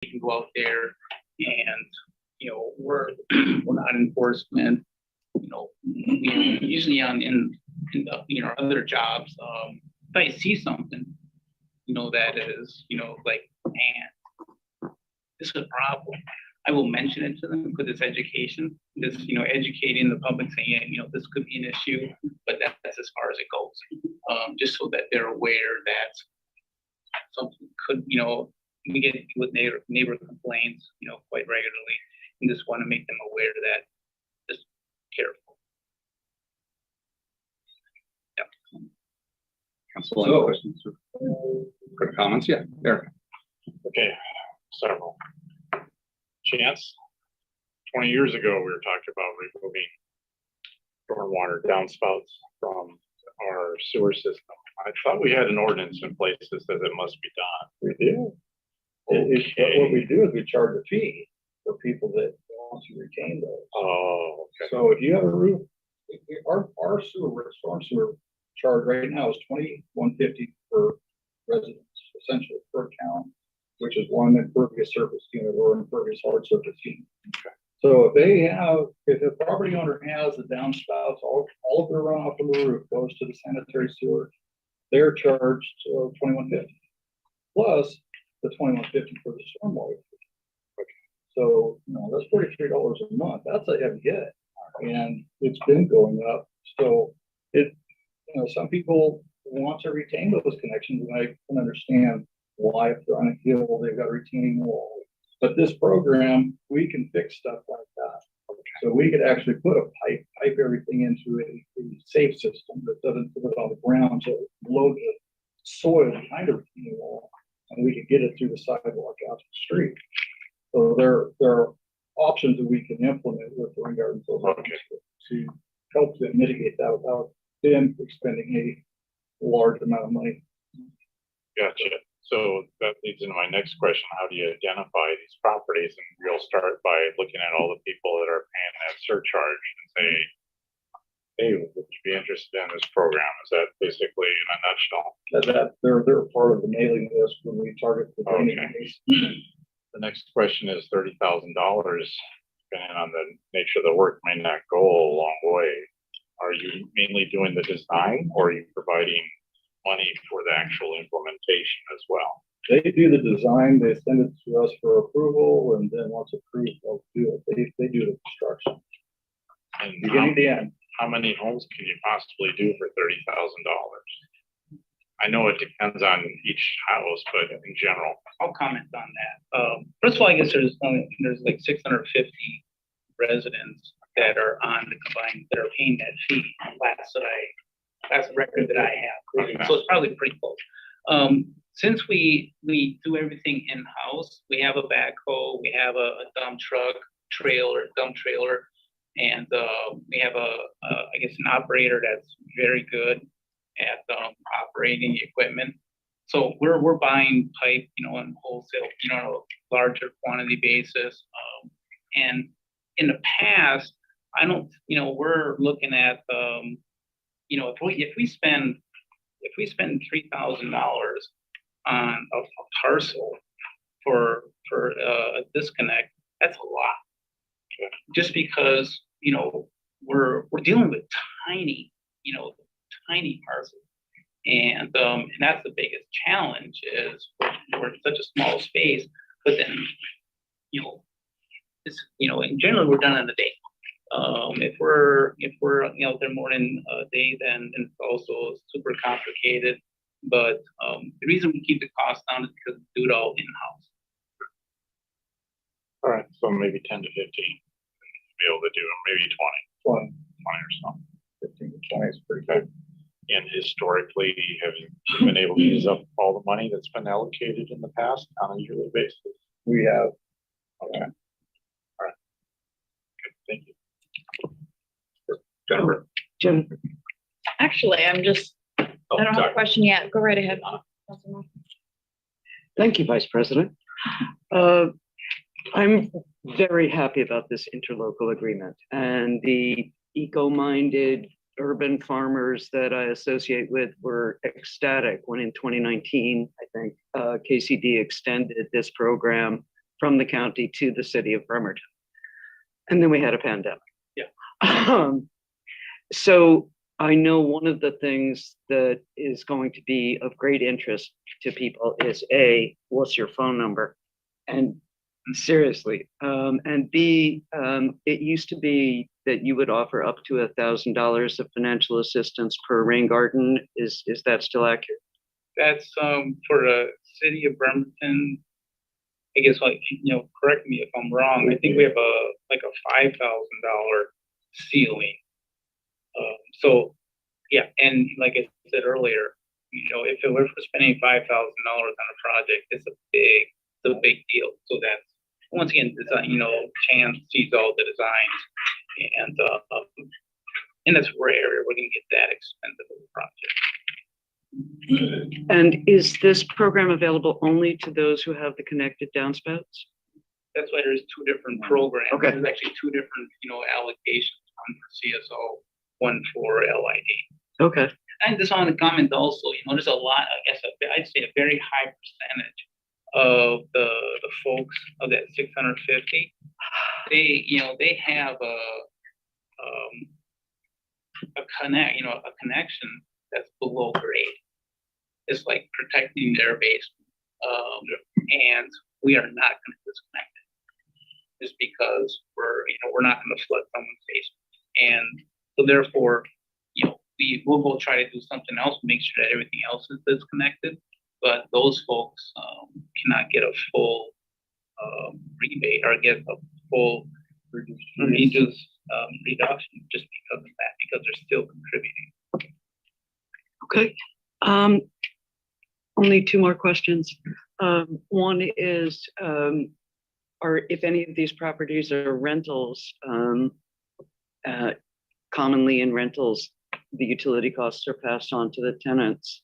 can go out there and, we're not enforcement. Usually in the, other jobs, if I see something, that is, like, man, this is a problem. I will mention it to them because it's education. This, educating the public saying, this could be an issue, but that's as far as it goes. Just so that they're aware that something could, we get with neighbor complaints, quite regularly, and just want to make them aware that just careful. Yeah. Council, any questions or comments? Yeah, Eric. Okay, several. Chance, 20 years ago, we were talking about removing stormwater downspouts from our sewer system. I thought we had an ordinance in place that says it must be done. We do. Okay. What we do is we charge a fee for people that want to retain those. Oh, okay. So if you have a roof, our sewer, storm sewer charge right now is $21.50 per residence, essentially per account, which is one impervious surface unit or impervious hard surface unit. Okay. So if the property owner has the downspouts, all of their runoff from the roof goes to the sanitary sewer, they're charged $21.50 plus the $21.50 for the stormwater. So that's $43 a month. That's a heavy hit, and it's been going up. So some people want to retain those connections, and I can understand why. If they're on a hill, they've got a retaining wall. But this program, we can fix stuff like that. So we could actually put a pipe everything into a safe system that doesn't put it on the ground to load the soil behind a retaining wall, and we could get it through the sidewalk out to the street. So there are options that we can implement with the rain garden program to help them mitigate that without them expending a large amount of money. Gotcha. So that leads into my next question. How do you identify these properties? And we'll start by looking at all the people that are paying that surcharge and say, hey, would you be interested in this program? Is that basically in a nutshell? They're part of the mailing list when we target the drainage. The next question is $30,000, depending on the nature of the work, may not go a long way. Are you mainly doing the design, or are you providing money for the actual implementation as well? They do the design, they send it to us for approval, and then once approved, they'll do it. They do the construction. And Beginning to end. How many homes can you possibly do for $30,000? I know it depends on each house, but in general. I'll comment on that. First of all, I guess there's like 650 residents that are on the combined that are paying that fee. Last record that I have. Okay. So it's probably pretty close. Since we do everything in house, we have a backhoe, we have a dump trailer, and we have I guess an operator that's very good at operating the equipment. So we're buying pipe, in wholesale, on a larger quantity basis. And in the past, I don't, we're looking at, if we spend $3,000 on a parcel for a disconnect, that's a lot. Just because we're dealing with tiny parcels, and that's the biggest challenge is we're in such a small space. But then it's in general we're done in a day. If we're there more than a day, then it's also super complicated. But the reason we keep the cost down is because we do it all in house. All right, so maybe 10 to 15 be able to do it, maybe 20 or something. 15 to 20 is pretty good. And historically, have you been able to use up all the money that's been allocated in the past on a yearly basis? We have. Okay. All right. Good. Thank you. Jennifer. Actually, I don't have a question yet. Go right ahead. Thank you, Vice President. I'm very happy about this interlocal agreement, and the eco-minded urban farmers that I associate with were ecstatic when in 2019, I think, KCD extended this program from the county to the city of Bremerton. And then we had a pandemic. Yeah. So I know one of the things that is going to be of great interest to people is A, what's your phone number? And seriously, and B, it used to be that you would offer up to $1,000 of financial assistance per rain garden. Is that still accurate? That's for the city of Bremerton. I guess, like, correct me if I'm wrong. I think we have a $5,000 ceiling. So yeah, and like I said earlier, if we're spending $5,000 on a project, it's a big deal. So that's, once again, design. Chance sees all the designs, and that's rare we're gonna get that expensive of a project. And is this program available only to those who have the connected downspouts? That's why there's two different programs. Okay. There's actually two different, allocations, one for CSO, one for LID. Okay. And just on the comment also, there's a lot, I guess, I'd say a very high percentage of the folks of that 650, they have a connection that's below grade. It's like protecting their basement. And we are not going to disconnect it just because we're not going to flood someone's basement. And so therefore, we'll go try to do something else, make sure that everything else is disconnected. But those folks cannot get a full rebate or get a full reduction just because of that, because they're still contributing. Okay. Only two more questions. One is, if any of these properties are rentals, commonly in rentals, the utility costs are passed on to the tenants.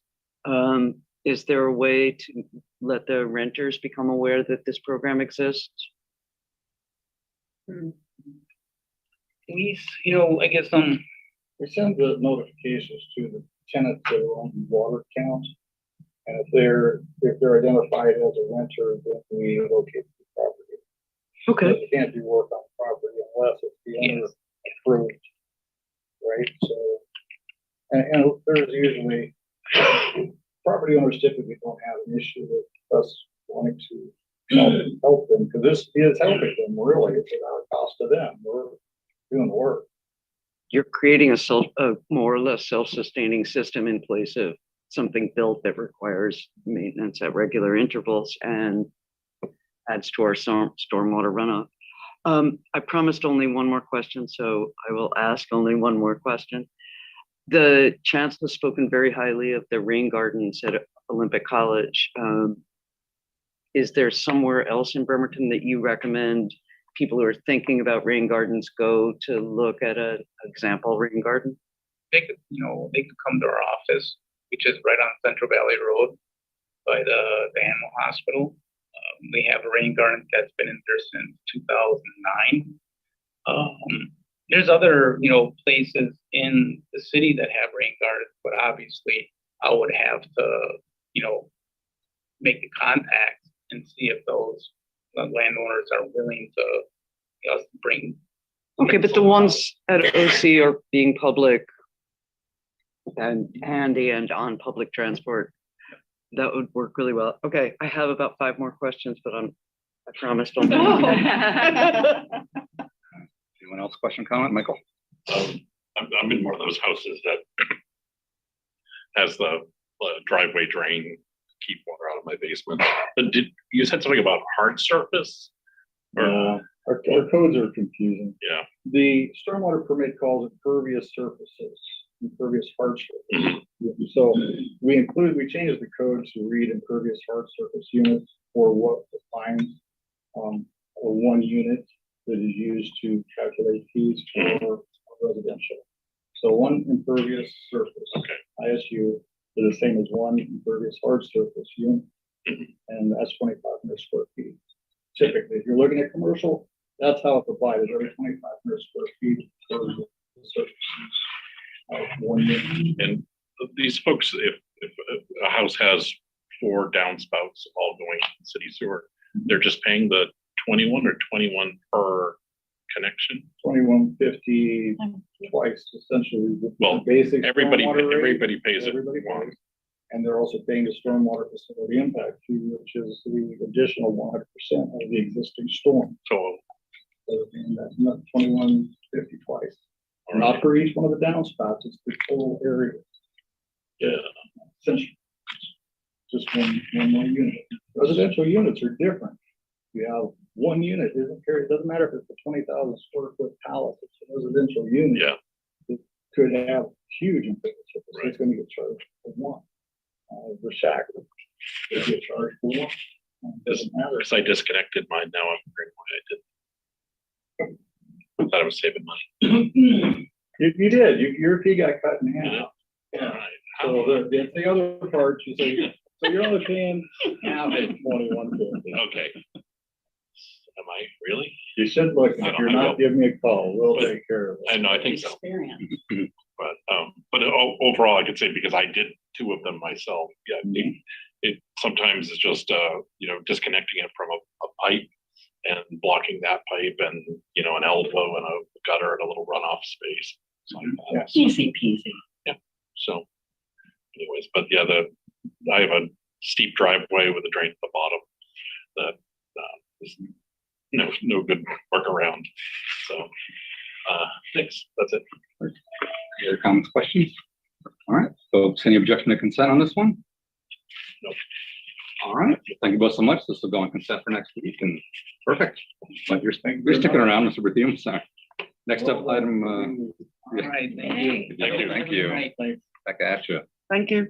Is there a way to let the renters become aware that this program exists? We, I guess We send the notifications to the tenants that are on the water count. And if they're identified as a renter, then we locate the property. Okay. But you can't do work on the property unless it's the owner approved, right? So, and there's usually, property owners typically don't have an issue with us wanting to help them, because this is helping them, really. It's at a cost to them. We're doing the work. You're creating a more or less self-sustaining system in place of something built that requires maintenance at regular intervals and adds to our stormwater runoff. I promised only one more question, so I will ask only one more question. The chancellor has spoken very highly of the rain gardens at Olympic College. Is there somewhere else in Bremerton that you recommend people who are thinking about rain gardens go to look at an example rain garden? They could come to our office, which is right on Central Valley Road by the animal hospital. We have a rain garden that's been in there since 2009. There's other, places in the city that have rain gardens, but obviously I would have to, make the contact and see if those landowners are willing to bring. Okay, but the ones at OC are being public and handy and on public transport. That would work really well. Okay, I have about 5 more questions, but I promised only. Anyone else question, comment? Michael? I'm in one of those houses that has the driveway drain to keep water out of my basement. But you said something about hard surface? Or, Our codes are confusing. yeah. The stormwater permit calls it pervious surfaces, impervious hard surface. So we changed the code to read impervious hard surface units for what defines a 1 unit that is used to calculate fees for residential. So 1 impervious surface, ISU, is the same as 1 impervious hard surface unit, and that's 2,500 square feet. Typically, if you're looking at commercial, that's how it's applied. Every 2,500 square feet for the surface of 1 unit. And these folks, if a house has 4 downspouts all going to the city sewer, they're just paying the 21 or 21 per connection? 2150 twice, essentially. The Well, basic Everybody, stormwater rate, everybody pays it everybody once. pays. And they're also paying the stormwater facility impact fee, which is the additional 100% of the existing storm. So, So and that's not 2150 twice. all Not right, for each one of the downspouts, it's the total area. yeah, Essentially, just one more unit. Residential units are different. You have one unit, it doesn't matter if it's a 20,000 square foot palace, it's a residential unit. yeah, It could have huge implications. Right. It's gonna get charged for one. The shack would get charged for one. Doesn't matter. because I disconnected mine, now I'm wondering why I did. I thought I was saving money. You did, your fee got cut in Did it? half. All right. So the other part, you say, so you're only paying half of 2150. Okay. Am I really? You should look, I if don't- you're I not, will. give me a call, we'll But- take care of it. I know, I think so. Experience. But overall, I could say because I did two of them myself, yeah, it sometimes is just, disconnecting it from a pipe and blocking that pipe and, an elbow and a gutter and a little runoff space. So, Easy peasy. so anyways, but yeah, I have a steep driveway with a drain at the bottom that is no good workaround. So, thanks, that's it. Any other comments, questions? All right, folks, any objection to consent on this one? No. All right, thank you both so much. This will go on consent for next week and perfect. But you're sticking around, Mr. Berthium, sorry. Next up, item, All right, thank Hey. you. Thank you. All right. back at you. Thank you.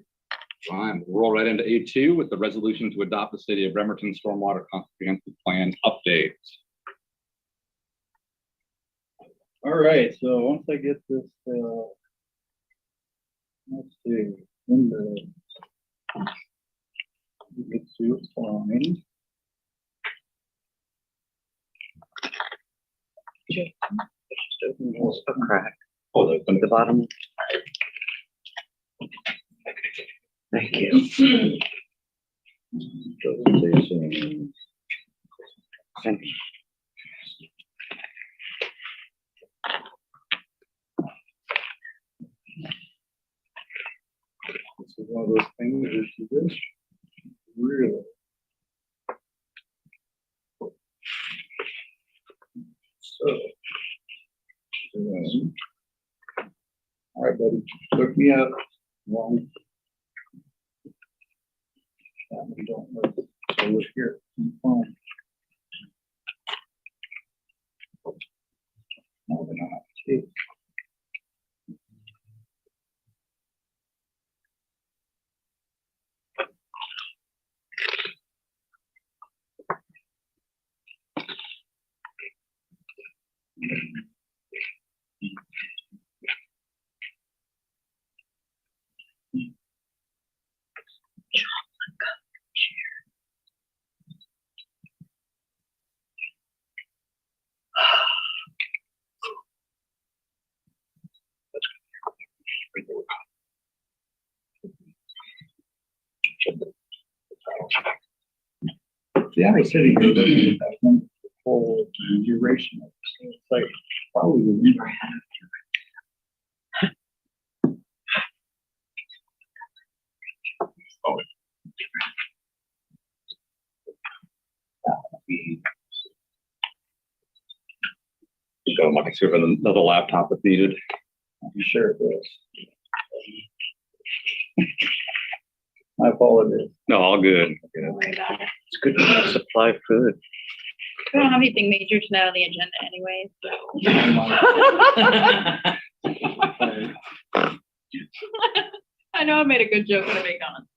Fine, we'll roll right into A2 with the resolution to adopt the City of Bremerton Stormwater Comprehensive Plan update. All right, so once I get this, let's see, in the. Let's see what's fine. Just open this a crack. Hold it. The bottom. Thank you. Presentation. Thank you. This is one of those things that you just really. So. All right, buddy, look me up. One. We don't know. So we're here. Fine. No, they're not. Gee. Seattle City here doesn't have one whole duration of it. So it's like probably we never had. Go look and see if another laptop if needed. I'm sure it was. My apologies. No, all good. Don't worry about it. It's good to supply food. We don't have anything major tonight on the agenda anyway, so. I know I made a good joke when I made comments.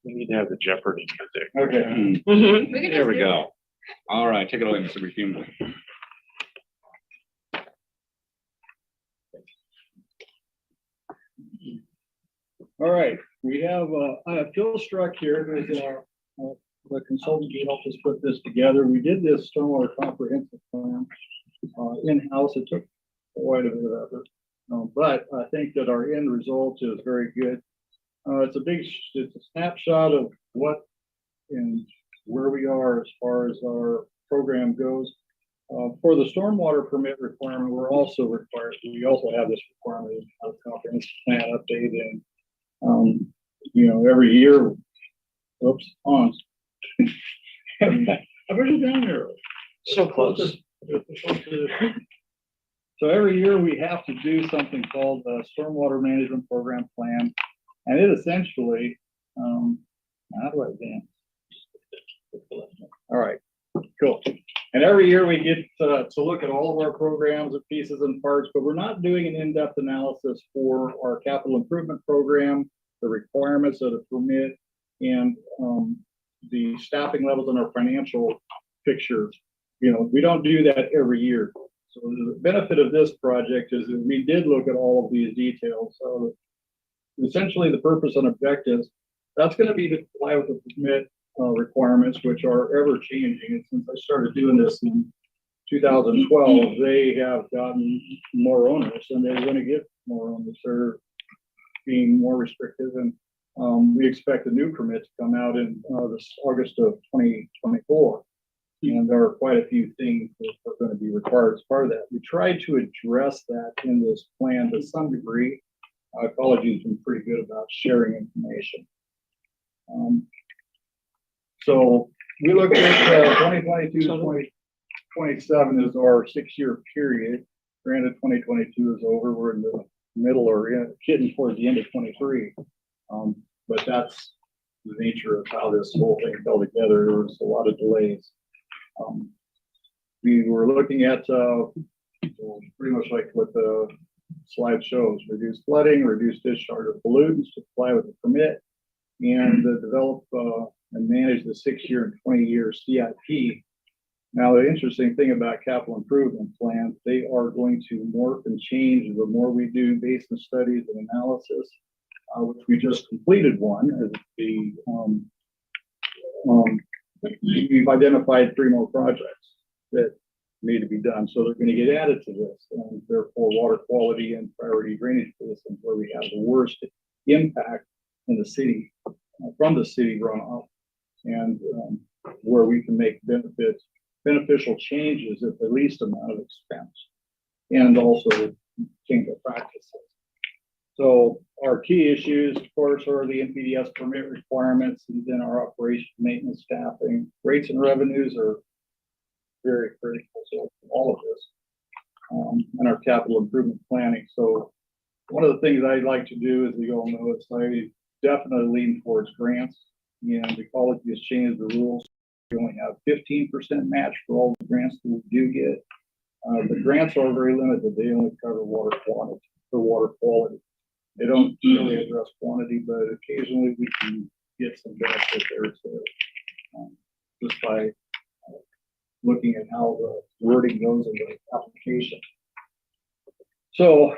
We need to have the Jeopardy music. Okay. We could There just we do go. All right, take it away, Mr. Berthium. All right, we have Phil Struck here, who's the consultant who helped us put this together. We did this stormwater comprehensive plan in-house. It took quite a bit of effort, but I think that our end result is very good. It's a snapshot of what in where we are as far as our program goes. For the stormwater permit requirement, we're also required, we also have this requirement of comprehensive plan update, and every year, oops, on. I put it down there. So close. So every year we have to do something called the Stormwater Management Program Plan, and it essentially, how do I advance? All right, cool. And every year we get to look at all of our programs and pieces and parts, but we're not doing an in-depth analysis for our capital improvement program, the requirements of the permit, and the staffing levels in our financial picture. We don't do that every year. So the benefit of this project is that we did look at all of these details. So essentially the purpose and objectives, that's going to be to comply with the permit requirements, which are ever changing. And since I started doing this in 2012, they have gotten more onerous, and they're going to get more onerous. They're being more restrictive, and we expect a new permit to come out in this August of 2024. And there are quite a few things that are going to be required as part of that. We tried to address that in this plan to some degree. Ecology has been pretty good about sharing information. So we looked at 2022 to 2027 is our 6-year period. Granted, 2022 is over. We're in the middle or getting towards the end of 23. But that's the nature of how this whole thing fell together. There was a lot of delays. We were looking at pretty much like what the slide shows: reduced flooding, reduced discharge of pollutants to comply with the permit, and develop and manage the 6-year and 20-year CIP. Now, the interesting thing about capital improvement plans, they are going to morph and change the more we do basin studies and analysis, which we just completed one. We've identified 3 more projects that need to be done, so they're going to get added to this, and therefore water quality and priority drainage basins where we have the worst impact in the city from the city runoff, and where we can make beneficial changes at the least amount of expense, and also change our practices. So our key issues, of course, are the NPDES permit requirements, and then our operation, maintenance, staffing, rates and revenues are very critical to all of this, and our capital improvement planning. So one of the things I like to do, as we all know, is I definitely lean towards grants, and Ecology has changed the rules. We only have 15% match for all the grants that we do get. The grants are very limited. They only cover water quantity for water quality. They don't really address quantity, but occasionally we can get some benefit there too, just by looking at how the wording goes in the application. So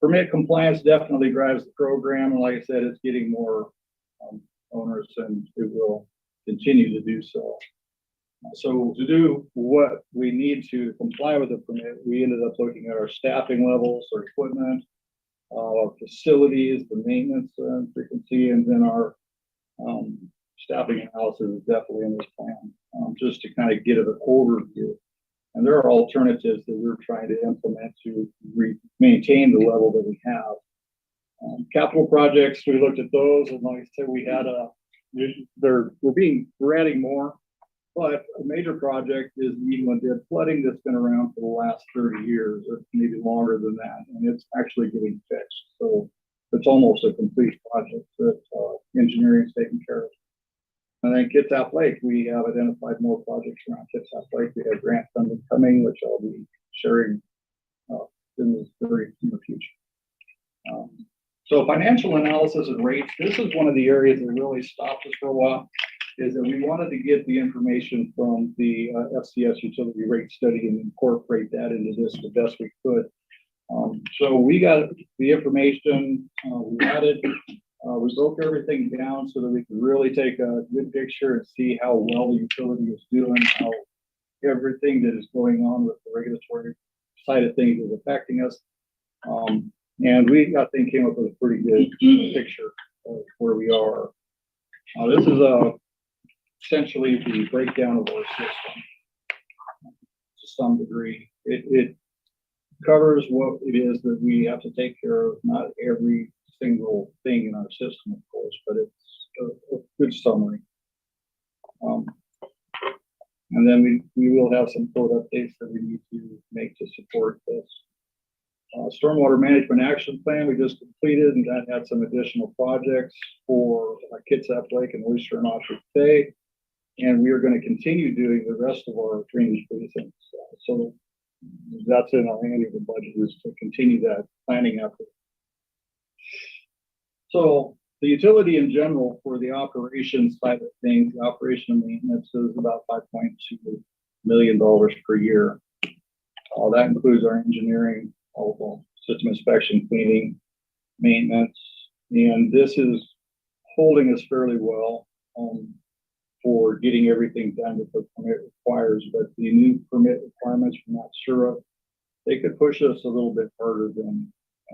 permit compliance definitely drives the program, and like I said, it's getting more onerous, and it will continue to do so. So to do what we need to comply with the permit, we ended up looking at our staffing levels, our equipment, our facilities, the maintenance frequency, and then our staffing analysis is definitely in this plan, just to kind of get an overview. And there are alternatives that we're trying to implement to maintain the level that we have. Capital projects, we looked at those, and like I said, we had we're adding more, but a major project is the Eagle and Dead flooding that's been around for the last 30 years, or maybe longer than that, and it's actually getting fixed. So it's almost a complete project that engineering is taking care of. And then Kitsap Lake, we have identified more projects around Kitsap Lake. We have grant funding coming, which I'll be sharing in the very near future. So financial analysis and rates, this is one of the areas that really stopped us for a while, is that we wanted to get the information from the FCS utility rate study and incorporate that into this the best we could. So we got the information, we had it, we broke everything down so that we could really take a good picture and see how well the utility is doing, how everything that is going on with the regulatory side of things is affecting us. And we, I think, came up with a pretty good picture of where we are. This is essentially the breakdown of our system to some degree. It covers what it is that we have to take care of, not every single thing in our system, of course, but it's a good summary. And then we will have some code updates that we need to make to support this. Stormwater Management Action Plan we just completed, and that had some additional projects for Kitsap Lake and Oyster and Otter Bay. And we are going to continue doing the rest of our drainage basins. So that's in our annual budget, is to continue that planning effort. So the utility in general for the operations side of things, the operation and maintenance is about $5.2 million per year. That includes our engineering, all the system inspection, cleaning, maintenance, and this is holding us fairly well for getting everything done that the permit requires. But the new permit requirements from that SURA, they could push us a little bit harder than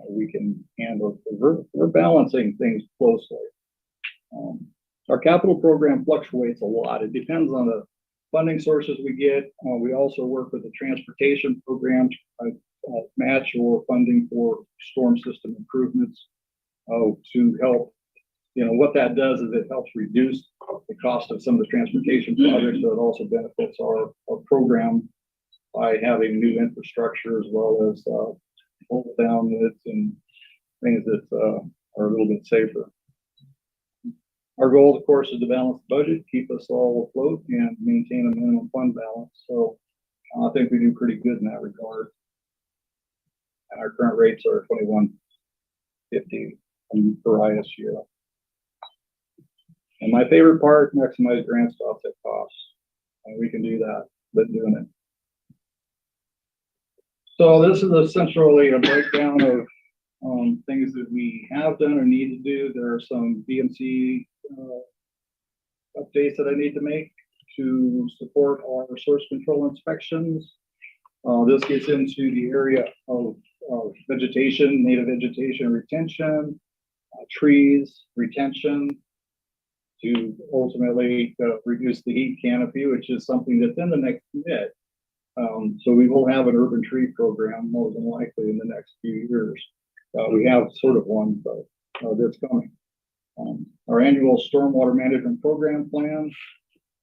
we can handle. We're balancing things closely. Our capital program fluctuates a lot. It depends on the funding sources we get. We also work with the transportation program to match or funding for storm system improvements to help. You know, what that does is it helps reduce the cost of some of the transportation projects, but it also benefits our program by having new infrastructure as well as hold down units and things that are a little bit safer. Our goal, of course, is to balance the budget, keep us all afloat, and maintain a minimum fund balance. So I think we do pretty good in that regard. And our current rates are $21.50 per ISU. And my favorite part, maximize grants to offset costs. And we can do that, but doing it. So this is essentially a breakdown of things that we have done or need to do. There are some BMC updates that I need to make to support our source control inspections. This gets into the area of vegetation, native vegetation retention, trees retention, to ultimately reduce the heat canopy, which is something that's in the next bit. So we will have an urban tree program more than likely in the next few years. We have sort of one, but that's coming. Our annual stormwater management program plan,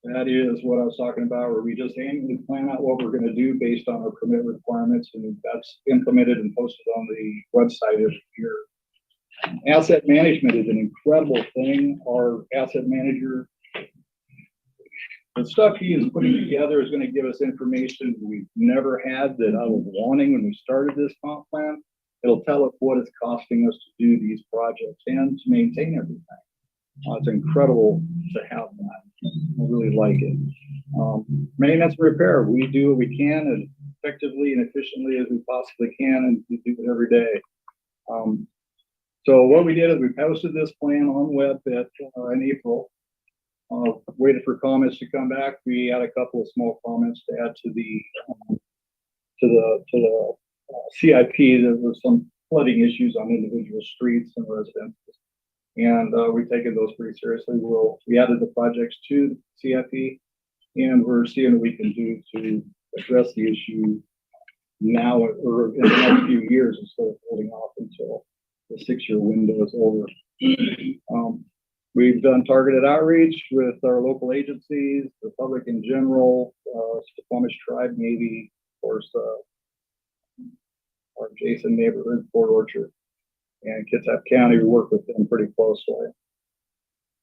that is what I was talking about, where we just annually plan out what we're going to do based on our permit requirements, and that's implemented and posted on the website every year. Asset management is an incredible thing. Our asset manager, the stuff he is putting together is going to give us information we've never had that I was wanting when we started this comp plan. It'll tell us what it's costing us to do these projects and to maintain everything. It's incredible to have that. I really like it. Maintenance and repair, we do what we can as effectively and efficiently as we possibly can, and we do it every day. So what we did is we posted this plan on web in April. Waited for comments to come back. We had a couple of small comments to add to the CIP. There was some flooding issues on individual streets and residences, and we've taken those pretty seriously. We added the projects to CIP, and we're seeing what we can do to address the issue now or in the next few years instead of holding off until the 6-year window is over. We've done targeted outreach with our local agencies, the public in general, Squamish Tribe, Navy, of course, our adjacent neighborhood, Port Orchard, and Kitsap County. We work with them pretty closely.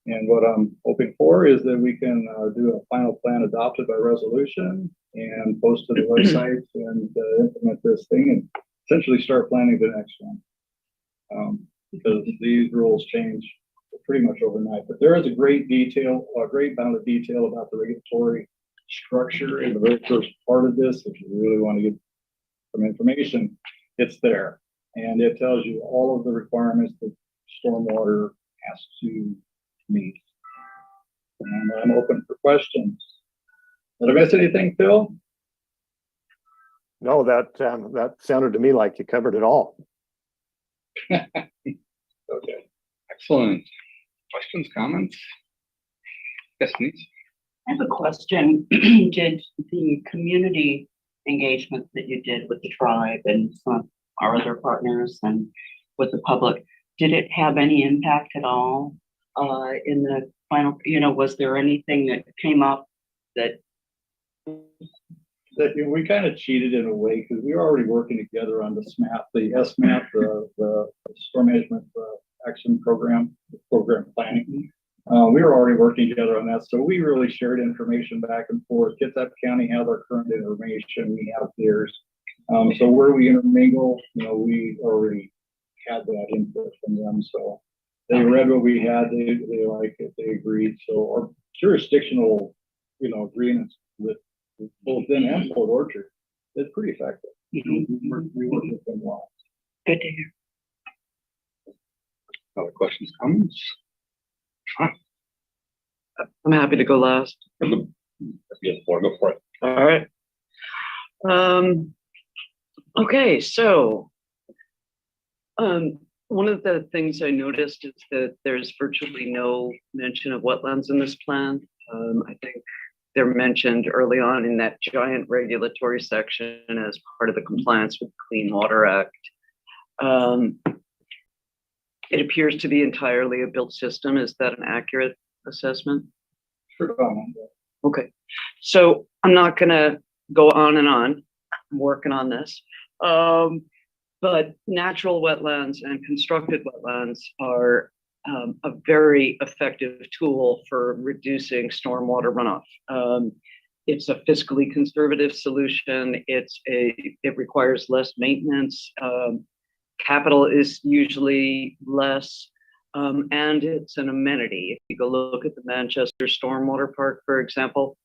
And what I'm hoping for is that we can do a final plan adopted by resolution and post to the website and implement this thing and essentially start planning the next one. Because these rules change pretty much overnight. But there is a great amount of detail about the regulatory structure in the very first part of this. If you really want to get some information, it's there. And it tells you all of the requirements that stormwater has to meet. And I'm open for questions. Did I miss anything, Phil? No, that sounded to me like you covered it all. Okay, excellent. Questions, comments? Yes, please. I have a question. Did the community engagement that you did with the tribe and some of our other partners and with the public, did it have any impact at all in the final, was there anything that came up that we kind of cheated in a way because we were already working together on the SMAP, the SMAP, the storm management action program planning. We were already working together on that, so we really shared information back and forth. Kitsap County has our current information, we have theirs. So where we intermingle, we already had that input from them. So they read what we had, they liked it, they agreed. So our jurisdictional, agreements with both them and Port Orchard is pretty effective. We work with them well. good to hear? Other questions, comments? I'm happy to go last. You have the floor, go for it. All right. Okay, so one of the things I noticed is that there's virtually no mention of wetlands in this plan. I think they're mentioned early on in that giant regulatory section as part of the compliance with the Clean Water Act. It appears to be entirely a built system. Is that an accurate assessment? Sure. Okay, so I'm not gonna go on and on. I'm working on this. But natural wetlands and constructed wetlands are a very effective tool for reducing stormwater runoff. It's a fiscally conservative solution. It requires less maintenance. Capital is usually less, and it's an amenity. If you go look at the Manchester Stormwater Park, for example,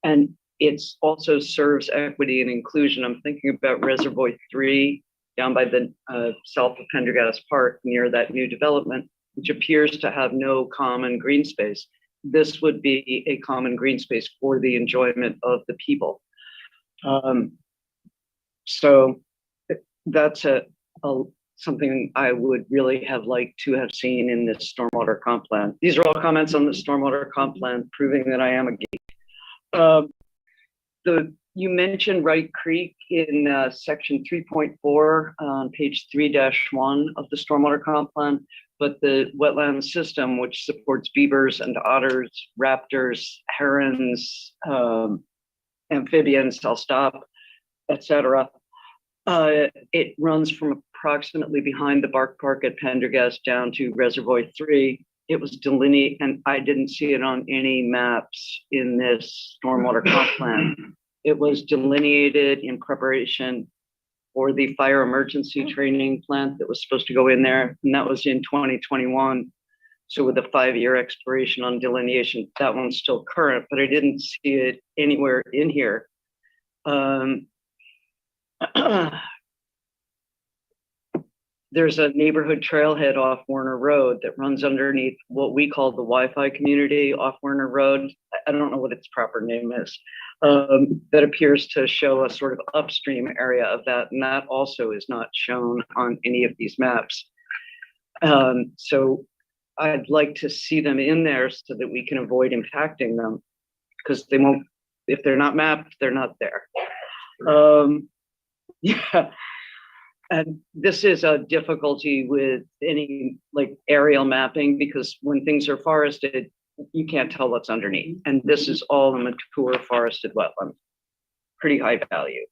and it's also serves equity and inclusion. I'm thinking about Reservoir 3 down by the south of Pendergast Park near that new development, which appears to have no common green space. This would be a common green space for the enjoyment of the people. So that's something I would really have liked to have seen in this stormwater comp plan. These are all comments on the stormwater comp plan, proving that I am a geek. You mentioned Wright Creek in section 3.4 on page 3-1 of the stormwater comp plan, but the wetland system, which supports beavers and otters, raptors, herons, amphibians, I'll stop, etc. It runs from approximately behind the Bark Park at Pendergast down to Reservoir 3. It was delineated, and I didn't see it on any maps in this stormwater comp plan. It was delineated in preparation for the fire emergency training plant that was supposed to go in there, and that was in 2021. So with a 5-year expiration on delineation, that one's still current, but I didn't see it anywhere in here. There's a neighborhood trailhead off Werner Road that runs underneath what we call the Wi-Fi community off Werner Road. I don't know what its proper name is. That appears to show a sort of upstream area of that, and that also is not shown on any of these maps. So I'd like to see them in there so that we can avoid impacting them, because they won't, if they're not mapped, they're not there. Yeah. And this is a difficulty with any like aerial mapping, because when things are forested, you can't tell what's underneath. And this is all a mature forested wetland, pretty high value.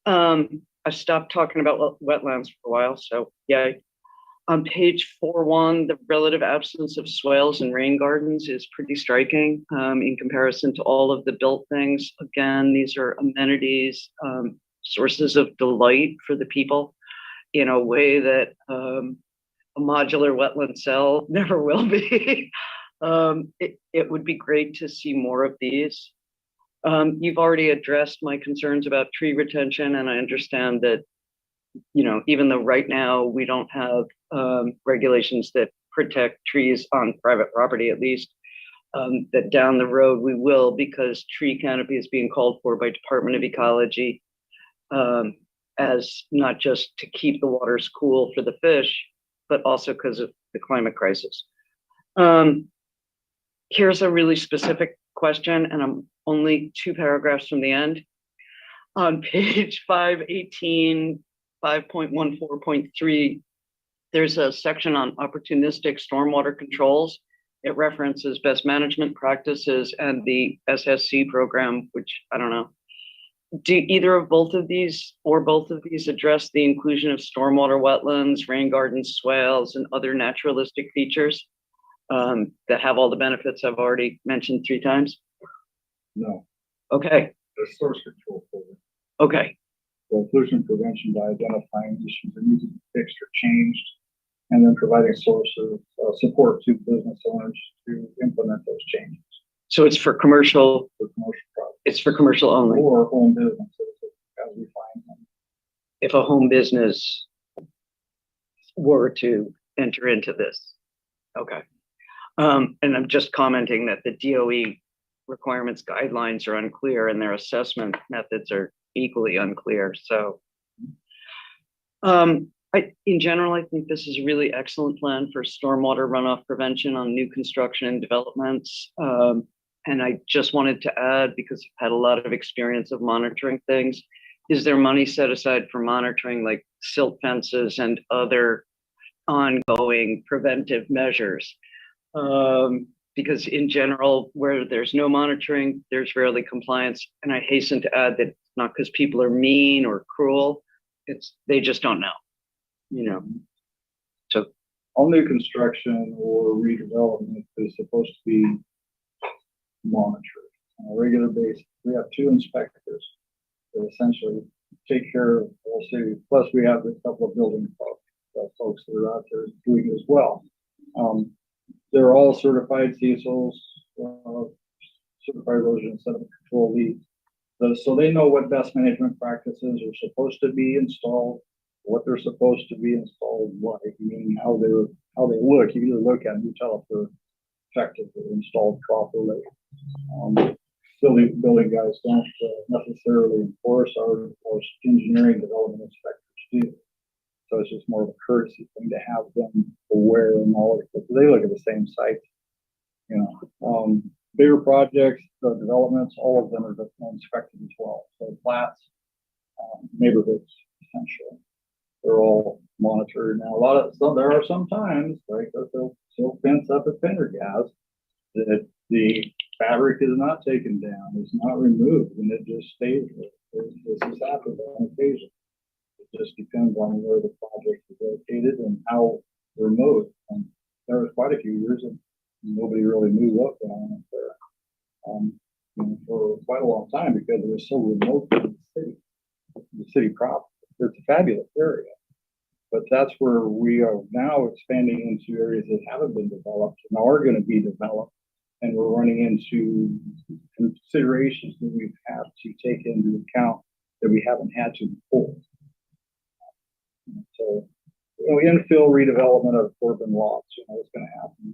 I stopped talking about wetlands for a while, so yeah. On page 4.1, the relative absence of swales and rain gardens is pretty striking in comparison to all of the built things. Again, these are amenities, sources of delight for the people in a way that a modular wetland cell never will be. It would be great to see more of these. You've already addressed my concerns about tree retention, and I understand that, even though right now we don't have regulations that protect trees on private property, at least, that down the road we will, because tree canopy is being called for by Department of Ecology, as not just to keep the waters cool for the fish, but also because of the climate crisis. Here's a really specific question, and I'm only 2 paragraphs from the end. On page 518, 5.14.3, there's a section on opportunistic stormwater controls. It references best management practices and the SSC program, which I don't know. Do either of both of these address the inclusion of stormwater wetlands, rain gardens, swales, and other naturalistic features that have all the benefits I've already mentioned 3 times? No, Okay, the source control program. okay, So pollution prevention by identifying issues that need to be fixed or changed, and then providing a source of support to business owners to implement those changes so it's for commercial, for commercial projects it's for commercial only. or home businesses as we find them. If a home business were to enter into this. Okay. And I'm just commenting that the DOE requirements guidelines are unclear and their assessment methods are equally unclear. So in general, I think this is a really excellent plan for stormwater runoff prevention on new construction and developments. And I just wanted to add, because I've had a lot of experience of monitoring things, is there money set aside for monitoring like silt fences and other ongoing preventive measures? Because in general, where there's no monitoring, there's rarely compliance. And I hasten to add that it's not because people are mean or cruel, they just don't know, you know. So All new construction or redevelopment is supposed to be monitored on a regular basis. We have 2 inspectors that essentially take care of the whole city. Plus, we have a couple of building folks that are out there doing it as well. They're all certified CSOs, certified erosion and sediment control leads. So they know what best management practices are supposed to be installed, what they're supposed to be installed, like, meaning how they look. You either look at them, you tell if they're effective or installed properly. Building guys don't necessarily enforce our engineering development inspectors do. So it's just more of a courtesy thing to have them aware and knowledge. But they look at the same site, you know. Bigger projects, developments, all of them are inspected as well. So flats, neighborhoods, essentially, they're all monitored now. There are some times, like they'll fence up at Pendergast, that the fabric is not taken down, it's not removed, and it just stays there. This has happened on occasion. It just depends on where the project is located and how remote. And there was quite a few years and nobody really knew what went on up there for quite a long time because it was so remote from the city proper. It's a fabulous area, but that's where we are now expanding into areas that haven't been developed and are going to be developed. And we're running into considerations that we've had to take into account that we haven't had to before. So, infill redevelopment of urban lots, it's going to happen.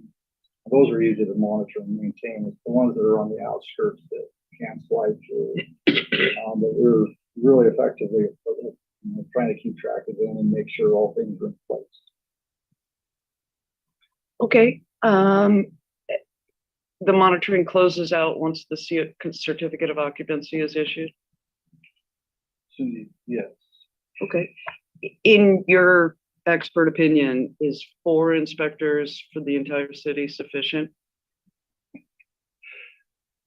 Those are easy to monitor and maintain. It's the ones that are on the outskirts that can't slide through. But we're really effectively trying to keep track of them and make sure all things are in place. okay. The monitoring closes out once the certificate of occupancy is issued. Yes. Okay. In your expert opinion, is 4 inspectors for the entire city sufficient?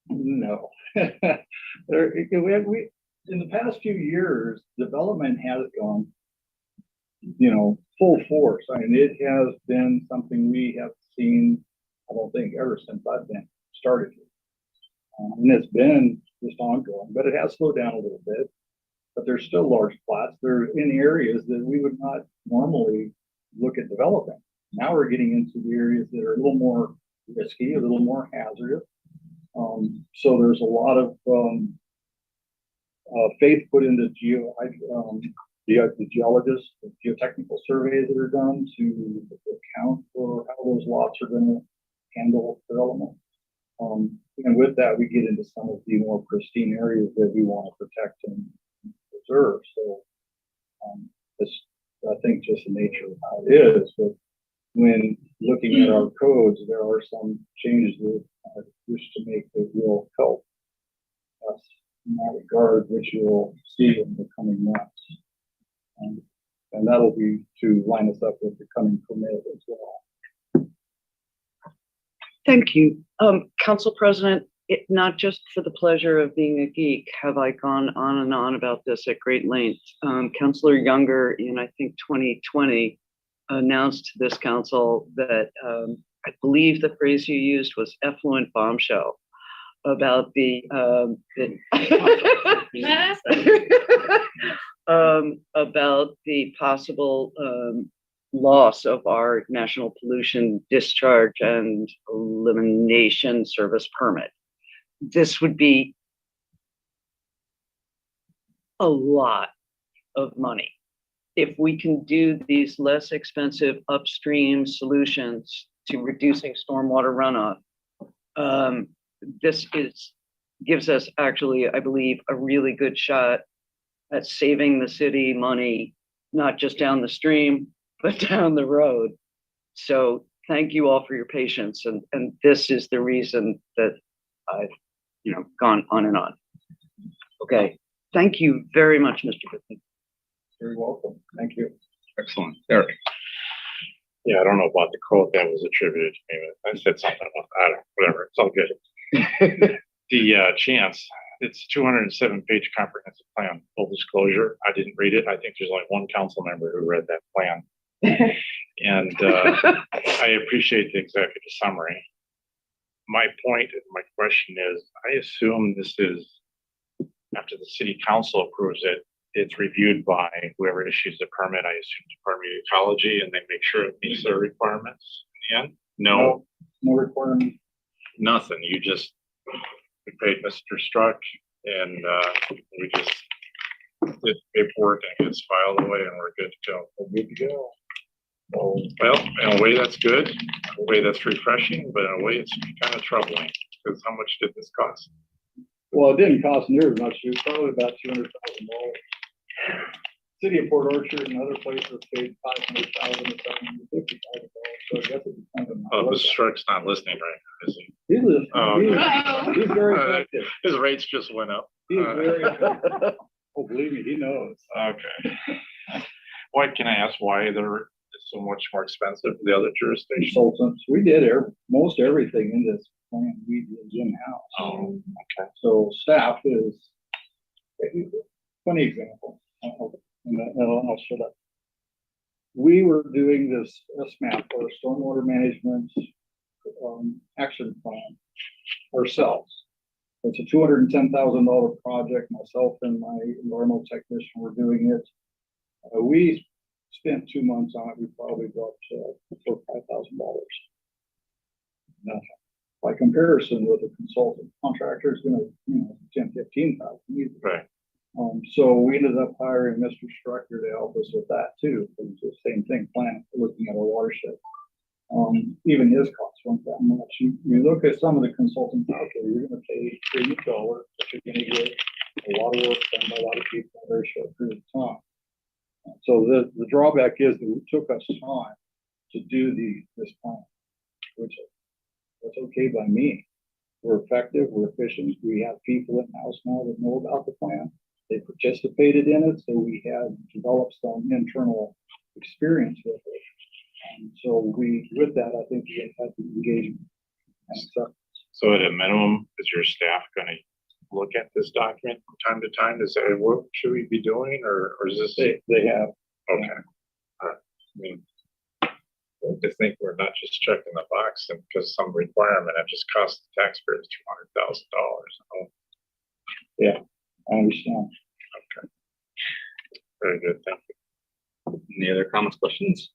No. We in the past few years, development has gone, full force. I mean, it has been something we have seen, I don't think, ever since I've been started here. And it's been just ongoing, but it has slowed down a little bit. But there's still large plots. They're in areas that we would not normally look at developing. Now we're getting into the areas that are a little more risky, a little more hazardous. So there's a lot of faith put into the geologists, the geotechnical surveys that are done to account for how those lots are going to handle development. And with that, we get into some of the more pristine areas that we want to protect and preserve. So it's, I think, just the nature of how it is. But when looking at our codes, there are some changes that wish to make that will help us in that regard, which you'll see in the coming months. And that'll be to line us up with the coming permit as well. Thank you. Council President, not just for the pleasure of being a geek, have I gone on and on about this at great length. Councilor Younger in, I think, 2020 announced to this council that I believe the phrase you used was effluent bombshell about the about the possible loss of our national pollution discharge and elimination service permit. This would be a lot of money. If we can do these less expensive upstream solutions to reducing stormwater runoff, this gives us actually, I believe, a really good shot at saving the city money, not just down the stream, but down the road. So thank you all for your patience. And this is the reason that I've, gone on and on. Okay. Thank you very much, Mr. Whitney. Very welcome. Thank you. Excellent. Eric. Yeah, I don't know about the quote that was attributed to me, but I said something about that, whatever, it's all good. The chance, it's 207-page comprehensive plan, full disclosure, I didn't read it, I think there's only one council member who read that plan. And I appreciate the executive summary. My point, my question is, I assume this is, after the city council approves it, it's reviewed by whoever issues the permit, I assume Department of Ecology, and they make sure it meets their requirements in the end? No, No requirement. nothing. You just, we paid Mr. Struck and we just did paperwork and it gets filed away and we're good to go. We're good to go. Well, in a way that's good, in a way that's refreshing, but in a way it's kind of troubling because how much did this cost? Well, it didn't cost near as much. It was probably about $200,000. City of Port Orchard and other places paid $500,000 to $750,000. So I guess it depends on. Mr. Struck's not listening right now, is he? He's listening. Oh, okay. He's very effective. His rates just went up. He is very effective. Oh, believe me, he knows. Okay. Why, can I ask why they're so much more expensive than the other jurisdictions? Consultants, we did most everything in this plan, we did in-house. Oh, okay. So staff is, funny example, and I'll shut up. We were doing this SMAP, or Stormwater Management Action Plan, ourselves. It's a $210,000 project. Myself and my environmental technician were doing it. We spent 2 months on it. We probably dropped for $5,000. Nothing. By comparison with a consultant contractor is going to, 10, 15,000. Right. So we ended up hiring Mr. Strucker to help us with that too. It was the same thing, looking at a watershed. Even his costs weren't that much. You look at some of the consultants out there, you're going to pay $3, but you're going to get a lot of work done by a lot of people in a very short period of time. So the drawback is that it took us time to do this plan, which that's okay by me. We're effective, we're efficient. We have people in house now that know about the plan. They participated in it, so we had developed some internal experience with it. And so with that, I think we had the engagement. And so at a minimum, is your staff going to look at this document from time to time to say, what should we be doing? Or is this? They have. Okay. All right. I mean, to think we're not just checking the box and because some requirement that just cost the taxpayers $200,000. Yeah, I understand. Okay. Very good. Thank you. Any other comments, questions?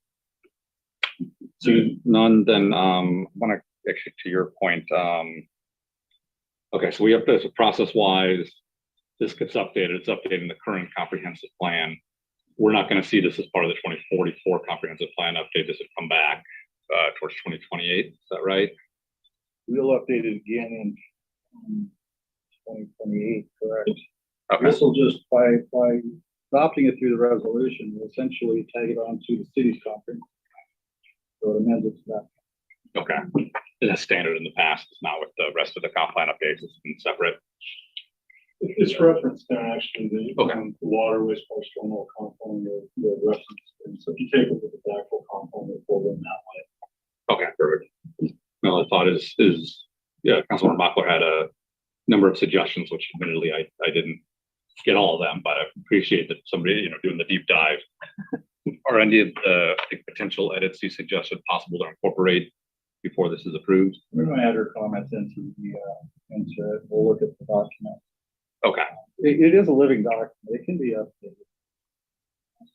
So none, then I want to actually to your point. Okay, so we have this process-wise, this gets updated, it's updating the current comprehensive plan. We're not going to see this as part of the 2044 comprehensive plan update. This would come back towards 2028. Is that right? We'll update it again in 2028, correct? Okay. This will just, by adopting it through the resolution, we'll essentially tag it on to the city's comprehensive. So it amends it to that. Okay. that's standard in the past. It's not with the rest of the comp plan updates. It's been separate. It's referenced in actually the Okay. water wastewater stormwater component of the reference. And so if you take a look at the actual component, it's pulled in that way. Okay, perfect. No, the thought is, yeah, Councilor Mockler had a number of suggestions, which admittedly I didn't get all of them, but I appreciate that somebody, you know, doing the deep dive. Are any of the potential edits you suggested possible to incorporate before this is approved? We're going to add her comments into into it. We'll look at the document. Okay, It is a living document. It can be updated.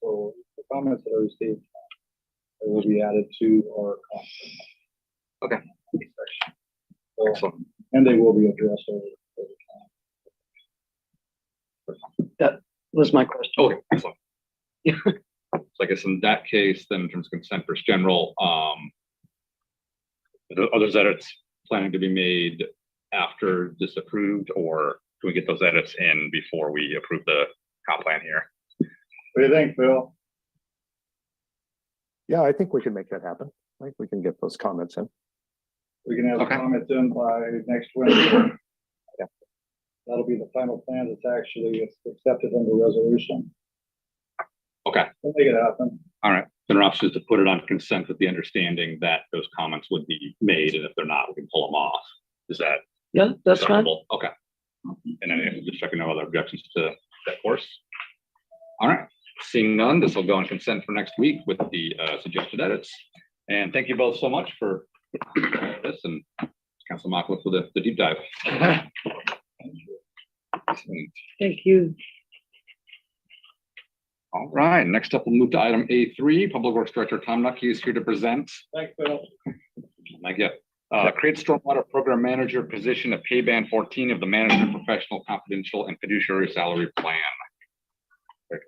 So the comments that I received will be added to our content. Okay. Section. So, excellent. and they will be addressed over time. That was my question. Okay, excellent. So I guess in that case, then in terms of consent first general, are there others edits planning to be made after this approved, or can we get those edits in before we approve the comp plan here? What do you think, Phil? Yeah, I think we can make that happen. I think we can get those comments in. We can have Okay. comments in by next Wednesday. Yeah. That'll be the final plan that's actually accepted in the resolution. Okay, We'll make it happen. all right. Then our option is to put it on consent with the understanding that those comments would be made, and if they're not, we can pull them off. Is that Yeah, that's fine. acceptable? Okay. And then just checking no other objections to that course. All right, seeing none, this will go on consent for next week with the suggested edits. And thank you both so much for this, and Council Mockler for the deep dive. Excellent. Thank you. All right, next up, we'll move to item A3. Public Works Director Tom Nucky is here to present. Thanks, Phil. Thank you. Create stormwater program manager position of pay band 14 of the manager professional confidential and fiduciary salary plan.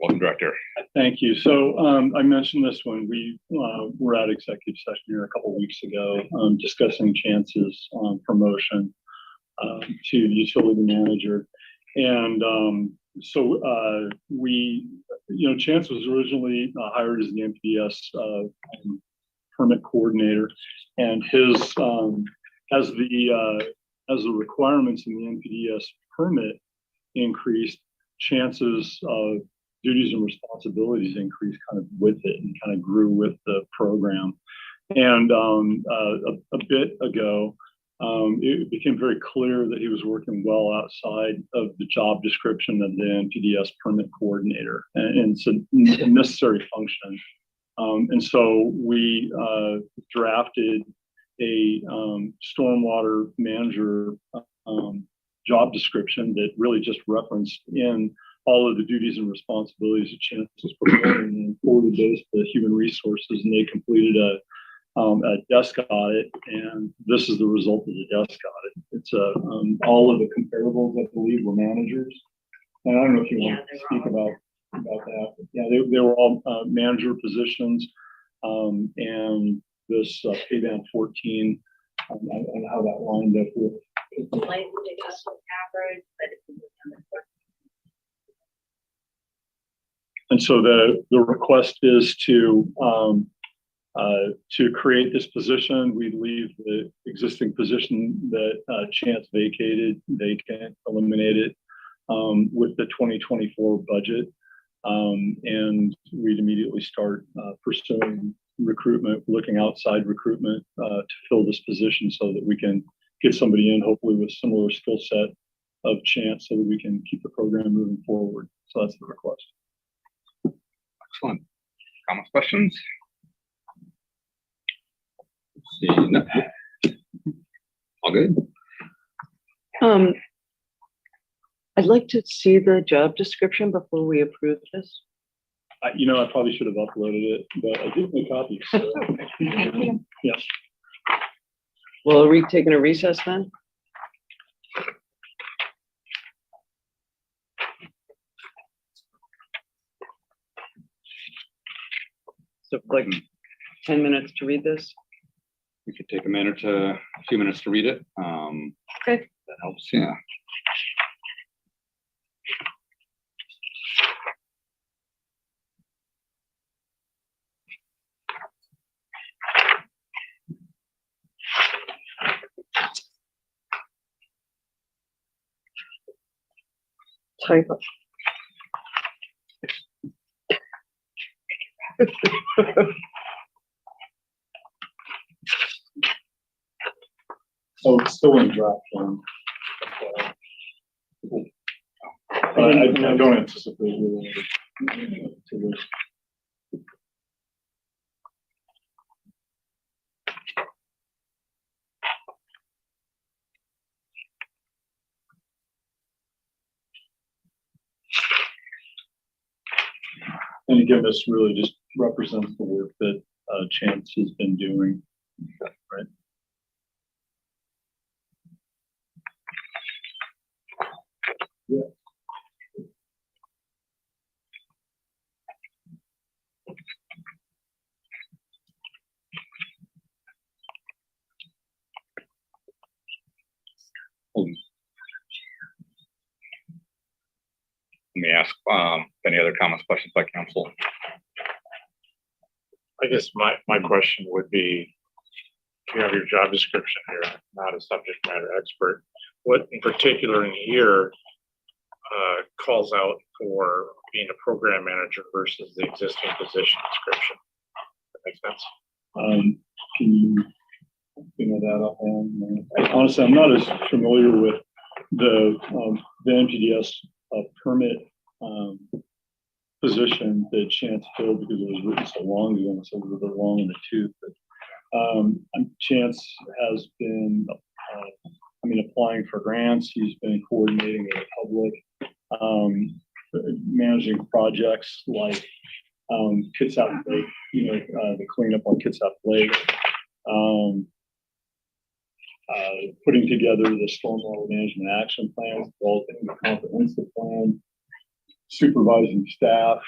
Welcome, Director. Thank you. So I mentioned this when we were at executive session here a couple of weeks ago, discussing chances on promotion to utility manager. And so we, Chance was originally hired as the NPDES permit coordinator, and his as the requirements in the NPDES permit increased, Chance's duties and responsibilities increased kind of with it and kind of grew with the program. And a bit ago, it became very clear that he was working well outside of the job description of the NPDES permit coordinator, and it's a necessary function. And so we drafted a stormwater manager job description that really just referenced in all of the duties and responsibilities that Chance was performing, and forwarded those to human resources, and they completed a desk audit, and this is the result of the desk audit. It's all of the comparables, I believe, were managers. And I don't know if you want to speak about that. But yeah, they were all manager positions, and this pay band 14 and how that lined up with. And so the request is to create this position. We leave the existing position that Chance vacated vacant, eliminate it with the 2024 budget, and we'd immediately start pursuing recruitment, looking outside recruitment to fill this position so that we can get somebody in, hopefully with similar skill set of Chance, so that we can keep the program moving forward. So that's the request. Excellent. Comments, questions? See, no. All good. I'd like to see the job description before we approve this. I probably should have uploaded it, but I did make copies. So. Yes. Well, are we taking a recess then? So like 10 minutes to read this? We could take a few minutes to read it. Okay. That helps, yeah. typo. So it's still in draft form. But I don't anticipate really to this. And again, this really just represents the work that Chance has been doing, right? Yeah. Let me ask, any other comments, questions by council? I guess my question would be, if you have your job description here, I'm not a subject matter expert, what in particular in here calls out for being a program manager versus the existing position description? That makes sense? Can you figure that up? Honestly, I'm not as familiar with the NPDS permit position that Chance filled because it was written so long ago, and so it was a bit long in the tooth. But Chance has been, applying for grants. He's been coordinating with the public, managing projects like Kitsap Lake, the cleanup on Kitsap Lake, putting together the stormwater management action plan, developing the comprehensive plan, supervising staff,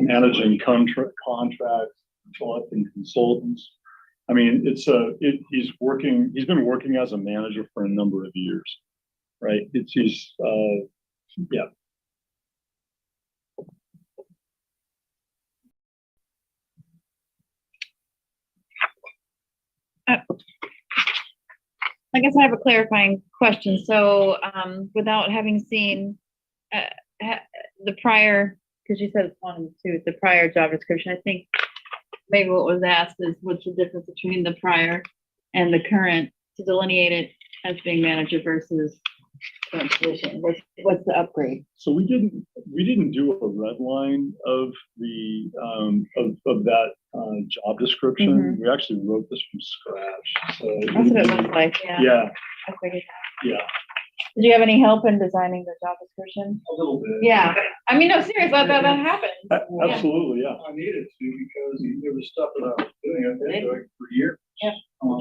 managing contracts, selecting consultants. I mean, he's been working as a manager for a number of years, right? Yeah. I guess I have a clarifying question. So, without having seen the prior, because you said it's 1 and 2, the prior job description, I think maybe what was asked is what's the difference between the prior and the current to delineate it as being manager versus current position? What's the upgrade? So we didn't do a red line of the of that job description. Mhm. We actually wrote this from scratch. So That's what it looks like. Yeah. yeah, I figured. yeah. Did you have any help in designing the job description? A little bit. Yeah. I mean, no, serious. That happens. Absolutely, yeah. I needed to because there was stuff that I was doing, I've been doing for years. Yeah.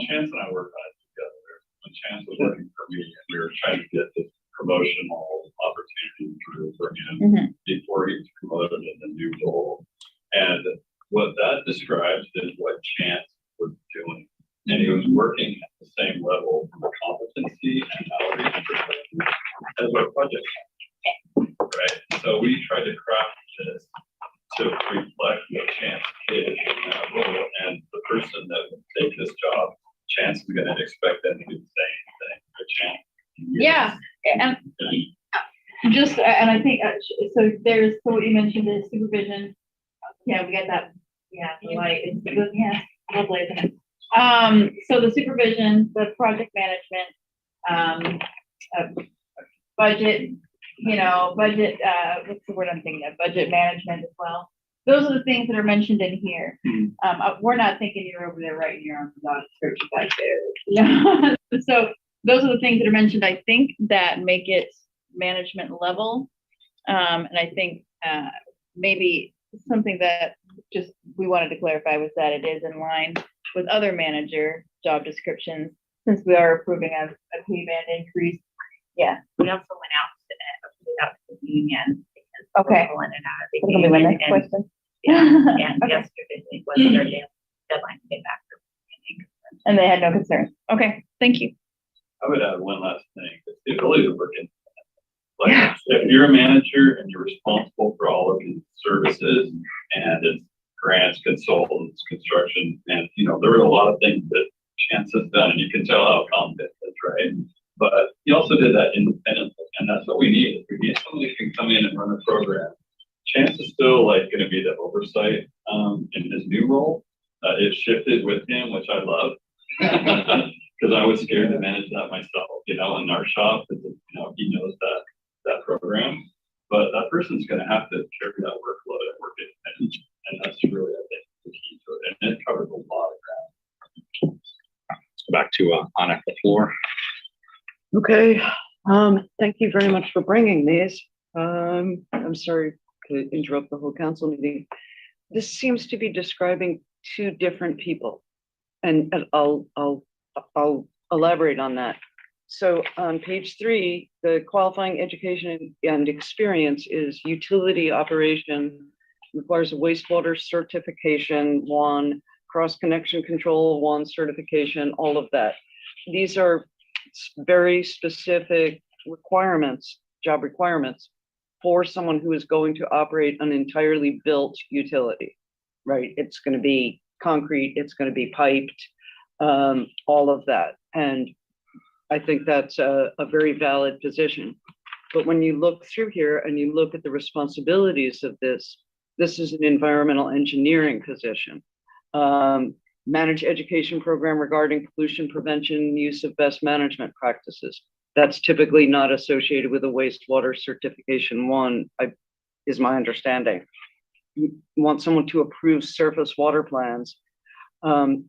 Chance and I worked on it together. When Chance was working for me, and we were trying to get this promotional opportunity through for him Mhm. before he was promoted in the new role. And what that describes is what Chance was doing. And he was working at the same level from a competency and knowledge perspective as our project manager, right? So we tried to craft this to reflect what Chance did in that role, and the person that would take this job, Chance is going to expect them to do the same thing for Chance. Yeah. And and I think so. So what you mentioned is supervision. Yeah, we got that. Yeah, the light. Yeah, lovely, isn't it? So the supervision, the project management, budget, budget, what's the word I'm thinking of? Budget management as well. Those are the things that are mentioned in here. We're not thinking you're over there writing your own job description back there. So those are the things that are mentioned, I think, that make it management level. And I think maybe something that just we wanted to clarify was that it is in line with other manager job descriptions, since we are approving a pay band increase. Yeah. We also went out to the union. Okay. Going and out of the That's gonna be my union, next and- question. And Okay. yesterday was their deadline to get back. And they had no concerns. Okay, thank you. I would add one last thing. It's the ability to work in. Like, if you're a manager and you're responsible for all of these services and it's grants, consultants, construction, and there were a lot of things that Chance has done, and you can tell how confident he is, right? But he also did that independently, and And that's what we need. We need someone who can come in and run a program. Chance is still like gonna be the oversight, in his new role. It shifted with him, which I love. Cause I was scared to manage that myself, in our shop, he knows that program. But that person's gonna have to carry that workload and work it, and that's really, I think, the key to it, and it covers a lot of ground. Let's go back to on at the floor. Okay, thank you very much for bringing these. I'm sorry to interrupt the whole council meeting. This seems to be describing two different people, and I'll elaborate on that. So on page 3, the qualifying education and experience is utility operation, requires a wastewater certification 1, cross connection control 1 certification, all of that. These are very specific requirements, job requirements for someone who is going to operate an entirely built utility, right? It's going to be concrete, it's going to be piped, all of that. And I think that's a very valid position. But when you look through here and you look at the responsibilities of this is an environmental engineering position. Manage education program regarding pollution prevention, use of best management practices. That's typically not associated with a wastewater certification 1, is my understanding. You want someone to approve surface water plans,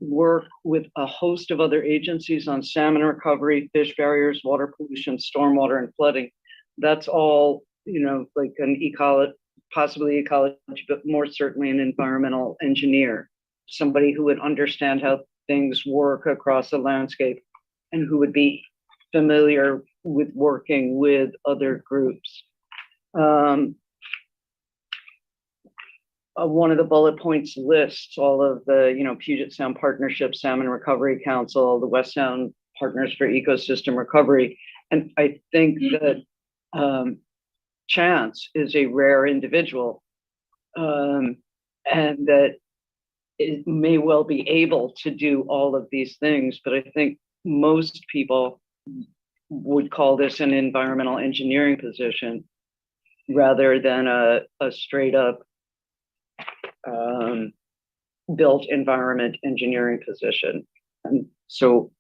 work with a host of other agencies on salmon recovery, fish barriers, water pollution, stormwater, and flooding. That's all, like an possibly ecology, but more certainly an environmental engineer, somebody who would understand how things work across a landscape and who would be familiar with working with other groups. One of the bullet points lists all of the, Puget Sound Partnership, Salmon Recovery Council, the West Sound Partners for Ecosystem Recovery. And I think that Chance is a rare individual, and that it may well be able to do all of these things, but I think most people would call this an environmental engineering position rather than a straight up built environment engineering position. And so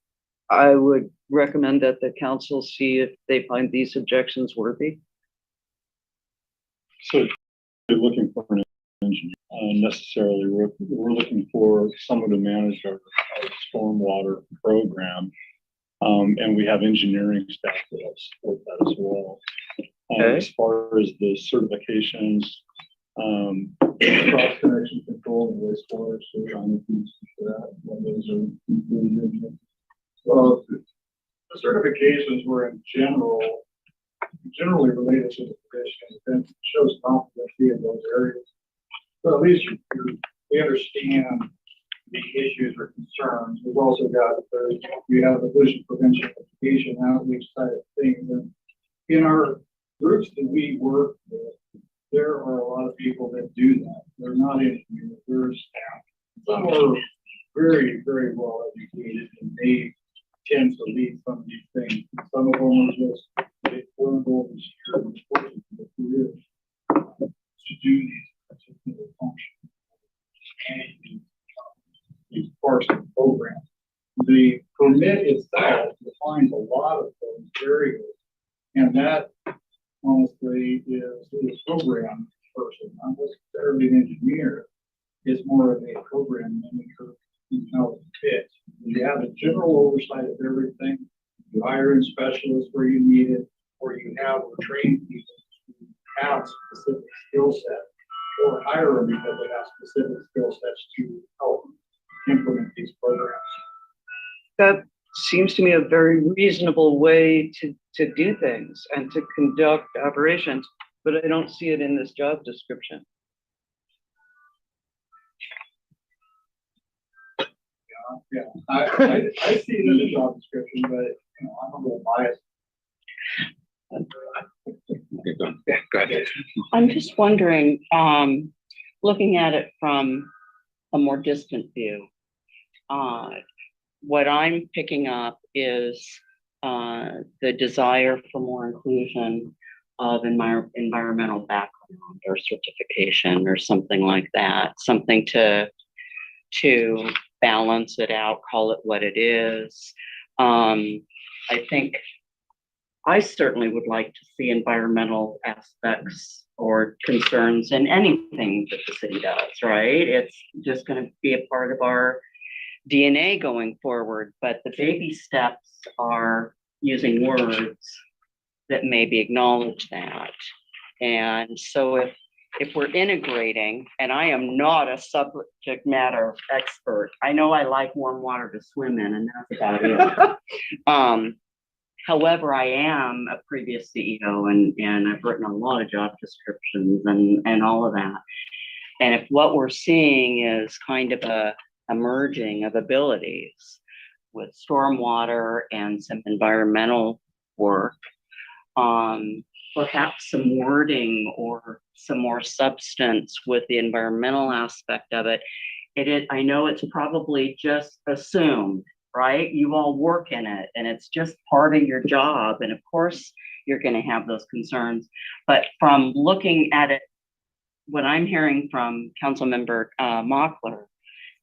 I would recommend that the council see if they find these objections worthy. So you're looking for an engineer, necessarily, we're looking for someone to manage our stormwater program. And we have engineering staff that help support that as well. Okay. As far as the certifications, cross connection control and wastewater, so trying to for that, when those are included. Well, the certifications were generally related to the position, and it shows competency in those areas. So at least we understand the issues or concerns. We've also got we have the pollution prevention education outreach side of things. And in our groups that we work with, there are a lot of people that do that. They're not engineers, they're staff. Some are very, very well educated, and they tend to lead some of these things. Some of them are just they learned over this year and working for the career to do these particular functions and these parts of the program. The permit itself defines a lot of those areas, and that honestly is the program person, not necessarily an engineer. Is more of a program manager in how it fits. You have a general oversight of everything. You hire in specialists where you need it, or you have or train people who have specific skill sets, or hire them because they have specific skill sets to help implement these programs. That seems to me a very reasonable way to do things and to conduct operations, but I don't see it in this job description. Yeah, I see it in the job description, but I'm a little biased. Yeah, go ahead. I'm just wondering, looking at it from a more distant view, what I'm picking up is the desire for more inclusion of environmental background or certification or something like that, something to balance it out, call it what it is. I think I certainly would like to see environmental aspects or concerns in anything that the city does, right? It's just going to be a part of our DNA going forward, but the baby steps are using words that maybe acknowledge that. And so if we're integrating, and I am not a subject matter expert, I know I like warm water to swim in, and that's about it. However, I am a previous CEO and I've written a lot of job descriptions and all of that. And if what we're seeing is kind of a merging of abilities with stormwater and some environmental work, perhaps some wording or some more substance with the environmental aspect of it. I know it's probably just assumed, right? You all work in it and it's just part of your job. And of course, you're going to have those concerns. But from looking at it, what I'm hearing from Councilmember Mockler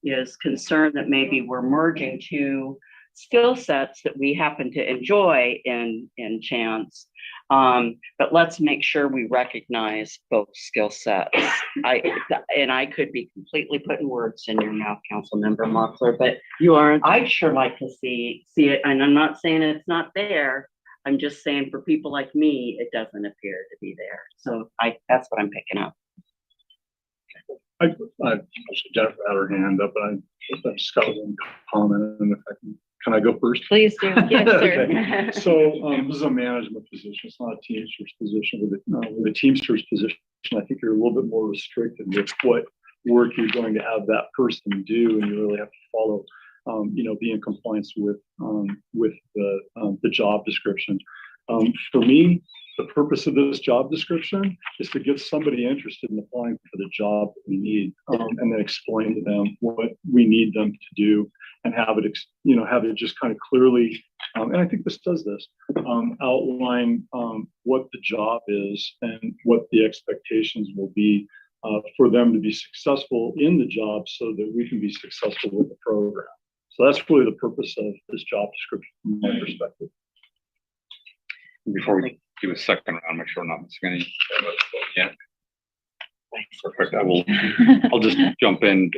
is concern that maybe we're merging two skill sets that we happen to enjoy in chance. But let's make sure we recognize both skill sets. I could be completely putting words in your mouth, Councilmember Mockler, but You aren't. I'd sure like to see it. And I'm not saying it's not there. I'm just saying for people like me, it doesn't appear to be there. So that's what I'm picking up. Jennifer had her hand up, and I just got one comment, and if I can I go first? Please do. Yes, sir. Okay. So this is a management position. It's not a Teamsters position. With a Teamsters position, I think you're a little bit more restricted with what work you're going to have that person do, and you really have to follow, be in compliance with the job description. For me, the purpose of this job description is to get somebody interested in applying for the job that we need, and then explain to them what we need them to do, and have it just kind of clearly, and I think this does this, outline what the job is and what the expectations will be for them to be successful in the job, so that we can be successful with the program. So that's really the purpose of this job description from my perspective. Before we do a second round, make sure we're not missing any. Yeah. Perfect. I'll just jump in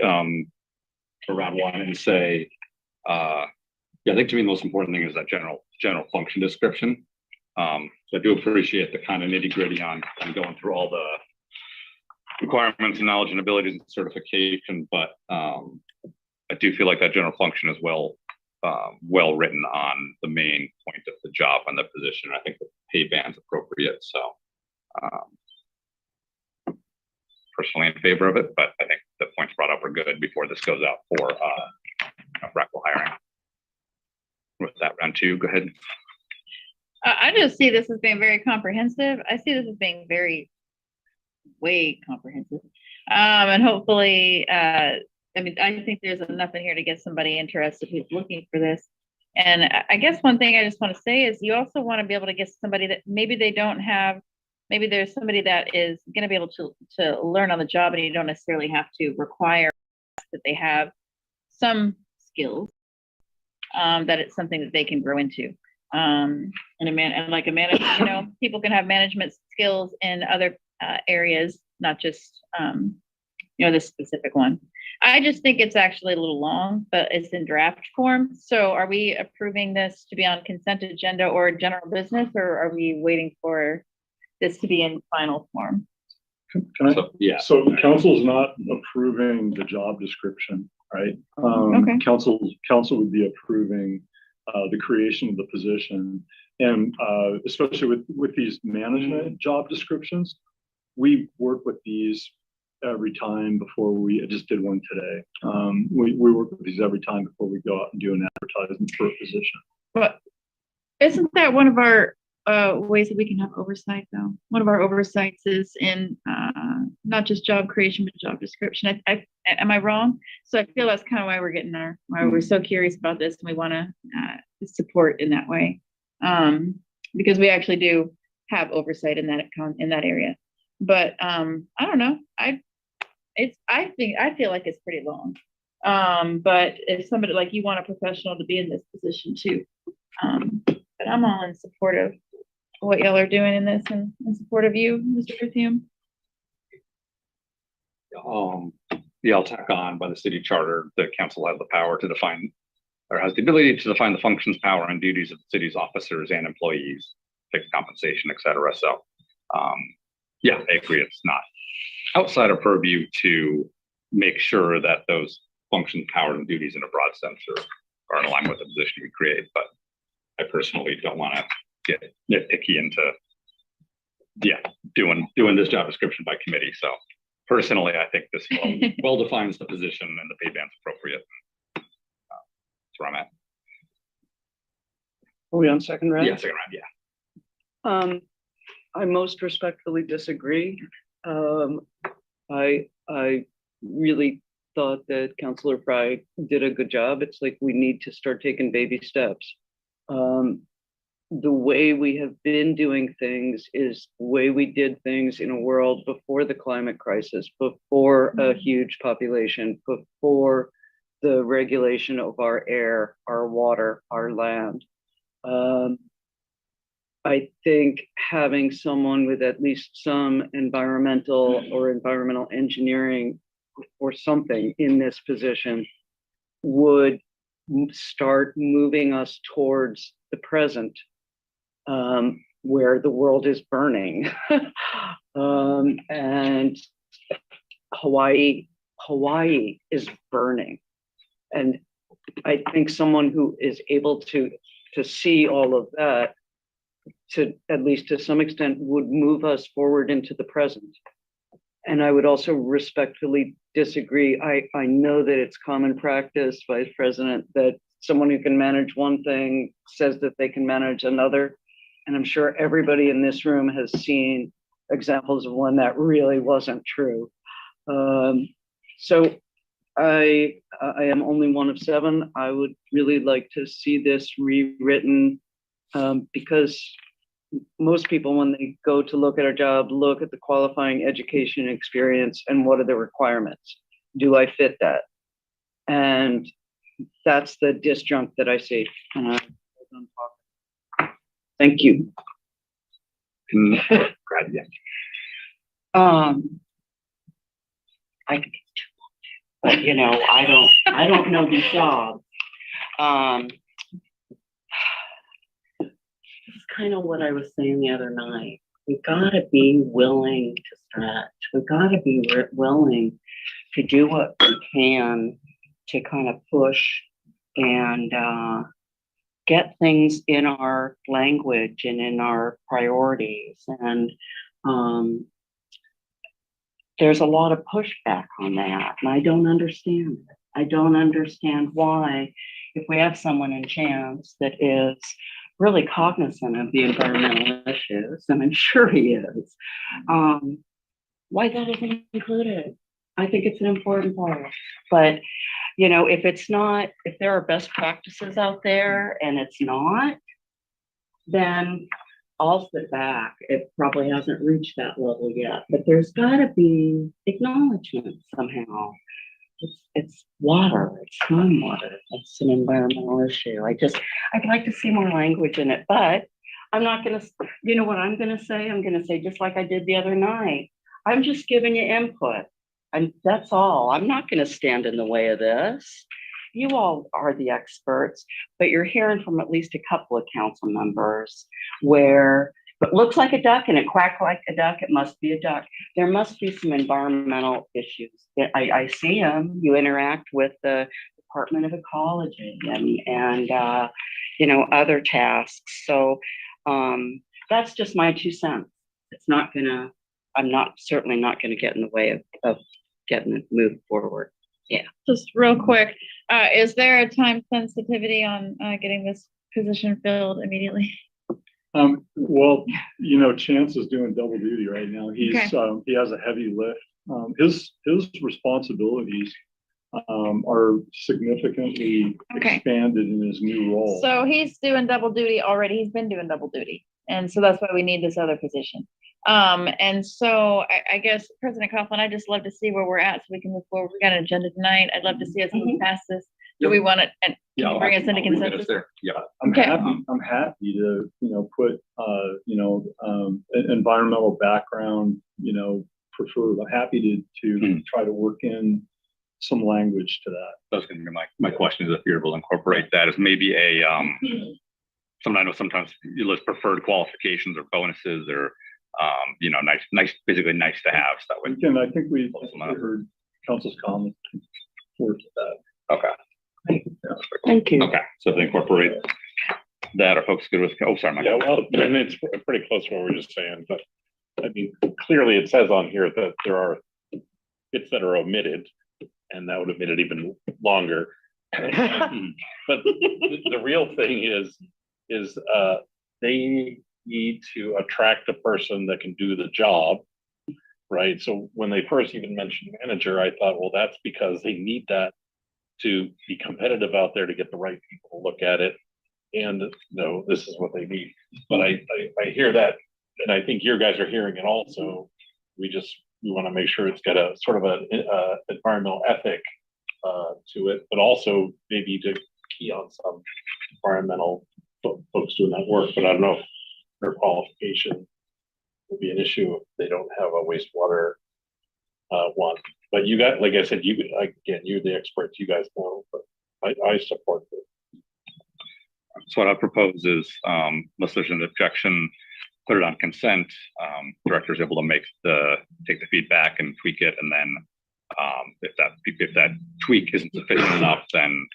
for round one and say, I think to me the most important thing is that general function description. So I do appreciate the kind of nitty gritty on going through all the requirements and knowledge and abilities and certification, but I do feel like that general function is well written on the main point of the job and the position. I think the pay band's appropriate, so personally in favor of it, but I think the points brought up are good before this goes out for practical hiring. With that, round two, go ahead. I just see this as being very comprehensive. I see this as being way comprehensive. And hopefully, I think there's enough in here to get somebody interested who's looking for this. And I guess one thing I just want to say is you also want to be able to get somebody that maybe maybe there's somebody that is going to be able to learn on the job, and you don't necessarily have to require that they have some skills, that it's something that they can grow into. And like a manager, people can have management skills in other areas, not just, this specific one. I just think it's actually a little long, but it's in draft form. So are we approving this to be on consent agenda or general business, or are we waiting for this to be in final form? So council is not approving the job description, right? Okay. Council would be approving the creation of the position, and especially with these management job descriptions, we work with these every time before I just did one today. We work with these every time before we go out and do an advertisement for a position. But isn't that one of our ways that we can have oversight, though? One of our oversights is in not just job creation, but job description. Am I wrong? So I feel that's kind of why we're so curious about this, and we want to support in that way. Because we actually do have oversight in that in that area. But I don't know. I feel like it's pretty long. But if somebody like you want a professional to be in this position too. But I'm all in support of what y'all are doing in this and in support of you, Mr. Berthium. Yeah, I'll tack on by the city charter, the council has the power to define, or has the ability to define the functions, power, and duties of the city's officers and employees, fixed compensation, et cetera. So, yeah, I agree. It's not outside of purview to make sure that those functions, power, and duties in a broad sense are in alignment with the position we create. But I personally don't want to get nitpicky into, doing this job description by committee. So personally, I think this well defines the position and the pay band's appropriate. That's where I'm at. Are we on second round? Yeah, second round, yeah. I most respectfully disagree. I really thought that Councilor Fry did a good job. It's like we need to start taking baby steps. The way we have been doing things is the way we did things in a world before the climate crisis, before a huge population, before the regulation of our air, our water, our land. I think having someone with at least some environmental or environmental engineering or something in this position would start moving us towards the present, where the world is burning. And Hawaii is burning. And I think someone who is able to see all of that, to at least to some extent, would move us forward into the present. And I would also respectfully disagree. I know that it's common practice, Vice President, that someone who can manage one thing says that they can manage another. And I'm sure everybody in this room has seen examples of when that really wasn't true. So I am only one of 7. I would really like to see this rewritten, because most people, when they go to look at a job, look at the qualifying education experience and what are the requirements. Do I fit that? And that's the disjunct that I see. Thank you. I could get too long, but you know, I don't know these jobs. It's kind of what I was saying the other night. We gotta be willing to stretch. We gotta be willing to do what we can to kind of push and get things in our language and in our priorities. And there's a lot of pushback on that, and I don't understand it. I don't understand why, if we have someone in Chance that is really cognizant of the environmental issues, and I'm sure he is, why that isn't included. I think it's an important part. But, you know, if there are best practices out there and it's not, then I'll sit back. It probably hasn't reached that level yet, but there's gotta be acknowledgement somehow. It's water, it's non-water, it's an environmental issue. I'd like to see more language in it, but I'm not gonna, you know what I'm gonna say? I'm gonna say, just like I did the other night, I'm just giving you input, and that's all. I'm not gonna stand in the way of this. You all are the experts, but you're hearing from at least a couple of council members where it looks like a duck and it quacks like a duck, it must be a duck. There must be some environmental issues. I see them. You interact with the Department of Ecology and you know, other tasks. So that's just my 2 cents. I'm certainly not gonna get in the way of getting it moved forward. Yeah. Just real quick, is there a time sensitivity on getting this position filled immediately? Well, you know, Chance is doing double duty right now. He has a heavy lift. His responsibilities are significantly Okay. expanded in his new role. So he's doing double duty already. He's been doing double duty. And so that's why we need this other position. And so I guess President Coughlin, I'd just love to see where we're at so we can move forward. We got an agenda tonight. I'd love to see us move past this. Do we want it and can you bring us into consensus? Yeah. I'm Okay. happy to, put, environmental background, preferred. I'm happy to try to work in some language to that. That's going to be my question, is if you're able to incorporate that as maybe a, I know sometimes you list preferred qualifications or bonuses or, basically nice to have. So that way. Again, I think we heard council's comments towards that. Okay. Thank you. Okay. So if they incorporate that, are folks good with, sorry, Mike. Yeah, well, and it's pretty close to what we're just saying, but I mean, clearly it says on here that there are bits that are omitted, and that would have made it even longer. But the real thing is they need to attract a person that can do the job, right? So when they first even mentioned manager, I thought, well, that's because they need that to be competitive out there to get the right people to look at it. And no, this is what they need. But I hear that, and I think your guys are hearing it also. We want to make sure it's got a sort of an environmental ethic to it, but also maybe to key on some environmental folks doing that work. But I don't know if their qualification will be an issue if they don't have a wastewater one. But you got, like I said, you're the experts. You guys know, but I support it. So what I propose is, unless there's an objection, put it on consent. Director is able to take the feedback and tweak it, and then if that tweak isn't sufficient enough, then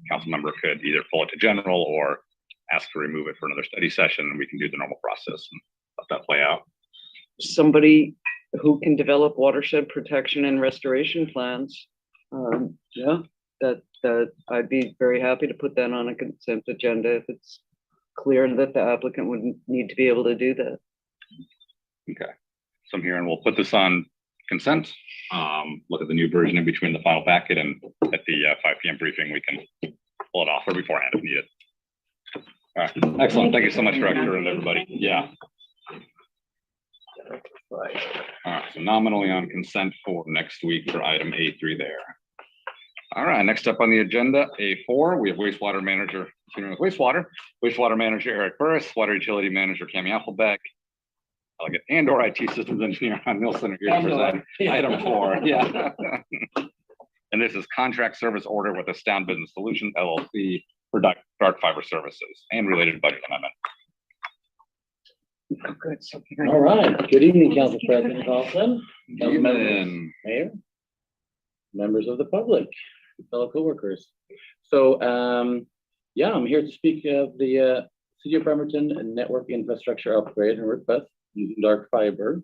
council member could either pull it to general or ask to remove it for another study session, and we can do the normal process and let that play out. Somebody who can develop watershed protection and restoration plans. That I'd be very happy to put that on a consent agenda if it's clear that the applicant would need to be able to do that. Okay, so I'm hearing we'll put this on consent. Look at the new version in between the final packet, and at the 5 p.m. briefing, we can pull it off or beforehand if needed. All right, excellent. Thank you so much, Director, and everybody. Yeah. All right, so nominally on consent for next week for item A3 there. All right, next up on the agenda, A4, we have wastewater manager, continuing with wastewater manager Eric Burris, water utility manager Cami Applebeck, and/or IT systems engineer Ron Nilsson are here to present item 4. Yeah. And this is contract service order with Astound Business Solutions LLC for dark fiber services and related budget amendment. All right, good evening, Council President Coughlin, Council members, Mayor, members of the public, fellow coworkers. So, I'm here to speak of the City of Bremerton network infrastructure upgrade and request using dark fiber.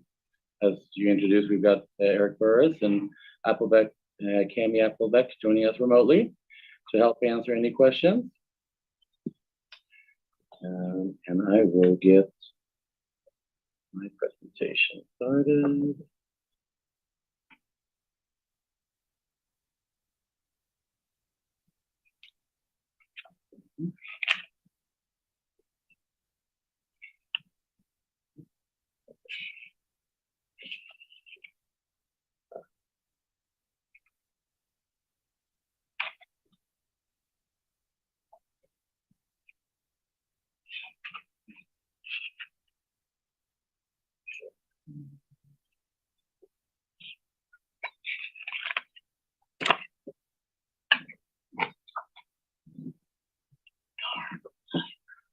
As you introduced, we've got Eric Burris and Applebeck, Cami Applebeck joining us remotely to help answer any questions. And I will get my presentation started.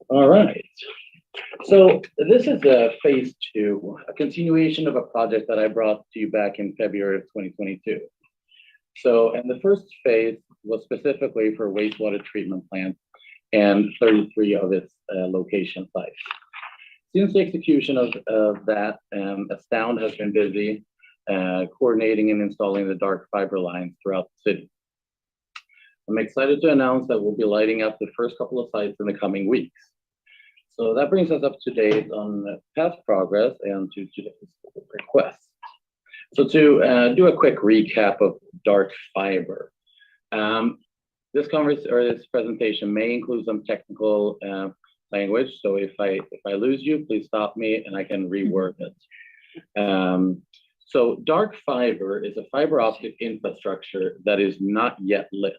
All right. So this is phase 2, a continuation of a project that I brought to you back in February of 2022. So, and the first phase was specifically for wastewater treatment plants and 33 of its location sites. Since the execution of that, Astound has been busy coordinating and installing the dark fiber lines throughout the city. I'm excited to announce that we'll be lighting up the first couple of sites in the coming weeks. So that brings us up to date on past progress and to today's request. So to do a quick recap of dark fiber. This this presentation may include some technical language. So if I lose you, please stop me and I can reword it. So dark fiber is a fiber optic infrastructure that is not yet lit,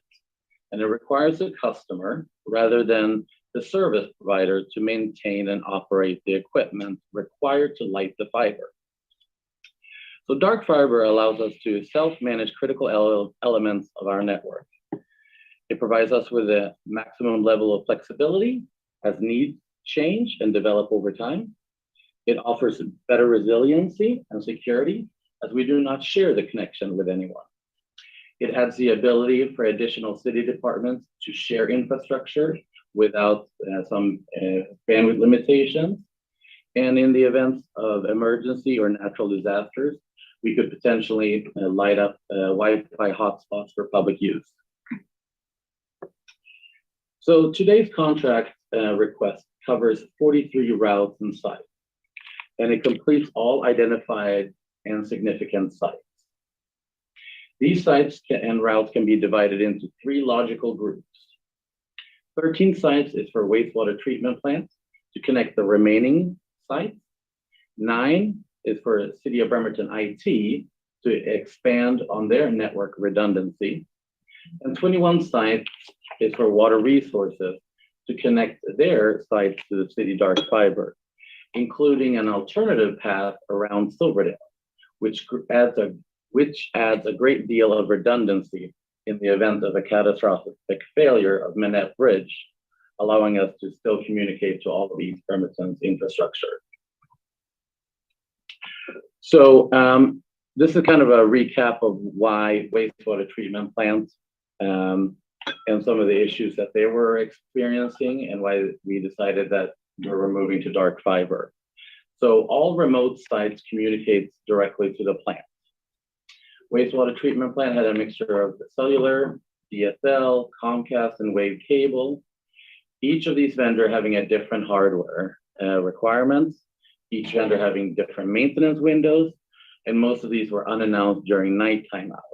and it requires the customer rather than the service provider to maintain and operate the equipment required to light the fiber. So dark fiber allows us to self-manage critical elements of our network. It provides us with a maximum level of flexibility as needs change and develop over time. It offers better resiliency and security as we do not share the connection with anyone. It adds the ability for additional city departments to share infrastructure without some bandwidth limitations. And in the event of emergency or natural disasters, we could potentially light up Wi-Fi hotspots for public use. So today's contract request covers 43 routes and sites, and it completes all identified and significant sites. These sites and routes can be divided into 3 logical groups. 13 sites is for wastewater treatment plants to connect the remaining sites. 9 is for City of Bremerton IT to expand on their network redundancy. And 21 sites is for water resources to connect their sites to the city dark fiber, including an alternative path around Silverdale, which adds a great deal of redundancy in the event of a catastrophic failure of Manette Bridge, allowing us to still communicate to all of East Bremerton's infrastructure. So this is kind of a recap of why wastewater treatment plants and some of the issues that they were experiencing and why we decided that we're moving to dark fiber. So all remote sites communicate directly to the plant. Wastewater treatment plant had a mixture of cellular, DSL, Comcast, and Wave cable. Each of these vendors having a different hardware requirements, each vendor having different maintenance windows, and most of these were unannounced during nighttime hours.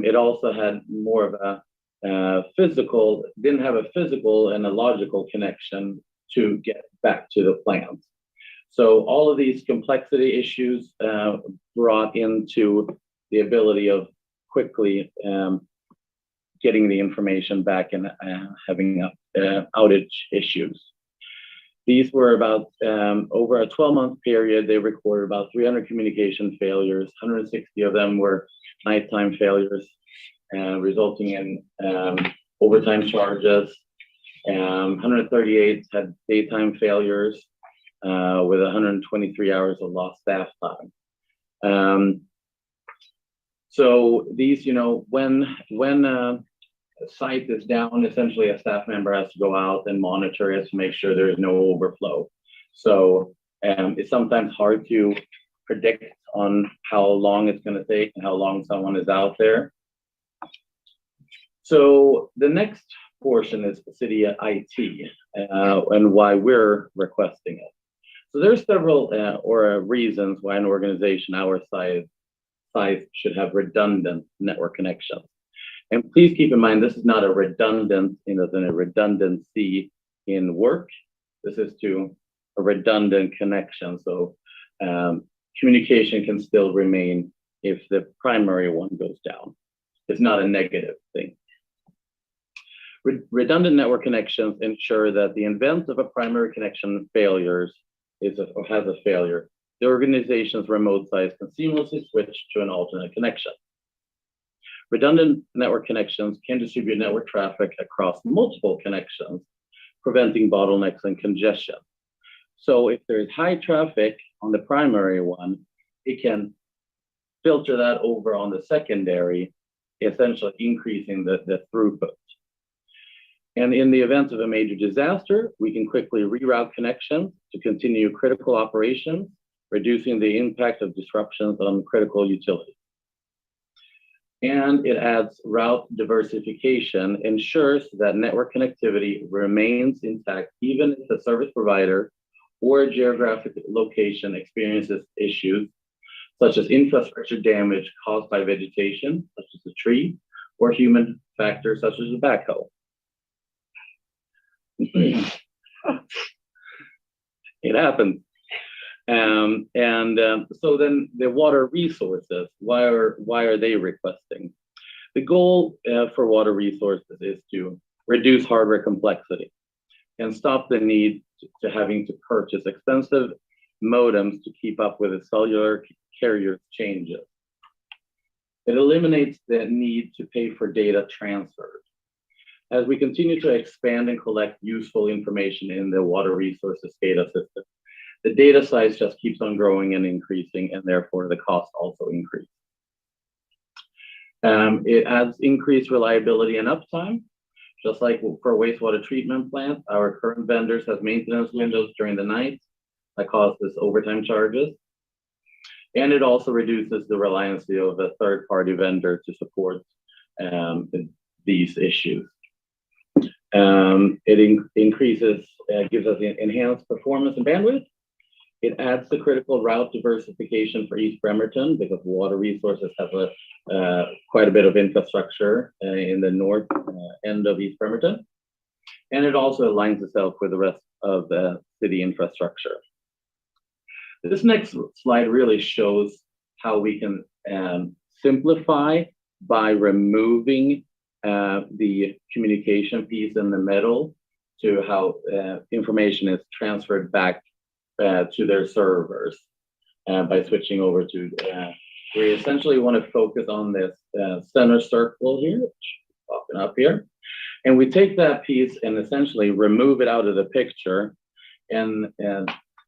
It also had more of a didn't have a physical and a logical connection to get back to the plant. So all of these complexity issues brought into the ability of quickly getting the information back and having outage issues. These were about, over a 12-month period, they recorded about 300 communication failures. 160 of them were nighttime failures, resulting in overtime charges. 138 had daytime failures with 123 hours of lost staff time. So these, when a site is down, essentially a staff member has to go out and monitor it to make sure there is no overflow. So it's sometimes hard to predict on how long it's going to take and how long someone is out there. So the next portion is the city IT and why we're requesting it. So there's several reasons why an organization our size should have redundant network connections. And please keep in mind, this is not a redundant, than a redundancy in work. This is to a redundant connection. So communication can still remain if the primary one goes down. It's not a negative thing. Redundant network connections ensure that the event of a primary connection failures or has a failure, the organization's remote sites can seamlessly switch to an alternate connection. Redundant network connections can distribute network traffic across multiple connections, preventing bottlenecks and congestion. So if there's high traffic on the primary one, it can filter that over on the secondary, essentially increasing the throughput. And in the event of a major disaster, we can quickly reroute connections to continue critical operations, reducing the impact of disruptions on critical utilities. And it adds route diversification, ensures that network connectivity remains intact even if the service provider or geographic location experiences issues such as infrastructure damage caused by vegetation, such as a tree, or human factors such as a backhoe. It happens. So then the water resources, why are they requesting? The goal for water resources is to reduce hardware complexity and stop the need to having to purchase expensive modems to keep up with the cellular carrier changes. It eliminates the need to pay for data transfers. As we continue to expand and collect useful information in the water resources data system, the data size just keeps on growing and increasing, and therefore the cost also increases. It adds increased reliability and uptime. Just like for wastewater treatment plants, our current vendors have maintenance windows during the night that causes overtime charges. And it also reduces the reliance of a third-party vendor to support these issues. It increases, gives us enhanced performance and bandwidth. It adds the critical route diversification for East Bremerton because water resources have quite a bit of infrastructure in the north end of East Bremerton. And it also aligns itself with the rest of the city infrastructure. This next slide really shows how we can simplify by removing the communication piece in the middle to how information is transferred back to their servers by switching over to, we essentially want to focus on this center circle here, which is popping up here. And we take that piece and essentially remove it out of the picture and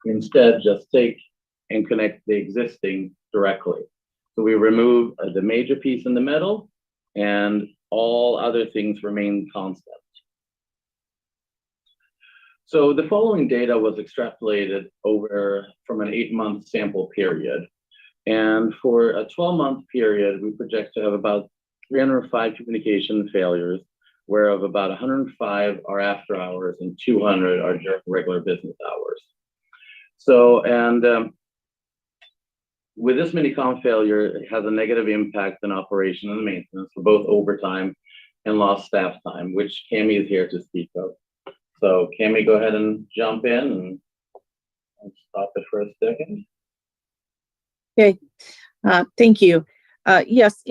instead just take and connect the existing directly. So we remove the major piece in the middle and all other things remain constant. So the following data was extrapolated over from an 8-month sample period. And for a 12-month period, we project to have about 305 communication failures, whereof about 105 are after hours and 200 are during regular business hours. So, with this many comm failure, it has a negative impact on operation and maintenance for both overtime and lost staff time, which Cami is here to speak of. So Cami, go ahead and jump in and stop it for a second. Okay, thank you. Yes,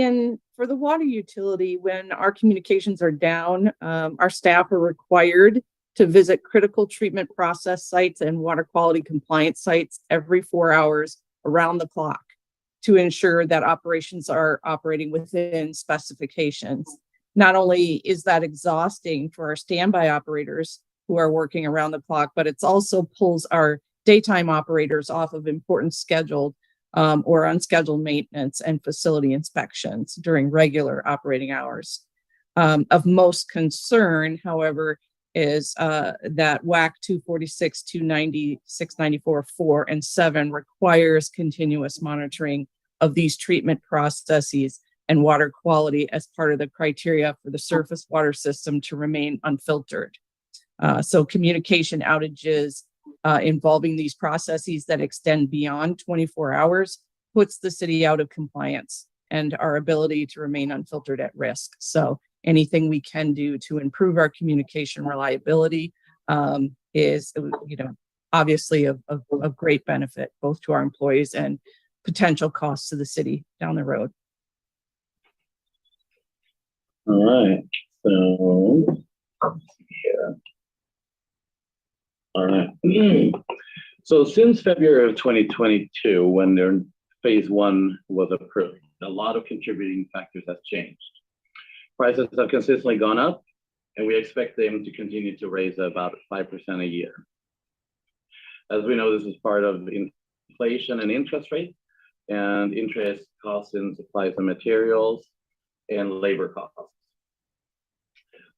for the water utility, when our communications are down, our staff are required to visit critical treatment process sites and water quality compliance sites every 4 hours around the clock to ensure that operations are operating within specifications. Not only is that exhausting for our standby operators who are working around the clock, but it's also pulls our daytime operators off of important scheduled or unscheduled maintenance and facility inspections during regular operating hours. Of most concern, however, is that WAC 246, 290, 694, 4, and 7 requires continuous monitoring of these treatment processes and water quality as part of the criteria for the surface water system to remain unfiltered. So communication outages involving these processes that extend beyond 24 hours puts the city out of compliance and our ability to remain unfiltered at risk. So anything we can do to improve our communication reliability is, obviously of great benefit, both to our employees and potential costs to the city down the road. All right, so let's see here. All right. So since February of 2022, when their phase 1 was approved, a lot of contributing factors have changed. Prices have consistently gone up, and we expect them to continue to raise about 5% a year. As we know, this is part of inflation and interest rates, and interest costs in supplies and materials and labor costs.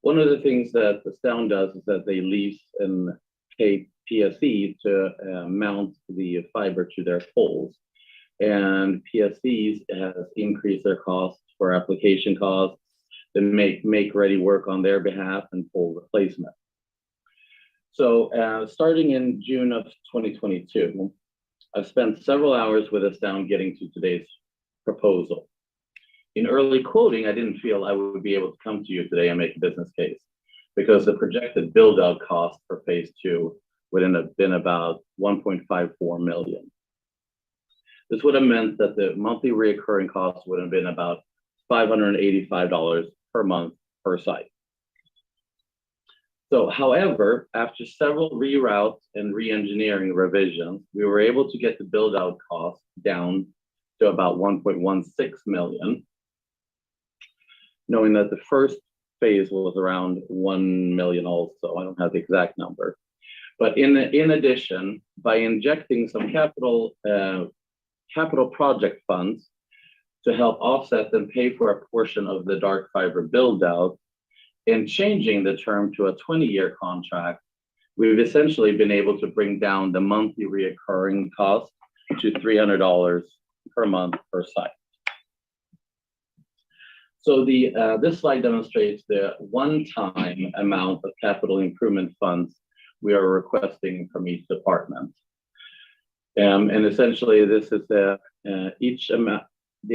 One of the things that the town does is that they lease and pay PSE to mount the fiber to their poles. And PSEs has increased their costs for application costs to make ready work on their behalf and pole replacement. So starting in June of 2022, I've spent several hours with us down getting to today's proposal. in early quoting, I didn't feel I would be able to come to you today and make a business case because the projected build out cost for phase two would end up been about 1.54 million. This would have meant that the monthly recurring cost would have been about $585 per month per site. So, however, after several reroutes and re-engineering revisions, we were able to get the build out cost down to about 1.16 million, knowing that the first phase was around 1 million also. I don't have the exact number. But in addition, by injecting some capital project funds to help offset and pay for a portion of the dark fiber build out and changing the term to a 20-year contract, we've essentially been able to bring down the monthly recurring cost to $300 per month per site. So this slide demonstrates the one-time amount of capital improvement funds we are requesting from each department. And essentially this is the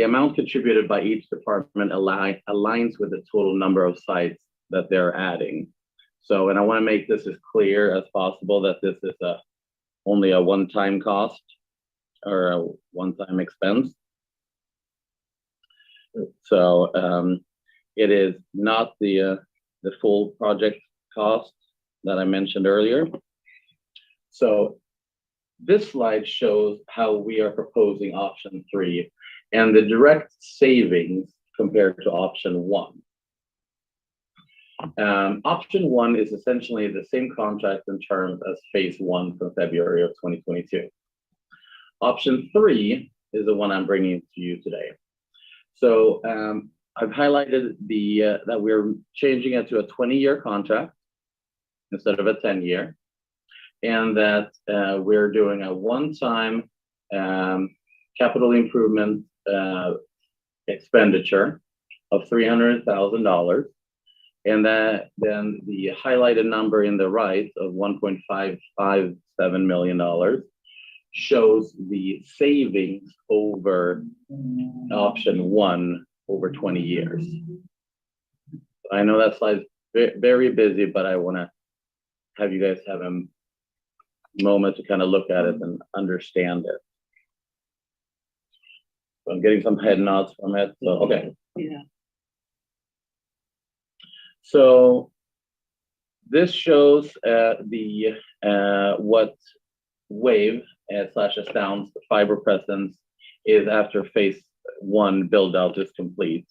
amount contributed by each department aligns with the total number of sites that they're adding. So, and I want to make this as clear as possible that this is only a one-time cost or a one-time expense. So it is not the full project cost that I mentioned earlier. So this slide shows how we are proposing option 3 and the direct savings compared to option 1. Option 1 is essentially the same contract in terms as phase 1 from February of 2022. Option 3 is the one I'm bringing to you today. So I've highlighted that we're changing it to a 20-year contract instead of a 10-year, and that we're doing a one-time capital improvement expenditure of $300,000, and that then the highlighted number in the right of $1.557 million shows the savings over option 1 over 20 years. I know that slide's very busy, but I want to have you guys have a moment to kind of look at it and understand it. So I'm getting some head nods from it. So, okay. Yeah. So this shows what wave / Astound's fiber presence is after phase 1 build out is complete.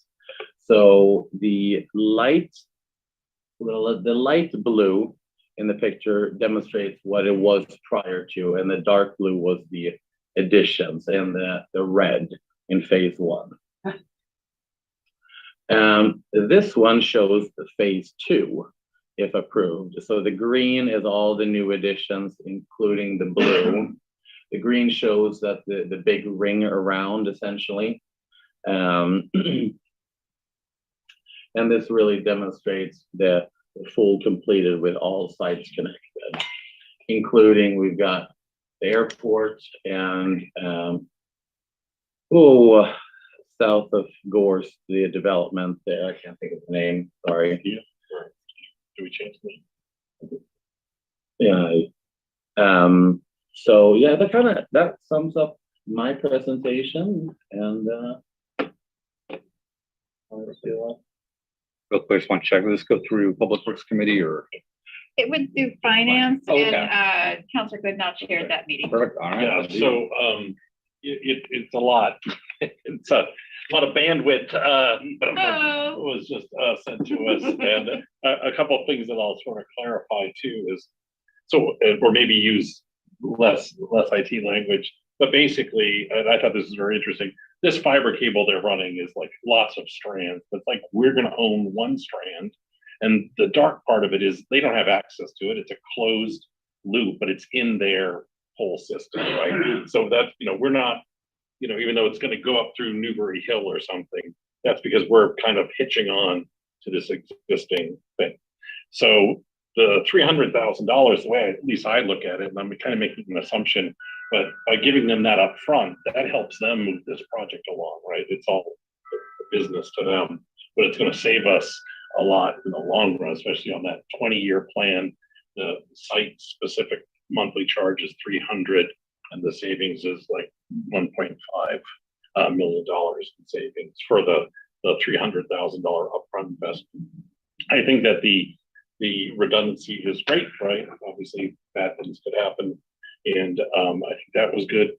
So the light blue in the picture demonstrates what it was prior to, and the dark blue was the additions, and the red in phase 1. This one shows the phase 2, if approved. So the green is all the new additions, including the blue. The green shows that the big ring around, essentially. And this really demonstrates the full completed with all sites connected, including we've got the airport and south of Gorse, the development there. I can't think of the name. Sorry. Yeah. Do we change the name? Yeah. So yeah, that sums up my presentation, and Real quick, just want to check, does this go through Public Works Committee or? It went through finance, Oh, okay. and Councilor Goodenough chaired that meeting. Perfect, all right. Yeah, so it's a lot. It's a lot of bandwidth, but it was just sent to us. And a couple of things that I'll sort of clarify too is, or maybe use less IT language, but basically, and I thought this is very interesting, this fiber cable they're running is like lots of strands, but like we're going to own one strand. And the dark part of it is they don't have access to it. It's a closed loop, but it's in their whole system, right? So that, we're not, even though it's going to go up through Newbury Hill or something, that's because we're kind of hitching on to this existing thing. So the $300,000, the way at least I look at it, and I'm kind of making an assumption, but by giving them that up front, that helps them move this project along, right? It's all, the business to them, but it's gonna save us a lot in the long run, especially on that 20-year plan. The site-specific monthly charge is 300, and the savings is like $1.5 million in savings for the $300,000 upfront investment. I think that the redundancy is great, right? Obviously, bad things could happen, and I think that was good.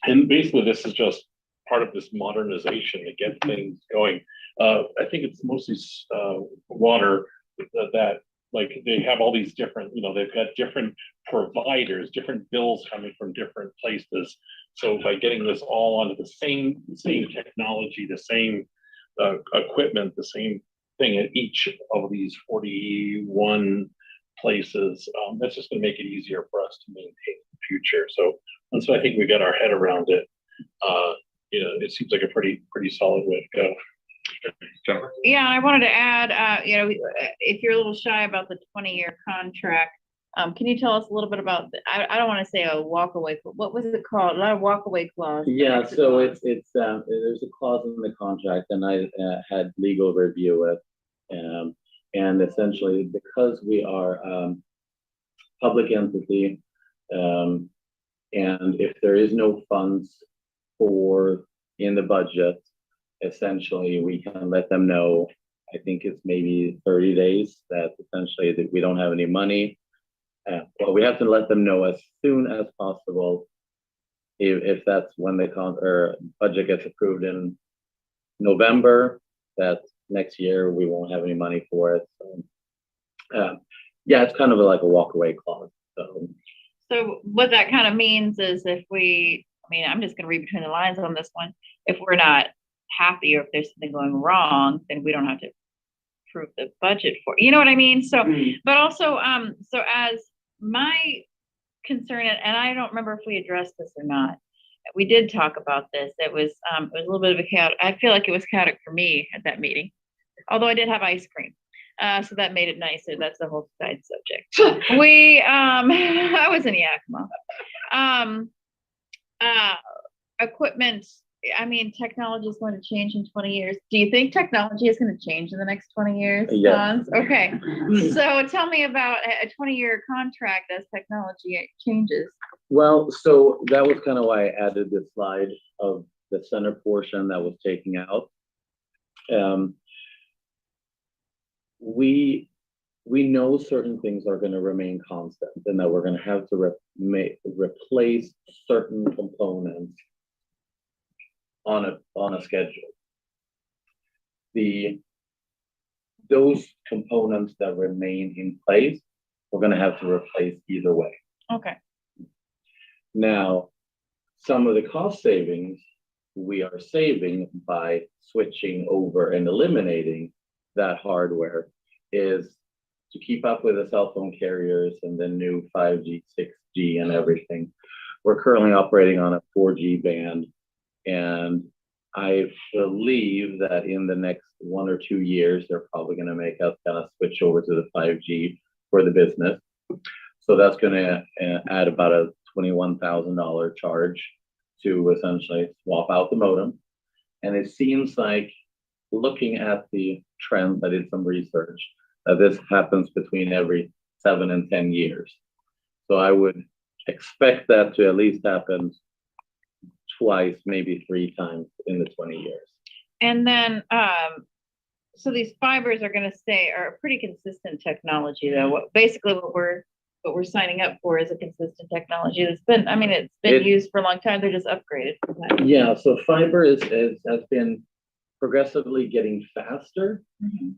And basically, this is just part of this modernization to get things going. I think it's mostly water that like they have all these different, they've got different providers, different bills coming from different places. So by getting this all onto the same technology, the same equipment, the same thing at each of these 41 places, that's just going to make it easier for us to maintain in the future. So I think we got our head around it. It seems like a pretty solid way to go. Jennifer? Yeah, I wanted to add, if you're a little shy about the 20-year contract, can you tell us a little bit about, I don't want to say a walkaway, but what was it called? A lot of walkaway clause. Yeah, so it's there's a clause in the contract, and I had legal review it. And essentially, because we are public entity, and if there is no funds in the budget, essentially we can let them know. I think it's maybe 30 days that essentially that we don't have any money. Well, we have to let them know as soon as possible if that's when the budget gets approved in November, that next year we won't have any money for it. So, yeah, it's kind of like a walkaway clause. So what that kind of means is I'm just going to read between the lines on this one. If we're not happy or if there's something going wrong, then we don't have to approve the budget for, you know what I mean? So, but also, so as my concern, and I don't remember if we addressed this or not, we did talk about this. It was a little bit of a chaotic. I feel like it was chaotic for me at that meeting, although I did have ice cream. So that made it nicer. That's a whole side subject. I was in Yakima. Equipment, technology is going to change in 20 years. Do you think technology is going to change in the next 20 years? Yeah. Okay. So tell me about a 20-year contract as technology changes. Well, so that was kind of why I added this slide of the center portion that was taking out. We know certain things are going to remain constant, and that we're going to have to replace certain components on a schedule. Those components that remain in place, we're going to have to replace either way. Okay. Now, some of the cost savings we are saving by switching over and eliminating that hardware is to keep up with the cell phone carriers and the new 5G, 6G and everything. We're currently operating on a 4G band, and I believe that in the next 1 or 2 years, they're probably going to make us kind of switch over to the 5G for the business. So that's going to add about a $21,000 charge to essentially swap out the modem. And it seems like, looking at the trends, I did some research, that this happens between every 7 and 10 years. So I would expect that to at least happen twice, maybe 3 times in the 20 years. And then, so these fibers are going to are a pretty consistent technology, though. Basically what we're signing up for is a consistent technology that's been, it's been used for a long time. They're just upgraded from that. Yeah, so fiber has been progressively getting faster. Mm-hmm.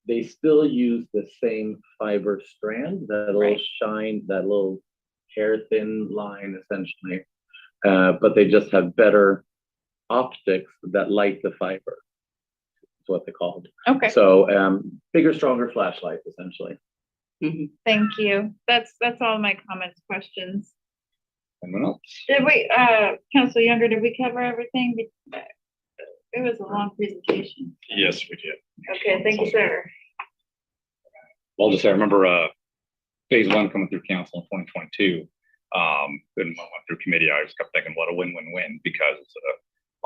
They still use the same fiber strand, that little shine, that little hair thin line essentially, but they just have better optics that light the fiber. That's what they're called. Okay. So bigger, stronger flashlights essentially. Mm-hmm. Thank you. That's all my comments, questions. Anyone else? Did we, Councilor Younger, did we cover everything? It was a long presentation. Yes, we did. Okay, thank you, sir. I'll just say, I remember phase 1 coming through council in 2022. Then when I went through committee, I just kept thinking, what a win-win-win, because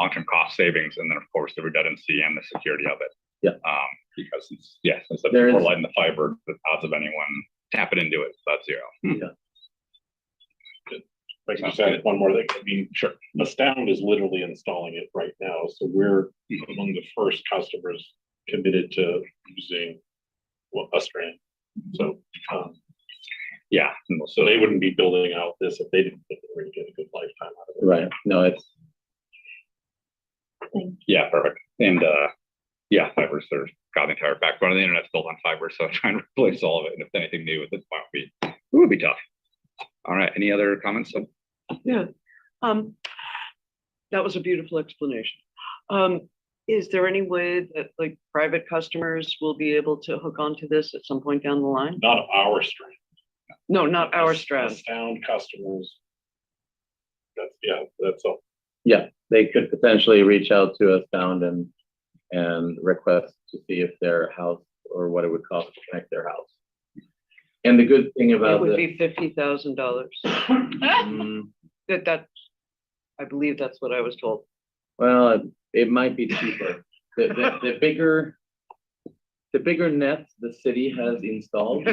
long-term cost savings, and then of course the redundancy and the security of it. Yeah. Because since the There people is- lighting the fiber, the odds of anyone tapping into it, that's zero. If I can just add one more thing, I mean, Sure. Astound is literally installing it right now, so we're among the first customers committed to using a strand. So, Yeah. so they wouldn't be building out this if they didn't think they were gonna get a good lifetime out of it. Right, no, it's, Yeah, perfect. And fibers, there's got the entire backbone of the internet's built on fiber, so trying to replace all of it, and if anything new at this point would be tough. All right, any other comments? Yeah. That was a beautiful explanation. Is there any way that like private customers will be able to hook onto this at some point down the line? Not our strand. No, not our strand. Astound customers. That's all. yeah, they could potentially reach out to Astound and request to see if their house or what it would cost to connect their house. And the good thing It about would the, be $50,000. That, I believe that's what I was told. well, it might be cheaper. The bigger nets the city has installed,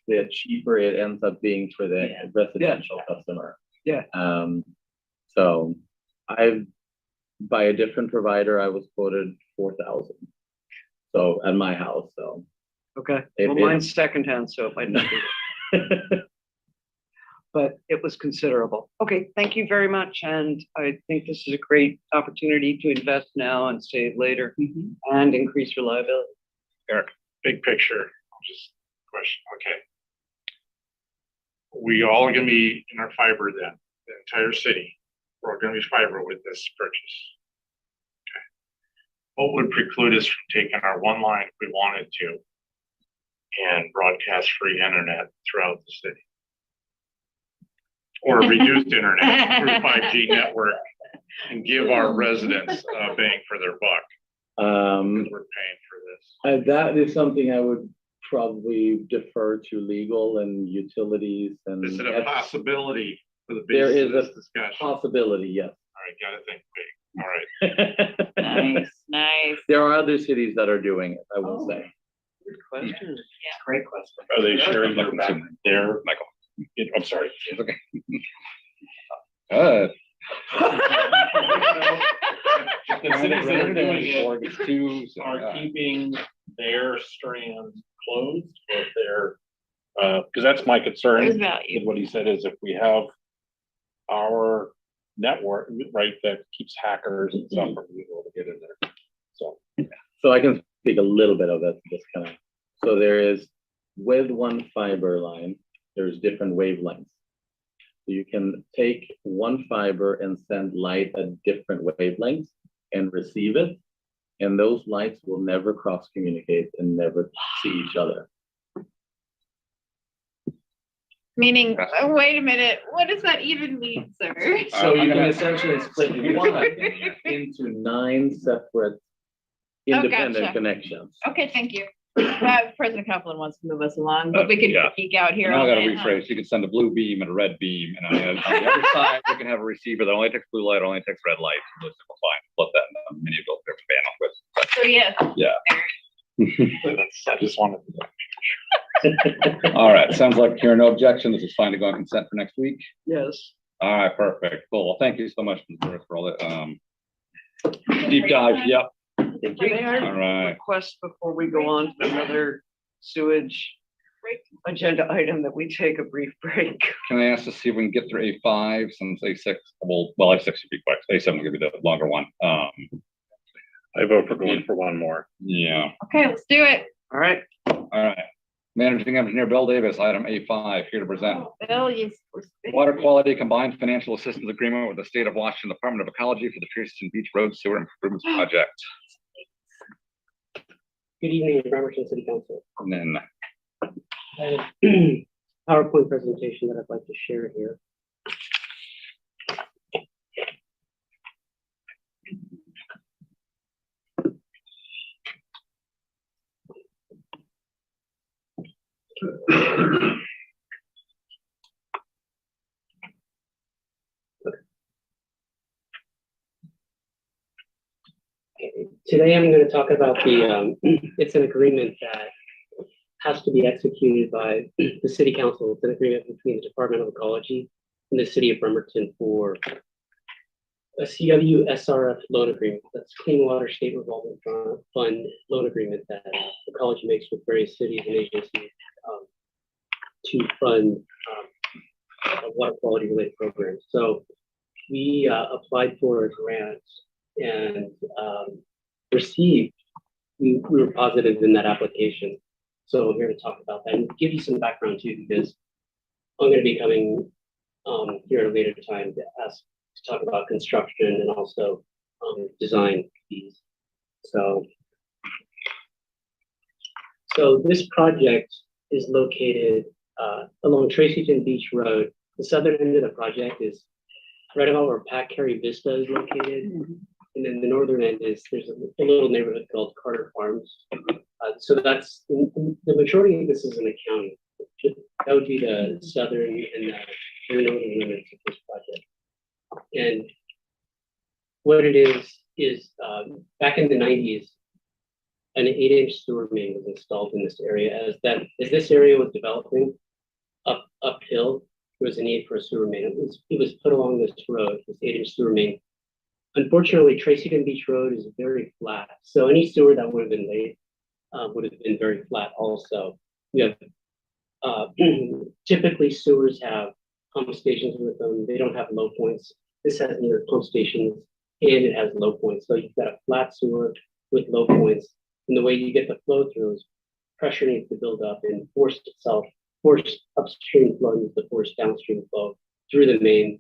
the cheaper it ends up being for the residential customer. Yeah. So by a different provider, I was quoted 4,000. So at my house, so. Okay, It- well, it- mine's secondhand, so it might not be. But it was considerable. Okay, thank you very much. And I think this is a great opportunity to invest now and save later and increase reliability. Eric, big picture, just question, okay. We all are gonna be in our fiber then, the entire city, we're all gonna be fiber with this purchase. Okay. What would preclude us from taking our one line if we wanted to and broadcast free internet throughout the city? Or reduced internet through 5G network and give our residents a bang for their buck, because we're paying for this. That is something I would probably defer to legal and utilities and. Is it a possibility for the There basis is of this a discussion? possibility, yes. All right, gotta think big, all right. Nice. There are other cities that are doing it, I will say. Good question. Great question. Are they sharing their Michael. I'm sorry. It's okay. The cities that are doing it are yeah. keeping their strands closed, or if they're, because that's my concern. There's value. With what he said is if we have our network, right, that keeps hackers and stuff from being able to get in there. So I can speak a little bit of that, just kind of, so there is, with one fiber line, there's different wavelengths. So you can take one fiber and send light at different wavelengths and receive it. And those lights will never cross communicate and never see each other. Meaning, wait a minute, what does that even mean, sir? So you can essentially split one into 9 separate independent gotcha. connections. Okay, thank you. President Copeland wants to move us along, but we could Yeah. geek out here. Now I all gotta day, huh? rephrase, you can send a blue beam and a red beam, and on the other side, you can have a receiver that only takes blue light, only takes red light, so it's fine, split that in many of those different bandwidth. So yes, I just wanted to. All right, sounds like here are no objection, this is fine to go on consent for next week. Yes. All right, perfect, cool, well, thank you so much for all that, deep dive, yep. May I All right. request before we go on to another sewage agenda item that we take a brief break? Can I ask to see if we can get through A5 since A6, well, A6 should be quick, A7 will be the longer one. I vote for going for one more. Yeah, okay, let's do it. All right. all right. Managing Engineer Bill Davis, item A5, here to present. Bill, you. Water Quality Combined Financial Assistance Agreement with the State of Washington Department of Ecology for the Pearson Beach Road Sewer Improvements Project. Good evening, Bremerton City Council. And then, I have a PowerPoint presentation that I'd like to share here. Today I'm going to talk about it's an agreement that has to be executed by the City Council. It's an agreement between the Department of Ecology and the City of Bremerton for a CWSRF loan agreement. That's Clean Water State Revolving Fund loan agreement that Ecology makes with various cities and agencies to fund water quality related programs. So we applied for a grant and received, we were positive in that application. So I'm here to talk about that and give you some background too, because I'm going to be coming here at a later time to talk about construction and also design fees. So this project is located along Tracyton Beach Road. The southern end of the project is right about where Pat Carey Vista is located. And then the northern end there's a little neighborhood called Carter Farms. So that's, the majority of this is in the county. That would be the southern and the northern limits of this project. And what it is back in the 90s, an 8-inch sewer main was installed in this area. As this area was developing uphill, there was a need for a sewer main. It was put along this road, this 8-inch sewer main. Unfortunately, Tracyton Beach Road is very flat. So any sewer that would have been laid would have been very flat also. We have, typically sewers have pump stations with them. They don't have low points. This has neither pump stations and it has low points. So you've got a flat sewer with low points. And the way you get the flow through is pressure needs to build up and force upstream flow needs to force downstream flow through the main.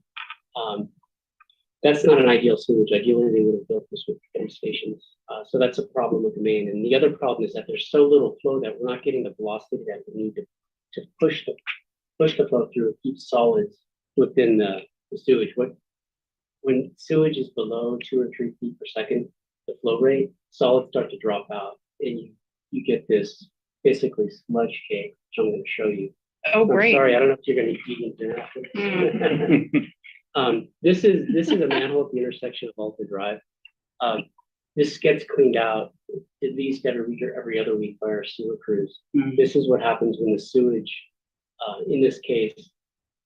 That's not an ideal sewage. Ideally, they would have built this with pump stations. So that's a problem with the main. And the other problem is that there's so little flow that we're not getting the velocity that we need to push the flow through and keep solids within the sewage. When sewage is below 2 or 3 feet per second, the flow rate, solids start to drop out, and you get this basically sludge cake, which I'm going to show you. Oh, great. I'm sorry, I don't know if you're going to eat into that. This is a manhole at the intersection of Alta Drive. This gets cleaned out at least every week or every other week by our sewer crews. This is what happens when the sewage, in this case,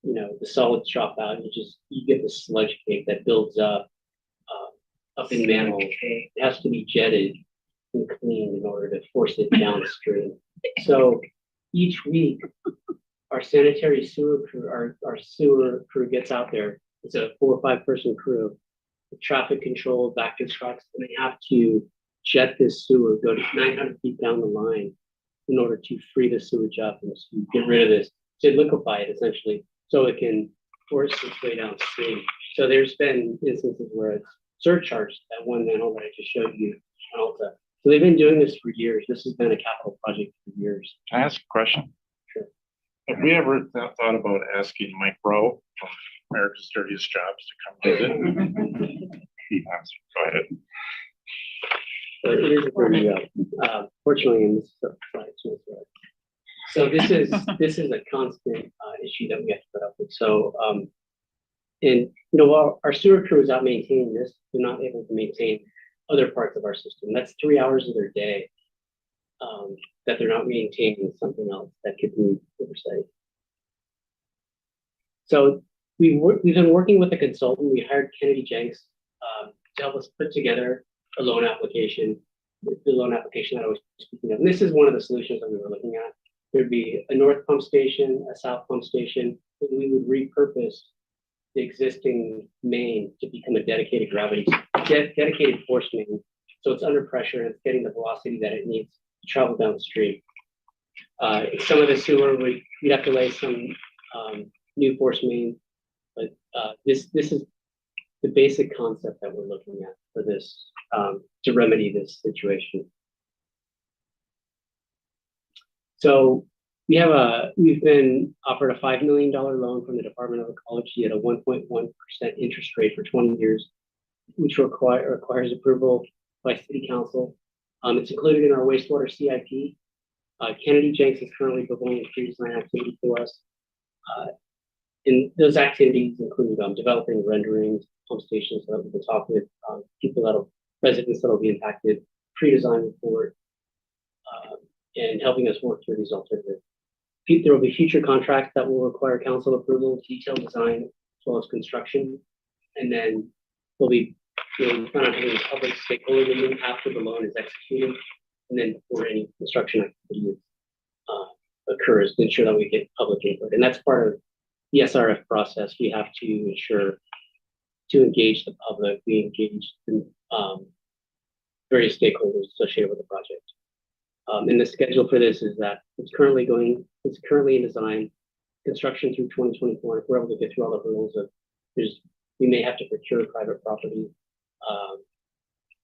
the solids drop out. You get the sludge cake that builds up in manhole. It has to be jetted and cleaned in order to force it downstream. So each week, our sanitary sewer crew, our sewer crew gets out there. It's a 4 or 5 person crew with traffic control, vacuum trucks, and they have to jet this sewer, go to 900 feet down the line in order to free the sewage up and to get rid of this, to liquefy it essentially, so it can force its way downstream. So there's been instances where it's surcharged, that one manhole that I just showed you on Alta. So they've been doing this for years. This has been a capital project for years. Can I ask a question? Sure. Have we ever thought about asking Mike Rowe from America's Dirtiest Jobs to come visit? Go ahead. So it is pretty, fortunately, in this slide. So this is a constant issue that we have to put up with. So, and while our sewer crew is out maintaining this, they're not able to maintain other parts of our system. That's 3 hours of their day that they're not maintaining something else that could be oversight. So we've been working with a consultant. We hired Kennedy Jenks to help us put together a loan application, the loan application that I was speaking of. And this is one of the solutions that we were looking at. There'd be a north pump station, a south pump station, and we would repurpose the existing main to become a dedicated dedicated force main. So it's under pressure and it's getting the velocity that it needs to travel down the street. Some of the sewer, we'd have to lay some new force main, but this is the basic concept that we're looking at for this, to remedy this situation. So we've been offered a $5 million loan from the Department of Ecology at a 1.1% interest rate for 20 years, which requires approval by City Council. It's included in our wastewater CIP. Kennedy Jenks is currently performing pre-design activity for us. And those activities include developing renderings, pump stations, so that we can talk with people that'll residents that will be impacted, pre-design report, and helping us work through these alternatives. There will be future contracts that will require council approval, detailed design, as well as construction. And then we'll be, we plan on having public stakeholder meeting after the loan is executed, and then before any construction activity occurs to ensure that we get public input. And that's part of the SRF process. We have to ensure to engage the public, we engage the, various stakeholders associated with the project. And the schedule for this is that it's currently in design, construction through 2024. If we're able to get through all the rules of, we may have to procure private property.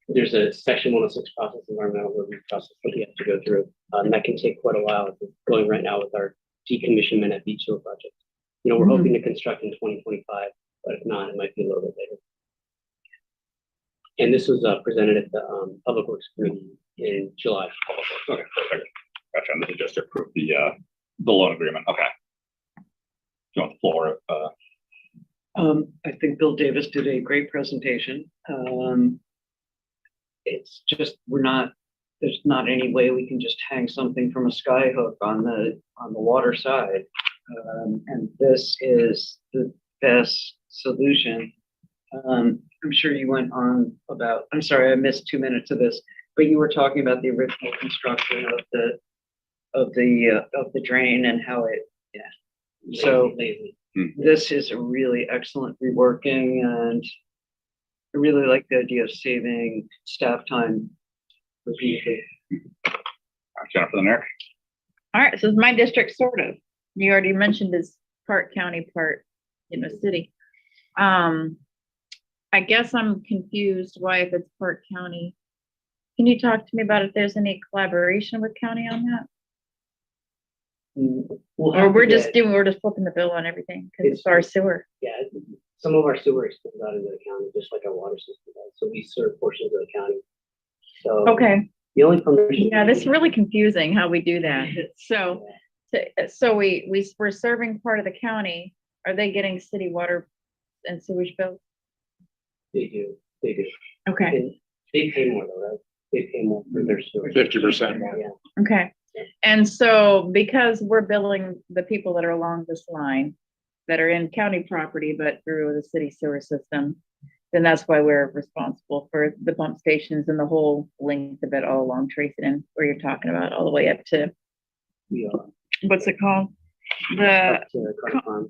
There's a section 106 process, environmental review process that we have to go through. And that can take quite a while. It's going right now with our decommissionment at Beach Hill project. You know, we're hoping to construct in 2025, but if not, it might be a little bit later. And this was presented at the Public Works Committee in July. Okay, perfect. Gotcha. And this is just to approve the loan agreement. Okay. You want the floor? I think Bill Davis did a great presentation. It's just, there's not any way we can just hang something from a sky hook on the water side. And this is the best solution. I'm sure you went on about, I'm sorry, I missed 2 minutes of this, but you were talking about the original construction of the drain and how it, yeah. So this is a really excellent reworking, and I really like the idea of saving staff time for people. Jennifer, the mayor. All right, so it's my district, sort of. You already mentioned this part county, part, city. I guess I'm confused why, if it's part county. Can you talk to me about if there's any collaboration with county on that? Or we're just flipping the bill on everything because it's our sewer. Yeah, some of our sewer extends out into the county, just like our water system does. So we serve portions of the county. So okay. The only permission. Yeah, that's really confusing how we do that. So, we're serving part of the county. Are they getting city water and sewage bills? They do. Okay. And they pay more though, right? They pay more for their sewer. 50% more. Yeah. Okay. And so because we're billing the people that are along this line that are in county property, but through the city sewer system, then that's why we're responsible for the pump stations and the whole length of it all along Tracy and where you're talking about all the way up to, what's it called? The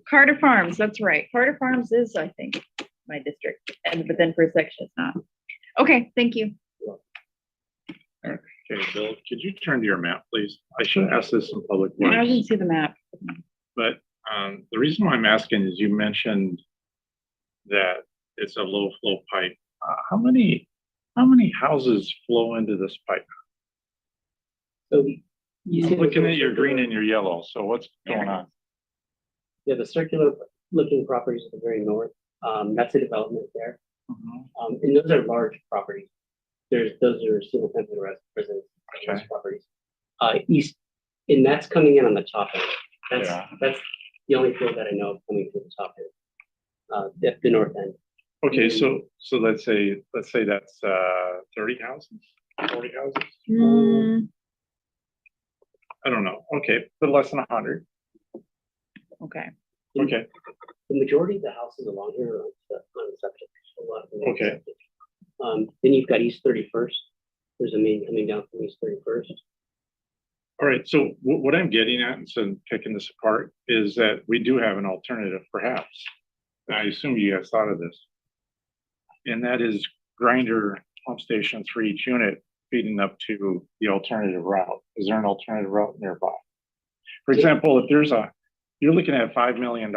Carter Farms. That's right. Carter Farms is, I think, my district, but then for a section it's not. Okay, thank you. Okay, Bill, could you turn to your map, please? I should have asked this in public. I didn't see the map. But the reason why I'm asking is you mentioned that it's a low flow pipe. How many houses flow into this pipe? So I'm looking at your green and your yellow. So what's going on? Yeah, the circular looking properties at the very north. That's a development there. And those are large properties. Those are single family residence properties. East, and that's coming in on the top end. That's the only field that I know of coming to the top end. At the north end. Okay, so let's say that's 30 houses, 40 houses. I don't know. Okay, but less than 100. Okay. Okay. The majority of the houses along here are on the septic. A lot of them. Okay. Then you've got East 31st. There's a main coming down from East 31st. All right. So what I'm getting at, and so picking this apart, is that we do have an alternative, perhaps. And I assume you guys thought of this. And that is grinder pump stations for each unit feeding up to the alternative route. Is there an alternative route nearby? For example, if you're looking at $5 million,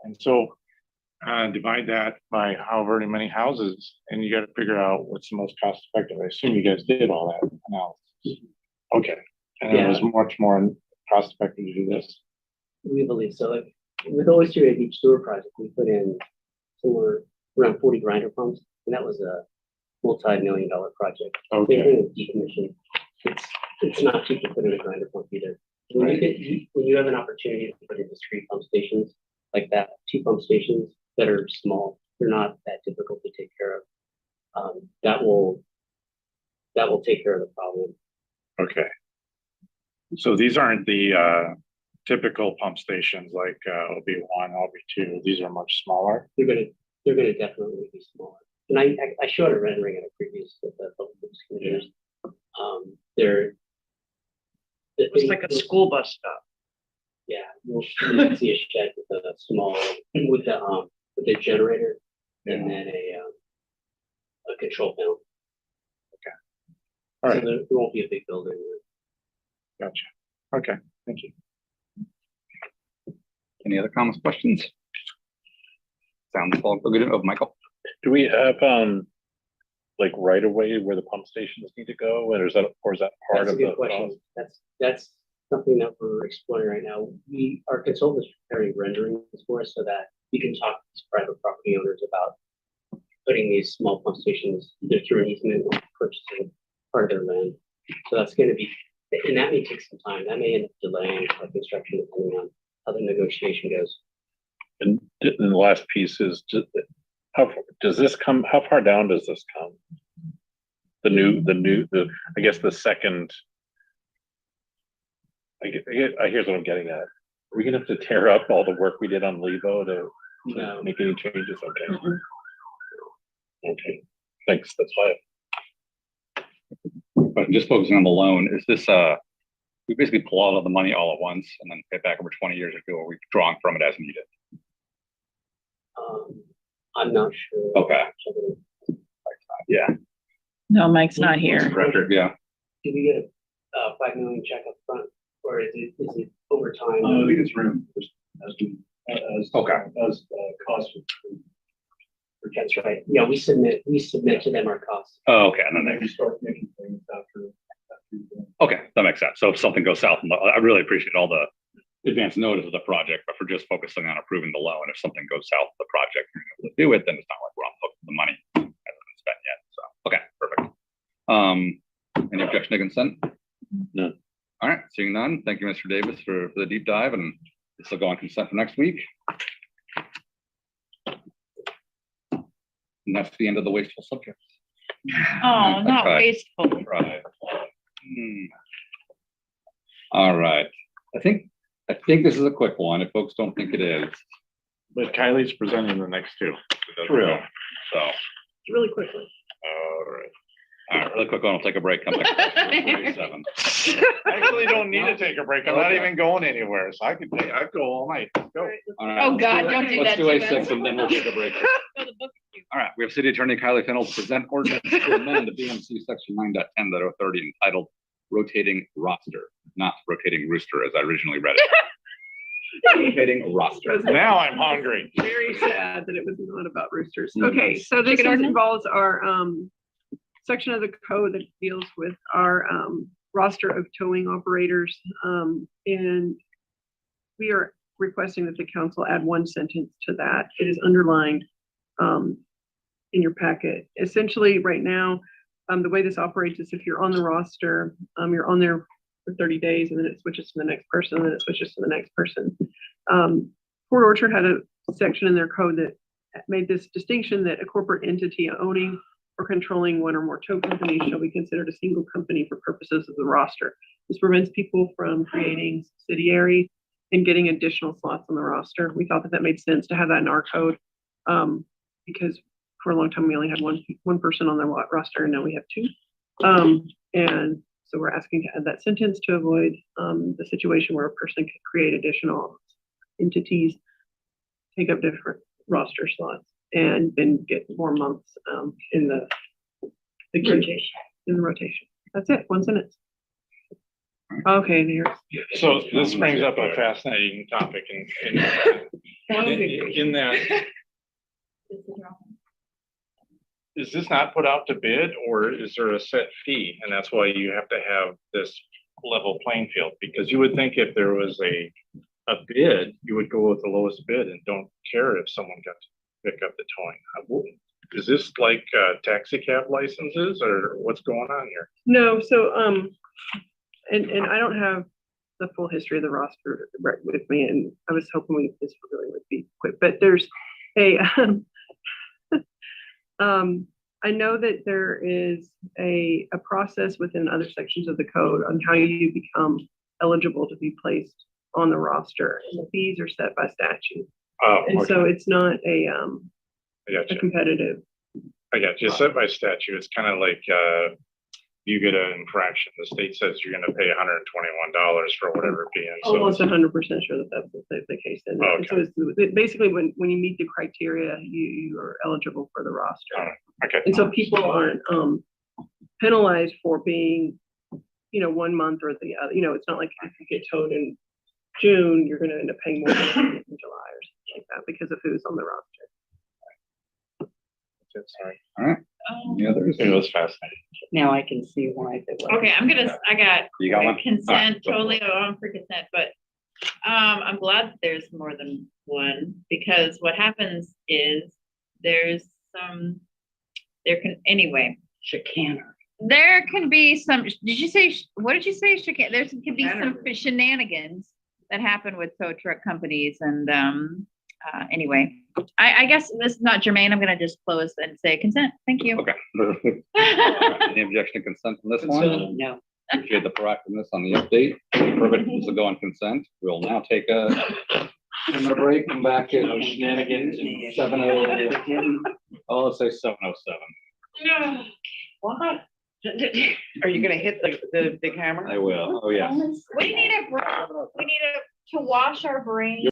and so divide that by however many houses, and you got to figure out what's the most cost effective. I assume you guys did all that analysis. Okay. And it was much more cost effective to do this. We believe so. Like, with the Oyster Beach sewer project, we put in somewhere around 40 grinder pumps, and that was a multi-million-dollar project. Okay. Same thing with decommission. It's not cheap to put in a grinder pump either. When you have an opportunity to put in discrete pump stations like that, 2 pump stations that are small, they're not that difficult to take care of. That will that will take care of the problem. Okay. So these aren't the typical pump stations like OB1, OB2. These are much smaller. They're gonna definitely be smaller. And I showed a rendering in a previous with the public works commissioners. They're. It's like a school bus stop. Yeah, you'll see a shed with a small, with the generator and then a control panel. Okay. All right. So there won't be a big building. Gotcha. Okay, thank you. Any other comments, questions? Sounds all good. Oh, Michael. Do we have, like right away where the pump stations need to go? Or is that part That's a of good the? question. That's something that we're exploring right now. Our consultant is preparing renderings for us so that we can talk to these private property owners about putting these small pump stations either through an easement or purchasing part of their land. So that's going to be, and that may take some time. That may end up delaying our construction depending on how the negotiation goes. And the last piece is, how far down does this come? I guess the second. Here's what I'm getting at. Are we gonna have to tear up all the work we did on Levo to make any changes? Okay. Okay, thanks, that's why. But just focusing on the loan, is this, we basically pull out all the money all at once and then pay it back over 20 years or we're drawing from it as needed? I'm not sure. Okay. Yeah. No, Mike's not here. Director, yeah. Did we get a 5 million check up front, or is it over time? I think it's room as costs. That's right. Yeah, we submit to them our costs. Oh, okay, and then Maybe start making payments after. okay, that makes sense. So if something goes south, I really appreciate all the advance notice of the project, but for just focusing on approving the loan, if something goes south of the project, you're able to do it, then it's not like we're on the hook for the money hasn't been spent yet. So, okay, perfect. Any objection to consent? No. All right, seeing none. Thank you, Mr. Davis, for the deep dive, and this will go on consent for next week. And that's the end of the wasteful subjects. Oh, not Okay. wasteful. Right. All right. I think this is a quick one, if folks don't think it is. But Kylie's presenting the next two. True. So, Really quickly. All right. all right, really quick one, we'll take a break, come back. to 47. I really don't need to take a break. I'm not Okay. even going anywhere, so I'd go all night. Let's go. All right, Oh, let's God, do- don't do let's that do to A6 us. and then we'll take a break. All right, we have City Attorney Kylie Fennell to present ordinance to amend the BMC section 9.10.030 entitled Rotating Roster, not Rotating Rooster as I originally read it. Rotating Roster. Now I'm hungry. Very sad that it was not about roosters. Okay, so this involves our section of the code that deals with our roster of towing operators. And we are requesting that the council add one sentence to that. It is underlined in your packet. Essentially, right now, the way this operates is if you're on the roster, you're on there for 30 days and then it switches to the next person and then it switches to the next person. Port Orchard had a section in their code that made this distinction that a corporate entity owning or controlling one or more tow companies shall be considered a single company for purposes of the roster. This prevents people from creating subsidiary and getting additional slots on the roster. We thought that that made sense to have that in our code because for a long time we only had one person on the roster and now we have two. And so we're asking to add that sentence to avoid the situation where a person can create additional entities, take up different roster slots, and then get more months in the rotation. That's it, one sentence. Okay, here's. So this brings up a fascinating topic in that. Is this not put out to bid or is there a set fee? And that's why you have to have this level playing field, because you would think if there was a bid, you would go with the lowest bid and don't care if someone got to pick up the towing. Is this like taxi cab licenses or what's going on here? No, so and I don't have the full history of the roster right with me, and I was hoping this really would be quick, but there's a I know that there is a process within other sections of the code on how you become eligible to be placed on the roster, and the fees are set by statute. Oh, And so okay. it's not a I got you. competitive. I got you. Set by statute. It's kind of like, you get an infraction, the state says you're gonna pay $121 for whatever it be. And so Almost 100% sure that that's the case. And Okay. so basically, when you meet the criteria, you are eligible for the roster. Okay. And so people aren't penalized for being, 1 month or the other. It's not like if you get towed in June, you're going to end up paying more than in July or something like that because of who's on the roster. Sorry. All right. Any others? It was fascinating. Now I can see why they were. Okay, I got You got one? consent, All right, go for totally on for consent, but I'm glad that there's more than one, because what happens is there can Chicanery. there can be some, what did you say? There can be some shenanigans that happen with tow truck companies, and anyway, I guess this is not germane. I'm gonna just close and say consent. Thank you. Okay. Any objection to consent on this one? No. Appreciate the proactiveness on the update. Perfect. This will go on consent. We'll now take a break. Come back at shenanigans and 7:00. Oh, let's say 7:07. What? Are you gonna hit the camera? I will. Oh, yes. We need to wash our brains.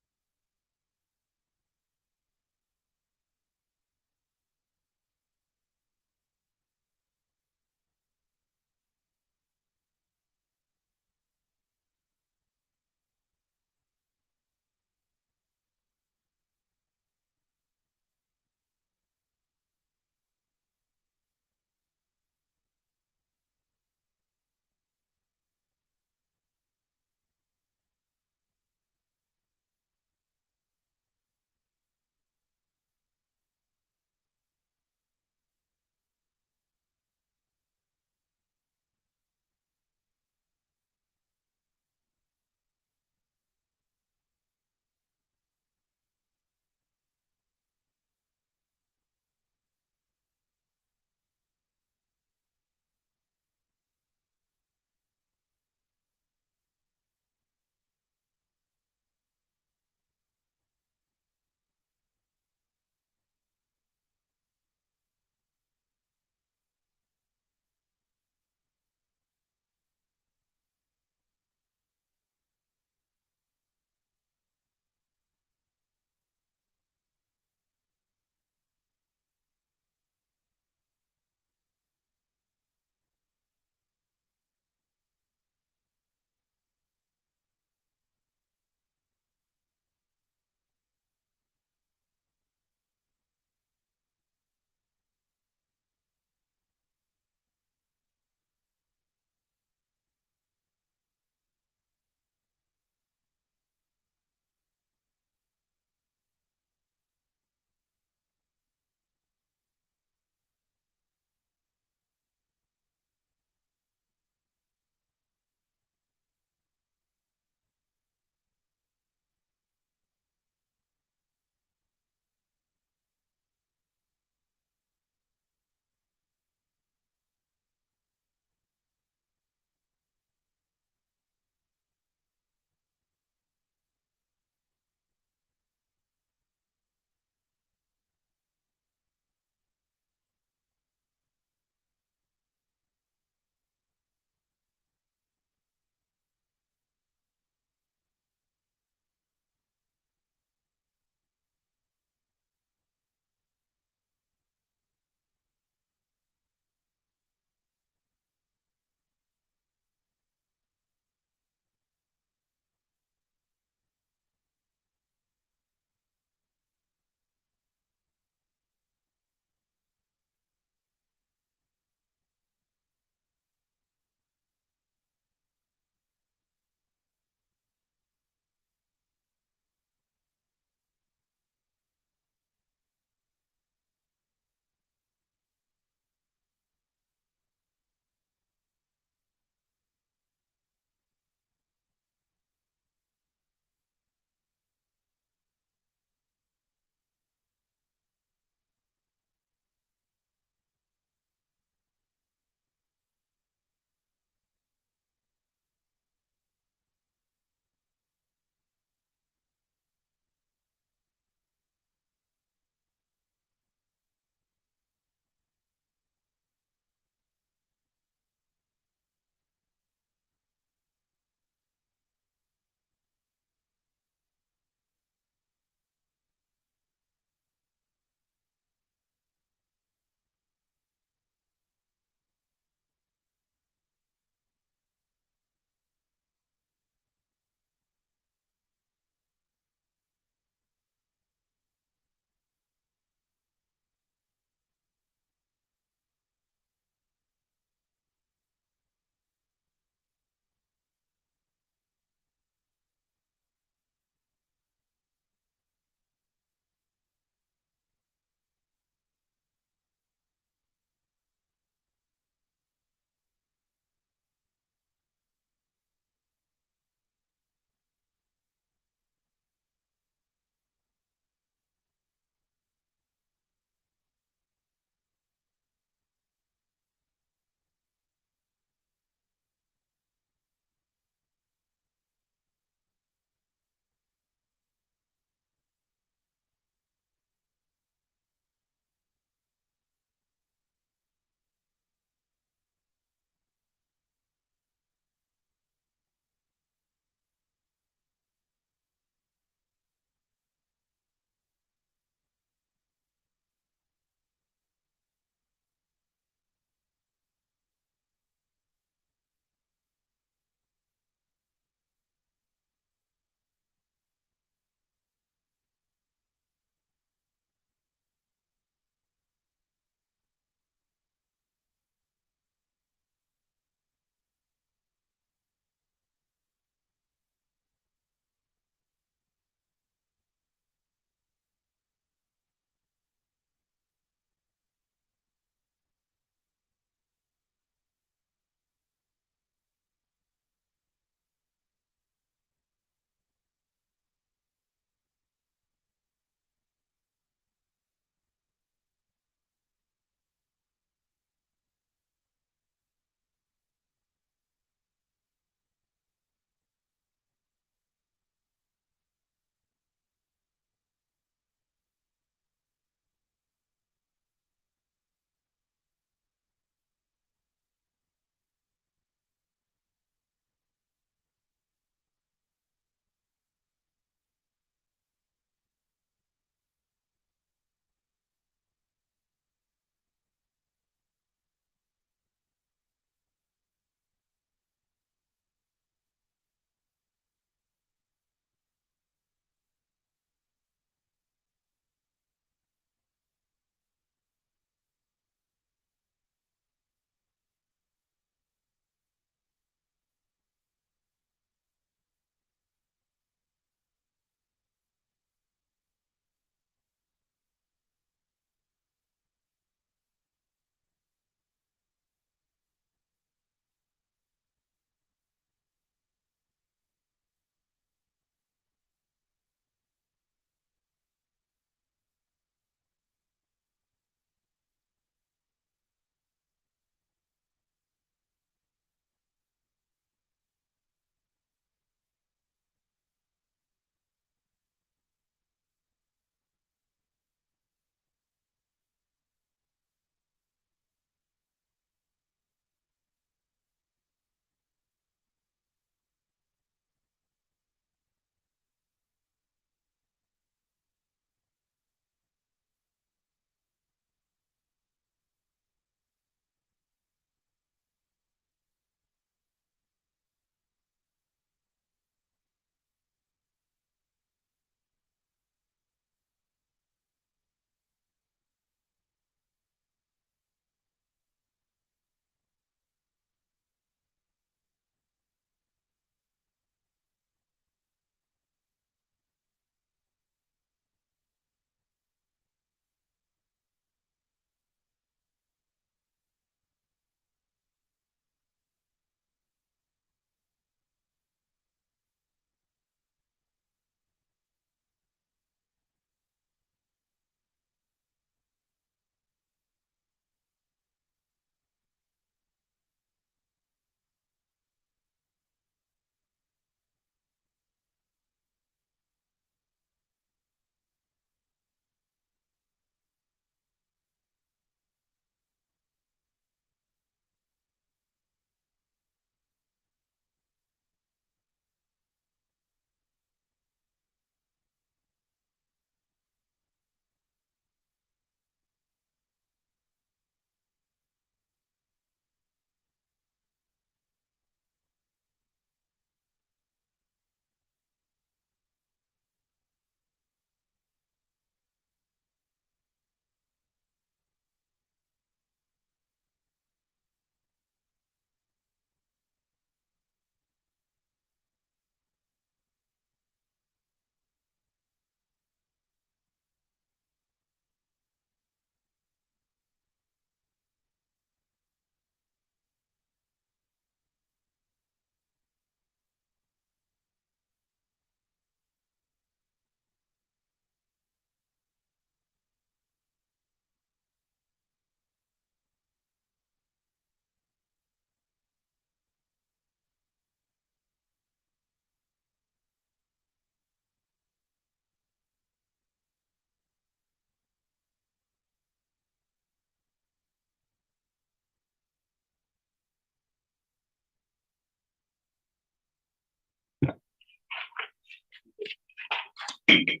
Right,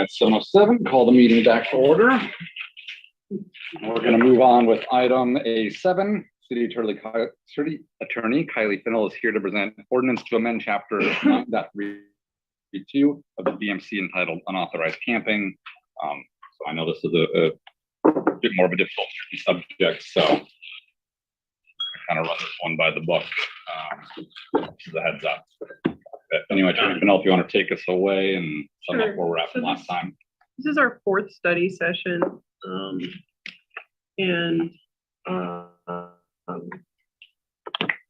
7:07, call the meeting back to order. We're gonna move on with item A7. City Attorney Kylie Fennell is here to present ordinance to amend chapter 9.32 of the BMC entitled unauthorized camping. So I know this is a bit more of a difficult subject, so I kind of run this one by the book. This is a heads up. But anyway, Attorney Fennell, if you want to take us away and sum up Sure. where we're at from last time. This is our fourth study session. And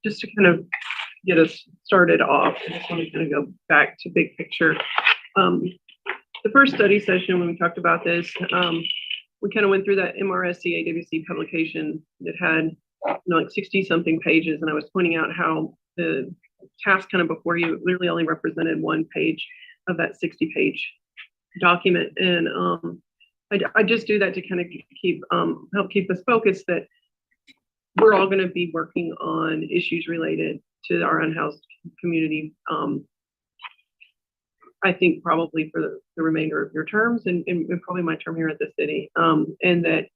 just to kind of get us started off, I just want to kind of go back to big picture. The first study session, when we talked about this, we kind of went through that MRSC AWC publication that had, like 60 something pages. And I was pointing out how the task kind of before you literally only represented one page of that 60-page document. And I just do that to kind of keep help keep us focused that we're all going to be working on issues related to our unhoused community. I think probably for the remainder of your terms and probably my term here at the city, and that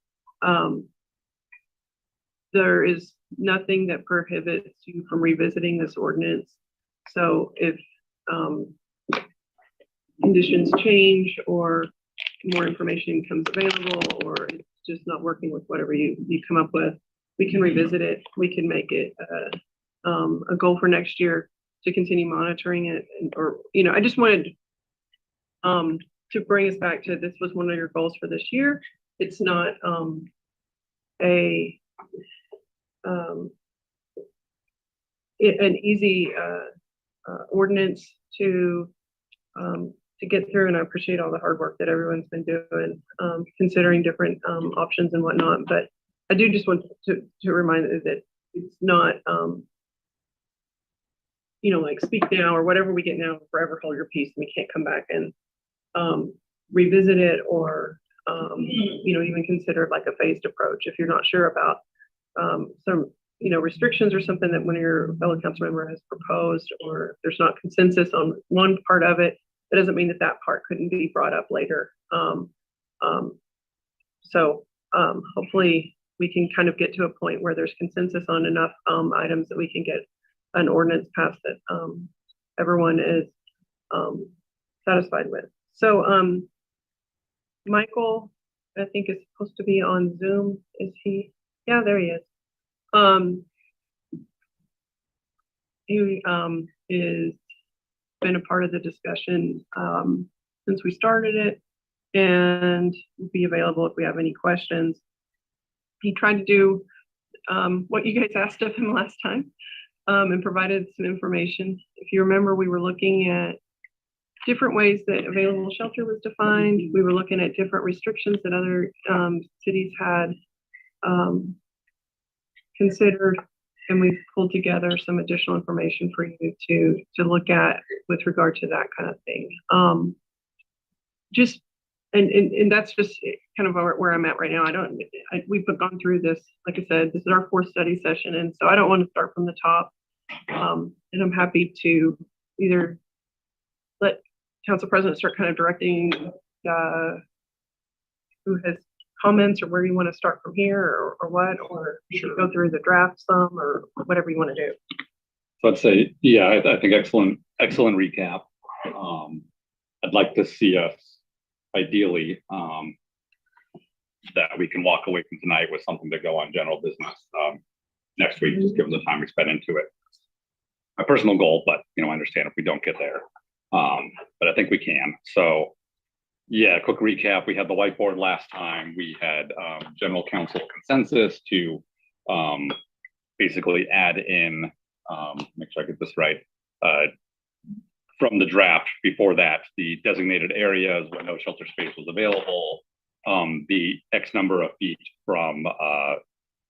there is nothing that prohibits you from revisiting this ordinance. So if conditions change or more information becomes available, or it's just not working with whatever you come up with, we can revisit it. We can make it a goal for next year to continue monitoring it. Or, I just wanted to bring us back to, this was one of your goals for this year. It's not an easy ordinance to get through, and I appreciate all the hard work that everyone's been doing, considering different options and whatnot. But I do just want to remind you that it's not, like speak now or whatever we get now, forever hold your peace, and we can't come back and revisit it or, even consider like a phased approach. If you're not sure about some, restrictions or something that one of your fellow council member has proposed, or there's not consensus on one part of it, that doesn't mean that part couldn't be brought up later. So hopefully we can kind of get to a point where there's consensus on enough items that we can get an ordinance passed that everyone is satisfied with. So Michael, I think, is supposed to be on Zoom. Is he? Yeah, there he is. He is been a part of the discussion since we started it, and will be available if we have any questions. He tried to do what you guys asked of him last time, and provided some information. If you remember, we were looking at different ways that available shelter was defined. We were looking at different restrictions that other cities had considered, and we've pulled together some additional information for you to look at with regard to that kind of thing. And that's just kind of where I'm at right now. We've gone through this, like I said, this is our fourth study session, and so I don't want to start from the top. And I'm happy to either let Council President start kind of directing who has comments, or where you want to start from here, or what, or you should go through the draft some, or whatever you want to do. So I'd say, yeah, I think excellent recap. I'd like to see us ideally that we can walk away from tonight with something to go on general business next week, just given the time we spent into it. My personal goal, but I understand if we don't get there. But I think we can. So yeah, quick recap. We had the whiteboard last time. We had general council consensus to basically add in, make sure I get this right, from the draft before that, the designated areas where no shelter space was available, the X number of feet from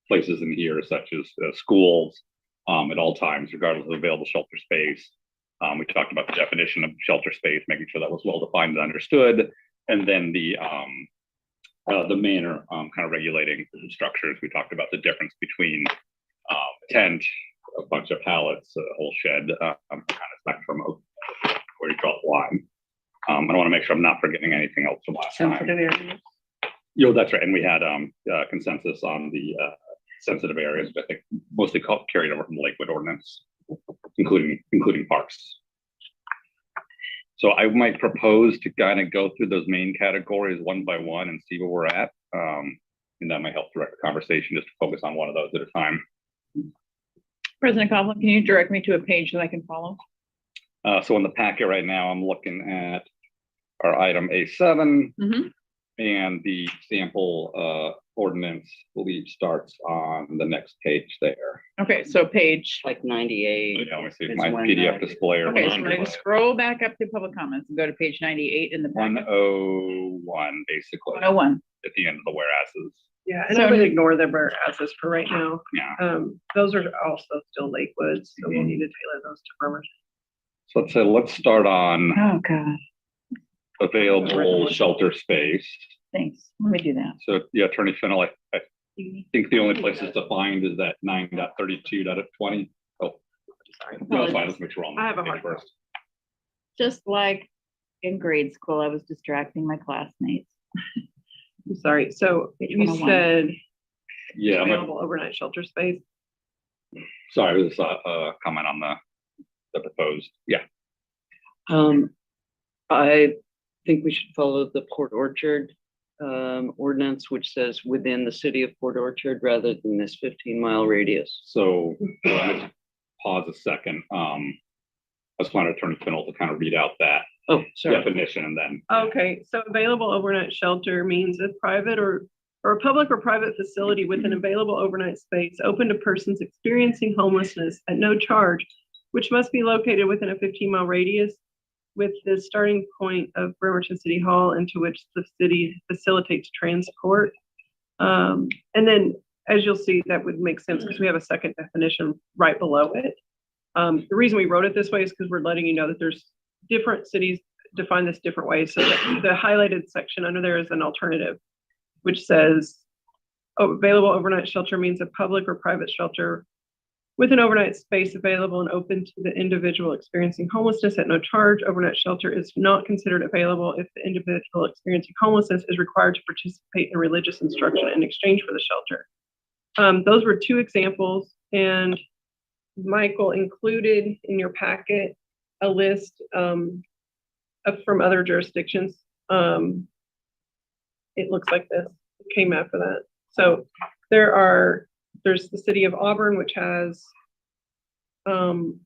places in here, such as schools, at all times, regardless of available shelter space. We talked about the definition of shelter space, making sure that was well defined and understood, and then the manner kind of regulating structures. We talked about the difference between a tent, a bunch of pallets, a whole shed, kind of spectrum of where you draw the line. want to make sure I'm not forgetting anything else from last time. Sensitive areas. That's right. And we had consensus on the sensitive areas, but I think mostly carried over from the Lakewood ordinance, including parks. So I might propose to kind of go through those main categories one by one and see where we're at. And that might help direct the conversation, just to focus on one of those at a time. President Coughlin, can you direct me to a page that I can follow? So in the packet right now, I'm looking at our item A7, and the sample ordinance, I believe, starts on the next page there. Okay, so page. Like 98. Let me see if is my when, PDF display. Okay, so I'm gonna scroll back up to public comments and go to page 98 in the packet. 101, basically. 101. At the end of the whereases. Yeah, and So- I would ignore the whereases for right now. Yeah. Those are also still Lakewoods, so we'll need to tailor those to Bremerton. So let's start on Oh, God. available shelter space. Thanks. Let me do that. So yeah, Attorney Fennell, I think the only place it's defined is that 9.32.20. Oh, sorry. No, it's fine. Let's make sure I'm I have a on the page hard first. Just like in grade school, I was distracting my classmates. I'm sorry, so Page you 101. said Yeah, available overnight shelter space. sorry, this is a comment on the proposed. Yeah. I think we should follow the Port Orchard ordinance, which says within the city of Port Orchard rather than this 15-mile radius. So let's pause a second. I just wanted Attorney Fennell to kind of read out that definition and then. Okay, so available overnight shelter means a private or a public or private facility with an available overnight space open to persons experiencing homelessness at no charge, which must be located within a 15-mile radius with the starting point of Bremerton City Hall, into which the city facilitates transport. And then, as you'll see, that would make sense because we have a second definition right below it. The reason we wrote it this way is because we're letting you know that there's different cities define this different ways. So the highlighted section under there is an alternative, which says available overnight shelter means a public or private shelter with an overnight space available and open to the individual experiencing homelessness at no charge. Overnight shelter is not considered available if the individual experiencing homelessness is required to participate in religious instruction in exchange for the shelter. Those were two examples, and Michael included in your packet a list from other jurisdictions. It looks like this. It came after that. So there's the city of Auburn, which has kind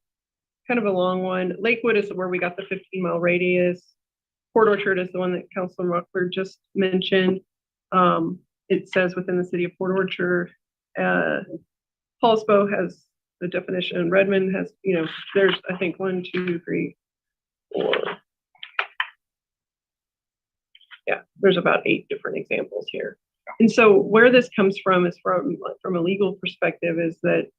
of a long one. Lakewood is where we got the 15-mile radius. Port Orchard is the one that Councilman Rockford just mentioned. It says within the city of Port Orchard. Paulsbo has the definition. Redmond has, there's, I think, 1, 2, 3, 4. Yeah, there's about 8 different examples here. And so where this comes from is from a legal perspective is that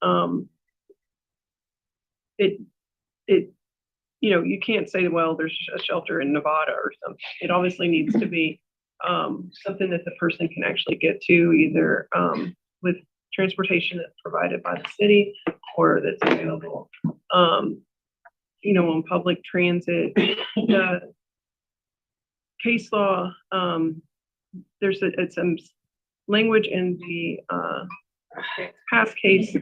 you can't say, well, there's a shelter in Nevada or something. It obviously needs to be something that the person can actually get to, either with transportation that's provided by the city or that's available on public transit. The case law, there's some language in the past case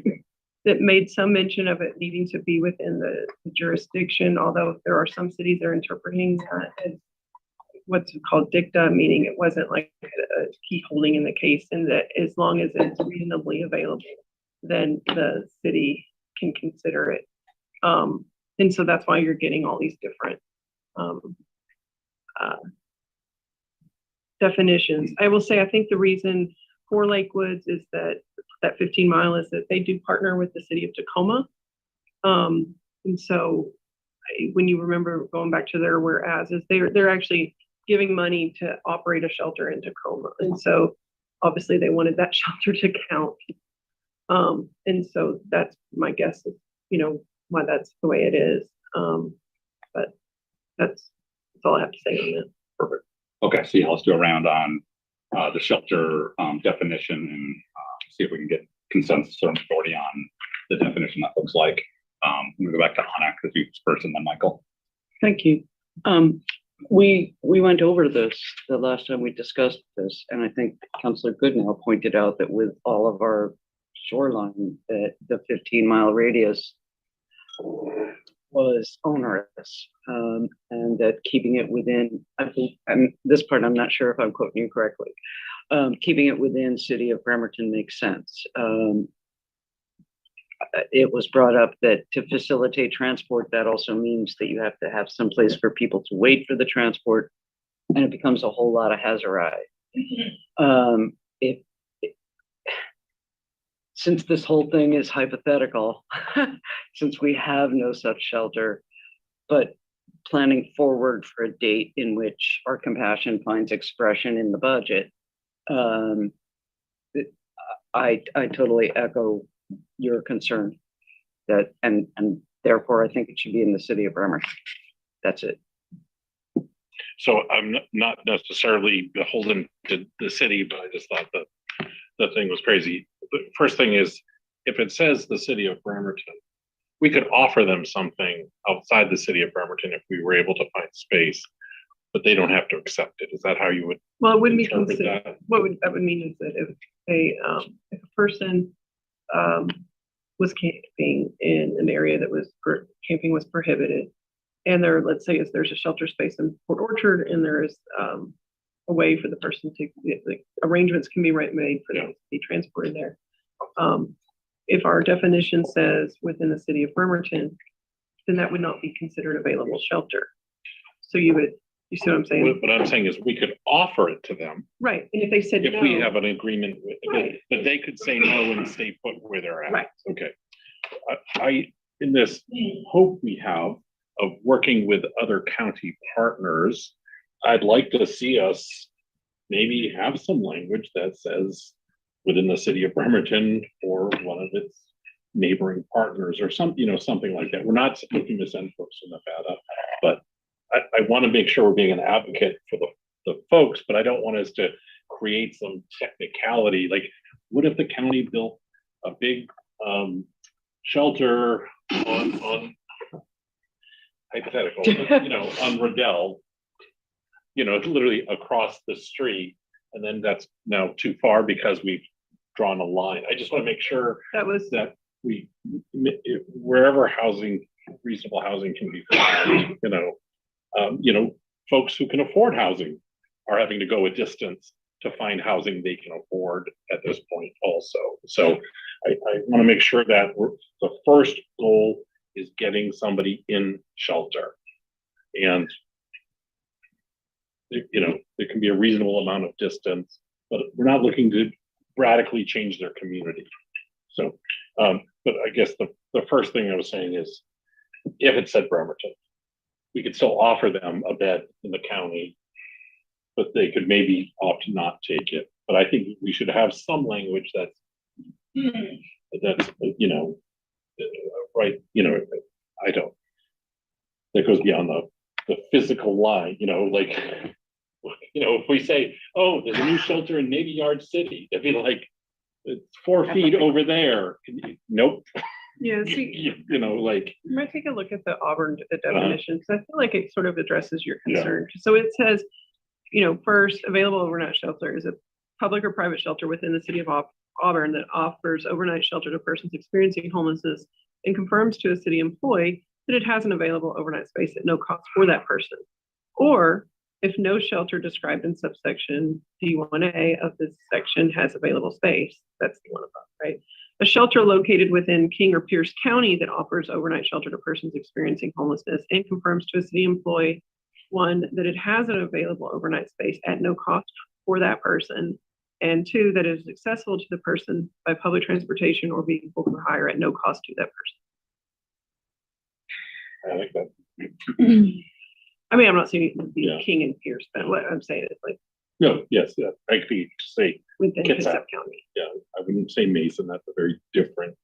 that made some mention of it needing to be within the jurisdiction, although there are some cities that are interpreting that as what's called dicta, meaning it wasn't like a key holding in the case, and that as long as it's reasonably available, then the city can consider it. And so that's why you're getting all these different definitions. I will say, I think the reason for Lakewoods is that 15-mile is that they do partner with the city of Tacoma. And so when you remember going back to their whereases, they're actually giving money to operate a shelter in Tacoma. And so obviously they wanted that shelter to count. And so that's my guess is, why that's the way it is. But that's all I have to say on that. Perfect. Okay, so yeah, let's do a round on the shelter definition and see if we can get consensus or majority on the definition that looks like. I'm gonna go back to Anna because you first and then Michael. Thank you. We went over this the last time we discussed this, and I think Councilor Goodnow pointed out that with all of our shoreline, that the 15-mile radius was onerous, and that keeping it within, I think, and this part I'm not sure if I'm quoting you correctly, keeping it within City of Bremerton makes sense. It was brought up that to facilitate transport, that also means that you have to have some place for people to wait for the transport, and it becomes a whole lot of hazarai. Since this whole thing is hypothetical, since we have no such shelter, but planning forward for a date in which our compassion finds expression in the budget, I totally echo your concern that, and therefore I think it should be in the City of Bremerton. That's it. So I'm not necessarily beholden to the city, but I just thought that the thing was crazy. The first thing is, if it says the City of Bremerton, we could offer them something outside the City of Bremerton if we were able to find space, but they don't have to accept it. Is that how you would? Well, it wouldn't be interpret considered, that? what would, that would mean is that if a person, was camping in an area that was, camping was prohibited, and there, let's say, there's a shelter space in Port Orchard, and there is, a way for the person to, like, arrangements can be made for them to be transported there. If our definition says within the City of Bremerton, then that would not be considered available shelter. So you would, you see what I'm saying? What I'm saying is we could offer it to them Right, and if they said no. if we have an agreement with, Right. but they could say no and stay put where they're at. Right. Okay. I, in this hope we have of working with other county partners, I'd like to see us maybe have some language that says within the City of Bremerton or one of its neighboring partners or something like that. We're not looking to send folks to Nevada, but I want to make sure we're being an advocate for the folks, but I don't want us to create some technicality. Like, what if the county built a big shelter on hypothetical, on Riddell, it's literally across the street, and then that's now too far because we've drawn a line. I just want to make sure that we, wherever reasonable housing can be found, folks who can afford housing are having to go a distance to find housing they can afford at this point also. So I want to make sure that the first goal is getting somebody in shelter. And there can be a reasonable amount of distance, but we're not looking to radically change their community. So, but I guess the first thing I was saying is, if it said Bremerton, we could still offer them a bed in the county, but they could maybe opt not take it. But I think we should have some language that's right, I don't, that goes beyond the physical line, if we say, oh, there's a new shelter in Navy Yard City, it'd be like, it's 4 feet over there. Nope. Yeah, see, like. You might take a look at the Auburn definition, because I feel like it sort of addresses your concern. So it says, first, available overnight shelter is a public or private shelter within the City of Auburn that offers overnight shelter to persons experiencing homelessness and confirms to a city employee that it has an available overnight space at no cost for that person. Or if no shelter described in subsection D1A of this section has available space, that's the one above, right? A shelter located within King or Pierce County that offers overnight shelter to persons experiencing homelessness and confirms to a city employee, one, that it has an available overnight space at no cost for that person, and two, that it is accessible to the person by public transportation or vehicle for hire at no cost to that person. I like that. I mean, I'm not saying it would be King and Pierce, but what I'm saying is like. No, yes, yeah. I could say within Kitsap Kitsap County. Yeah, I wouldn't say Mason. That's a very different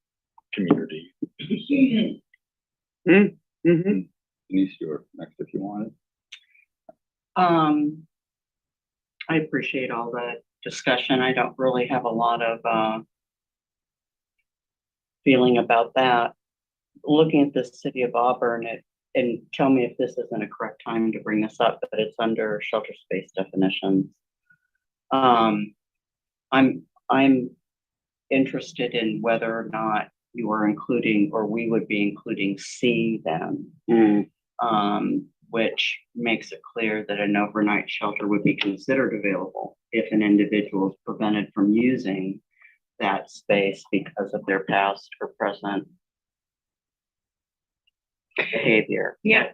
community. Denise, you're next if you wanted. I appreciate all the discussion. I don't really have a lot of feeling about that. Looking at the City of Auburn, and tell me if this isn't a correct time to bring this up, but it's under shelter space definitions. I'm interested in whether or not you are including, or we would be including C then. Which makes it clear that an overnight shelter would be considered available if an individual is prevented from using that space because of their past or present behavior. Yeah.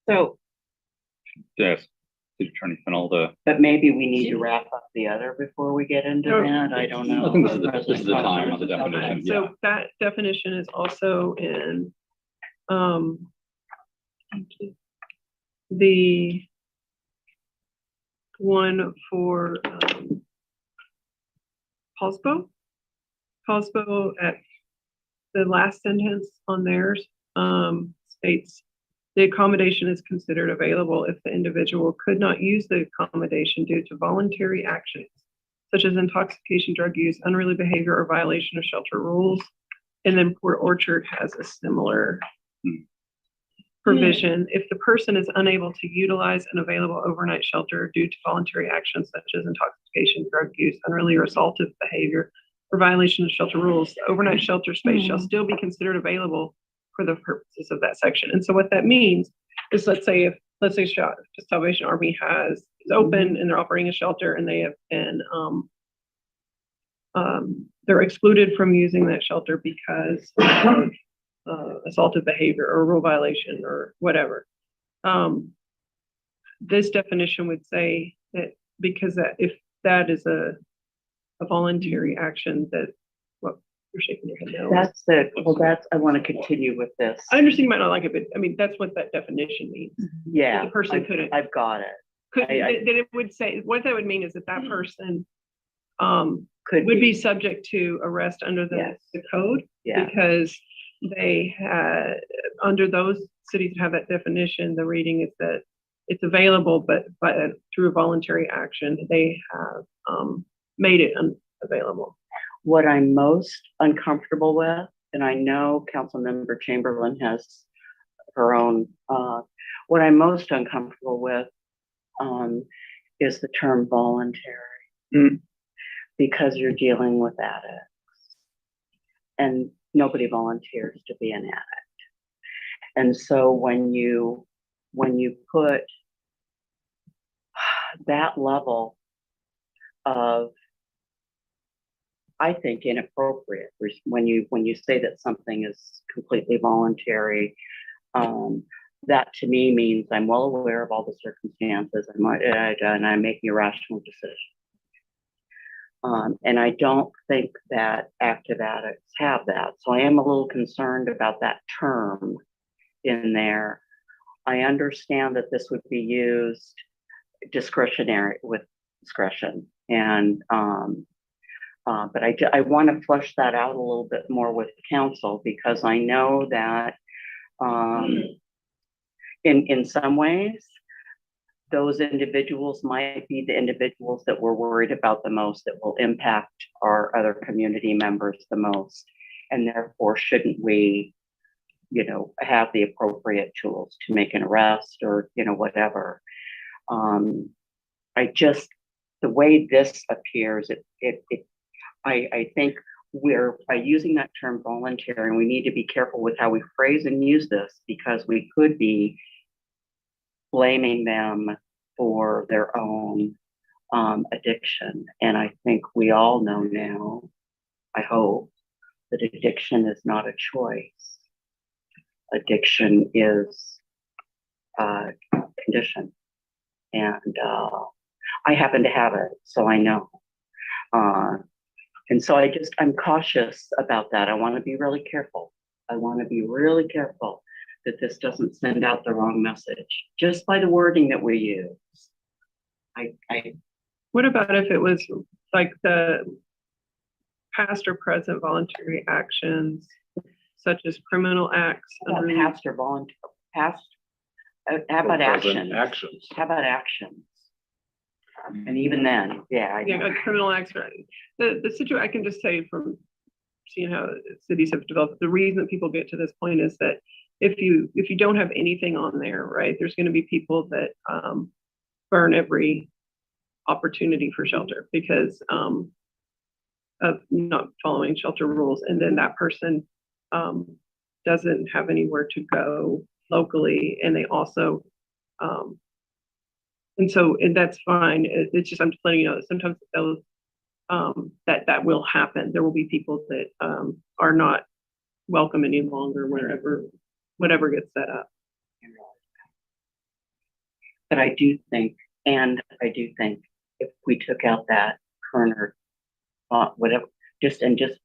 So, Yes, City Attorney Fennell, but maybe we need to wrap up the other before we get into that. I don't know. I think this is the time on the definition. Yeah. So that definition is also in, the one for, Paulsbo at the last sentence on theirs, states, the accommodation is considered available if the individual could not use the accommodation due to voluntary actions, such as intoxication, drug use, unruly behavior, or violation of shelter rules. And then Port Orchard has a similar provision. If the person is unable to utilize an available overnight shelter due to voluntary actions such as intoxication, drug use, unruly or assaultive behavior, or violation of shelter rules, the overnight shelter space shall still be considered available for the purposes of that section. And so what that means is, let's say Salvation Army is open and they're operating a shelter and they have been they're excluded from using that shelter because of assaultive behavior or rule violation or whatever. This definition would say that because that if that is a voluntary action, that what you're shaking your head no. That's I want to continue with this. I understand you might not like it, but I mean that's what that definition means. Yeah, the person couldn't. I've got it. That it would say what that would mean is that that person would be subject to arrest under the code because they had under those cities that have that definition. The reading is that it's available, but through a voluntary action, they have made it unavailable. What I'm most uncomfortable with, and I know Councilmember Chamberlain has her own, what I'm most uncomfortable with is the term voluntary, because you're dealing with addicts and nobody volunteers to be an addict. And so when you put that level of, I think, inappropriate when you say that something is completely voluntary, that to me means I'm well aware of all the circumstances and I'm making a rational decision. And I don't think that active addicts have that. So I am a little concerned about that term in there. I understand that this would be used with discretion. And, but I want to flesh that out a little bit more with council, because I know that in some ways, those individuals might be the individuals that we're worried about the most, that will impact our other community members the most. And therefore, shouldn't we, have the appropriate tools to make an arrest or, whatever. The way this appears, I think by using that term voluntary, and we need to be careful with how we phrase and use this, because we could be blaming them for their own addiction. And I think we all know now, I hope, that addiction is not a choice. Addiction is a condition. And I happen to have it, so I know. And so I'm cautious about that. I want to be really careful. I want to be really careful that this doesn't send out the wrong message just by the wording that we use. What about if it was like the past or present voluntary actions, such as criminal acts? Past or voluntary, past, how about actions? Actions. How about actions? And even then, Like criminal acts, right? The situation, I can just say from seeing how cities have developed, the reason that people get to this point is that if you don't have anything on there, right, there's going to be people that burn every opportunity for shelter because of not following shelter rules, and then that person doesn't have anywhere to go locally, and they also and that's fine. It's just, I'm just letting you know that sometimes those that will happen. There will be people that are not welcome any longer whatever gets set up. But I do think if we took out that Kerner, whatever, just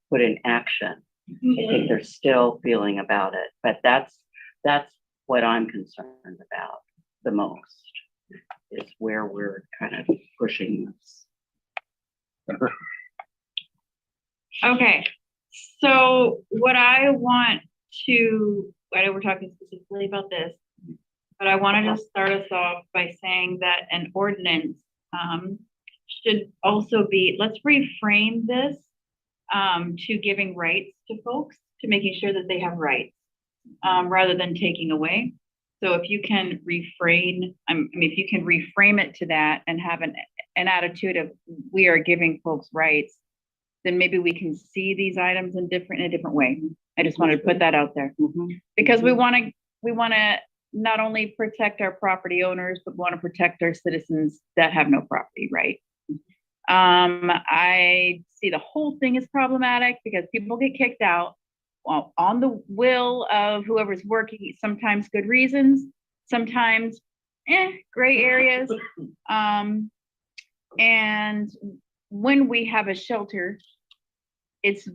put in action, I think they're still feeling about it. But that's what I'm concerned about the most, is where we're kind of pushing this. Okay, so what I want to, I know we're talking specifically about this, but I wanted to start us off by saying that an ordinance should also be, let's reframe this to giving rights to folks, to making sure that they have rights rather than taking away. So if you can refrain, if you can reframe it to that and have an attitude of we are giving folks rights, then maybe we can see these items in a different way. I just wanted to put that out there because we want to not only protect our property owners, but want to protect our citizens that have no property, right? I see the whole thing is problematic because people get kicked out on the will of whoever's working, sometimes good reasons, sometimes gray areas. And when we have a shelter,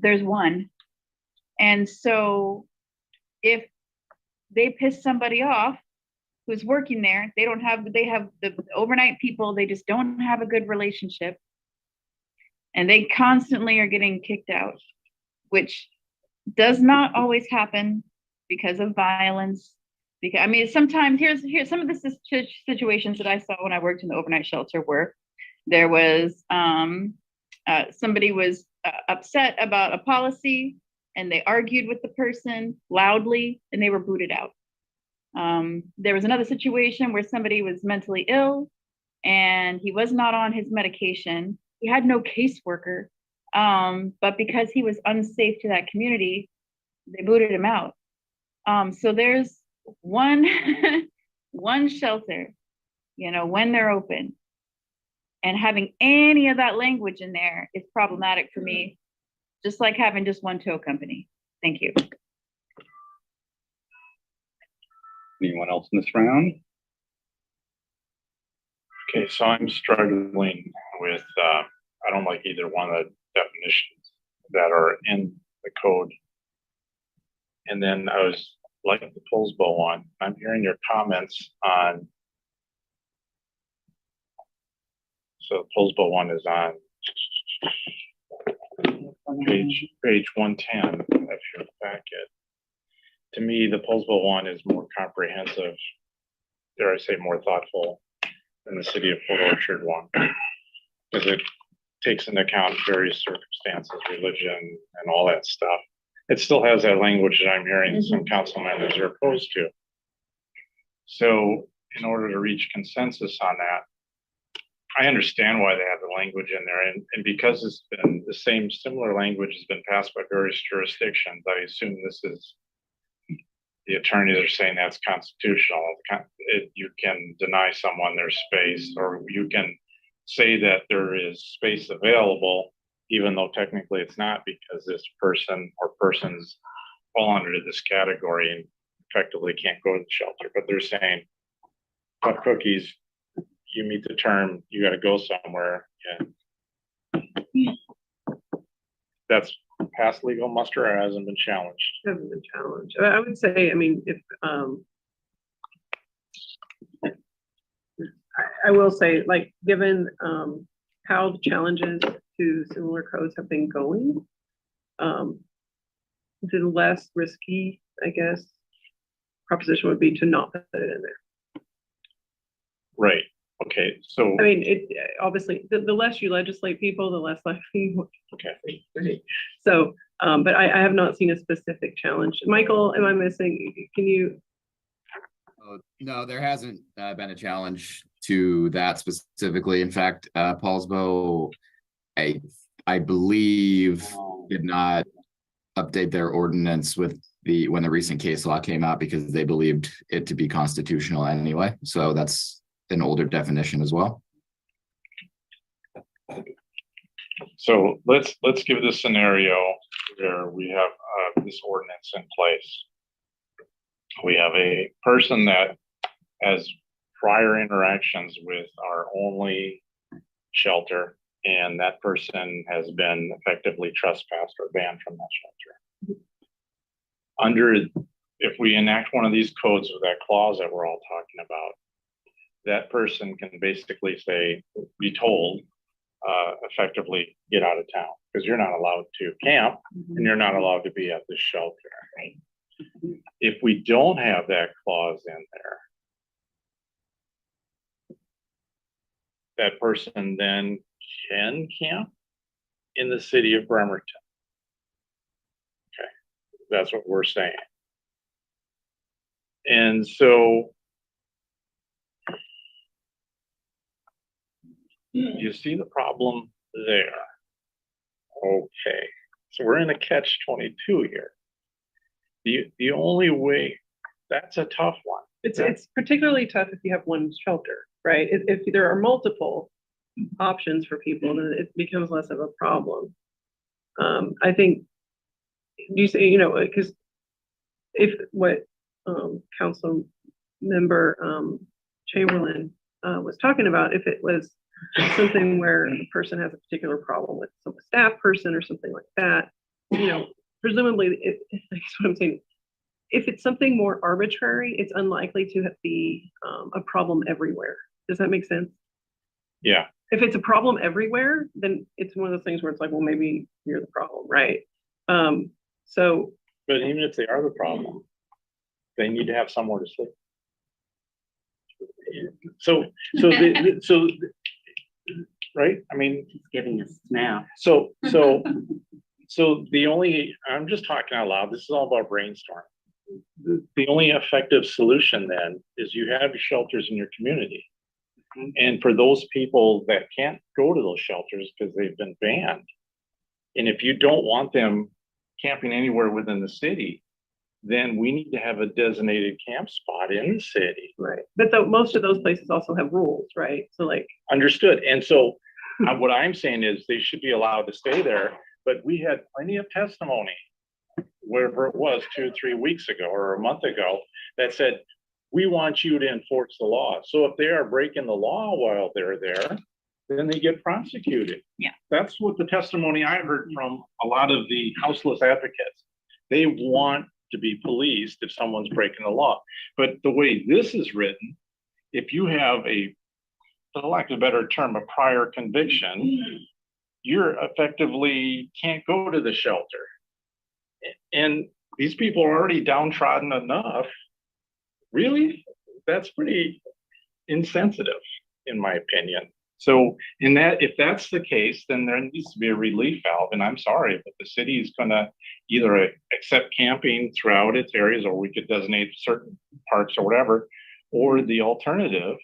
there's one. And so if they piss somebody off who's working there, they have the overnight people, they just don't have a good relationship. And they constantly are getting kicked out, which does not always happen because of violence. Because sometimes here's some of the situations that I saw when I worked in the overnight shelter where there was somebody was upset about a policy and they argued with the person loudly and they were booted out. There was another situation where somebody was mentally ill and he was not on his medication. He had no caseworker. But because he was unsafe to that community, they booted him out. So there's one shelter, when they're open, and having any of that language in there is problematic for me, just like having just one tow company. Thank you. Anyone else in this round? Okay, so I'm struggling with, I don't like either one of the definitions that are in the code. And then I was like the Poulsbo one, I'm hearing your comments on, so the Poulsbo one is on page 110 of your packet. To me, the Poulsbo one is more comprehensive, dare I say more thoughtful than the City of Port Orchard one, because it takes into account various circumstances, religion, and all that stuff. It still has that language that I'm hearing some council members are opposed to. So in order to reach consensus on that, I understand why they have the language in there. And because it's been the same similar language has been passed by various jurisdictions, I assume this is, the attorneys are saying that's constitutional. You can deny someone their space, or you can say that there is space available, even though technically it's not, because this person or persons fall under this category and effectively can't go to the shelter. But they're saying, cut cookies, you meet the term, you got to go somewhere. Yeah. That's past legal muster or hasn't been challenged? Hasn't been challenged. I would say, if I will say, like, given how the challenges to similar codes have been going, the less risky, I guess, proposition would be to not put it in there. Right. Okay. So Obviously, the less you legislate people, the less likely. Okay. Right? So But I have not seen a specific challenge. Michael, am I missing? Can you? No, there hasn't been a challenge to that specifically. In fact, Paulsbo, I believe, did not update their ordinance with when the recent case law came out because they believed it to be constitutional anyway. So that's an older definition as well. So let's give this scenario where we have this ordinance in place. We have a person that has prior interactions with our only shelter, and that person has been effectively trespassed or banned from that shelter. If we enact one of these codes with that clause that we're all talking about, that person can basically be told, effectively get out of town because you're not allowed to camp and you're not allowed to be at the shelter. Right? If we don't have that clause in there, that person then can camp in the city of Bremerton. Okay, that's what we're saying. And so you see the problem there. Okay, so we're in a catch-22 here. The only way, that's a tough one. It's particularly tough if you have one shelter, right? If there are multiple options for people, then it becomes less of a problem. I think you say, because if what Council Member Chamberlain was talking about, if it was something where a person has a particular problem with some staff person or something like that, presumably, that's what I'm saying. If it's something more arbitrary, it's unlikely to be a problem everywhere. Does that make sense? Yeah. If it's a problem everywhere, then it's one of those things where it's like, well, maybe you're the problem, right? But even if they are the problem, they need to have somewhere to sleep. So right? I mean, he's giving us now. So I'm just talking out loud. This is all about brainstorming. The only effective solution then is you have your shelters in your community. And for those people that can't go to those shelters because they've been banned, and if you don't want them camping anywhere within the city, then we need to have a designated camp spot in the city. Right. But most of those places also have rules, right? So like. Understood. And so what I'm saying is they should be allowed to stay there, but we had plenty of testimony, wherever it was 2 or 3 weeks ago or a month ago, that said, we want you to enforce the law. So if they are breaking the law while they're there, then they get prosecuted. Yeah. That's what the testimony I heard from a lot of the houseless advocates. They want to be policed if someone's breaking the law. But the way this is written, if you have for lack of a better term, a prior conviction, you're effectively can't go to the shelter. And these people are already downtrodden enough. Really? That's pretty insensitive, in my opinion. So if that's the case, then there needs to be a relief valve. And I'm sorry, but the city is going to either accept camping throughout its areas, or we could designate certain parks or whatever, or the alternative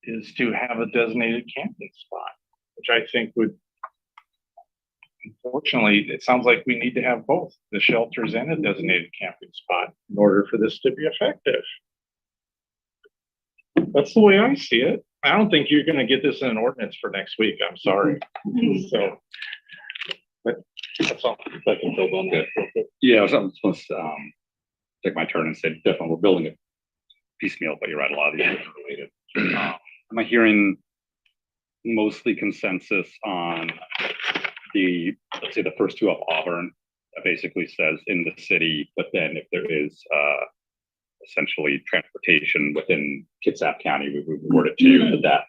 is to have a designated camping spot, which I think would, unfortunately, it sounds like we need to have both the shelters and a designated camping spot in order for this to be effective. That's the way I see it. I don't think you're going to get this in an ordinance for next week. I'm sorry. So, but that's all. If I can build on that. Yeah, I was supposed to take my turn and say, definitely, we're building it piecemeal, but you're right, a lot of these are related. Am I hearing mostly consensus on let's say the first two of Auburn, that basically says in the city, but then if there is essentially transportation within Kitsap County, we would word it to that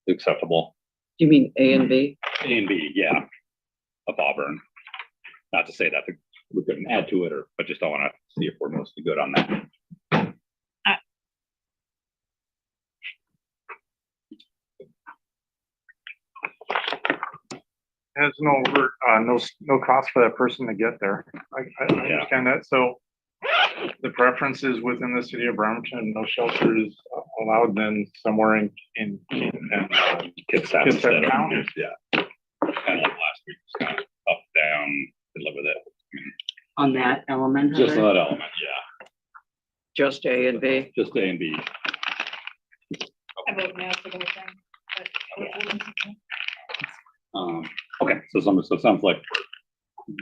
acceptable? Do you mean A and B? A and B, yeah, of Auburn. Not to say that we couldn't add to it, but just I want to see if we're mostly good on that. has no cost for that person to get there. I understand that, so the preference is within the city of Bremerton, no shelter is allowed, then somewhere in Kitsap Kitsap instead of- County. Yeah. Kind of like last week, it's kind of up, down, good luck with it. On that element. Just Heather? that element, yeah. Just A and B. Just A and B. I vote no for the whole thing. Okay, so it sounds like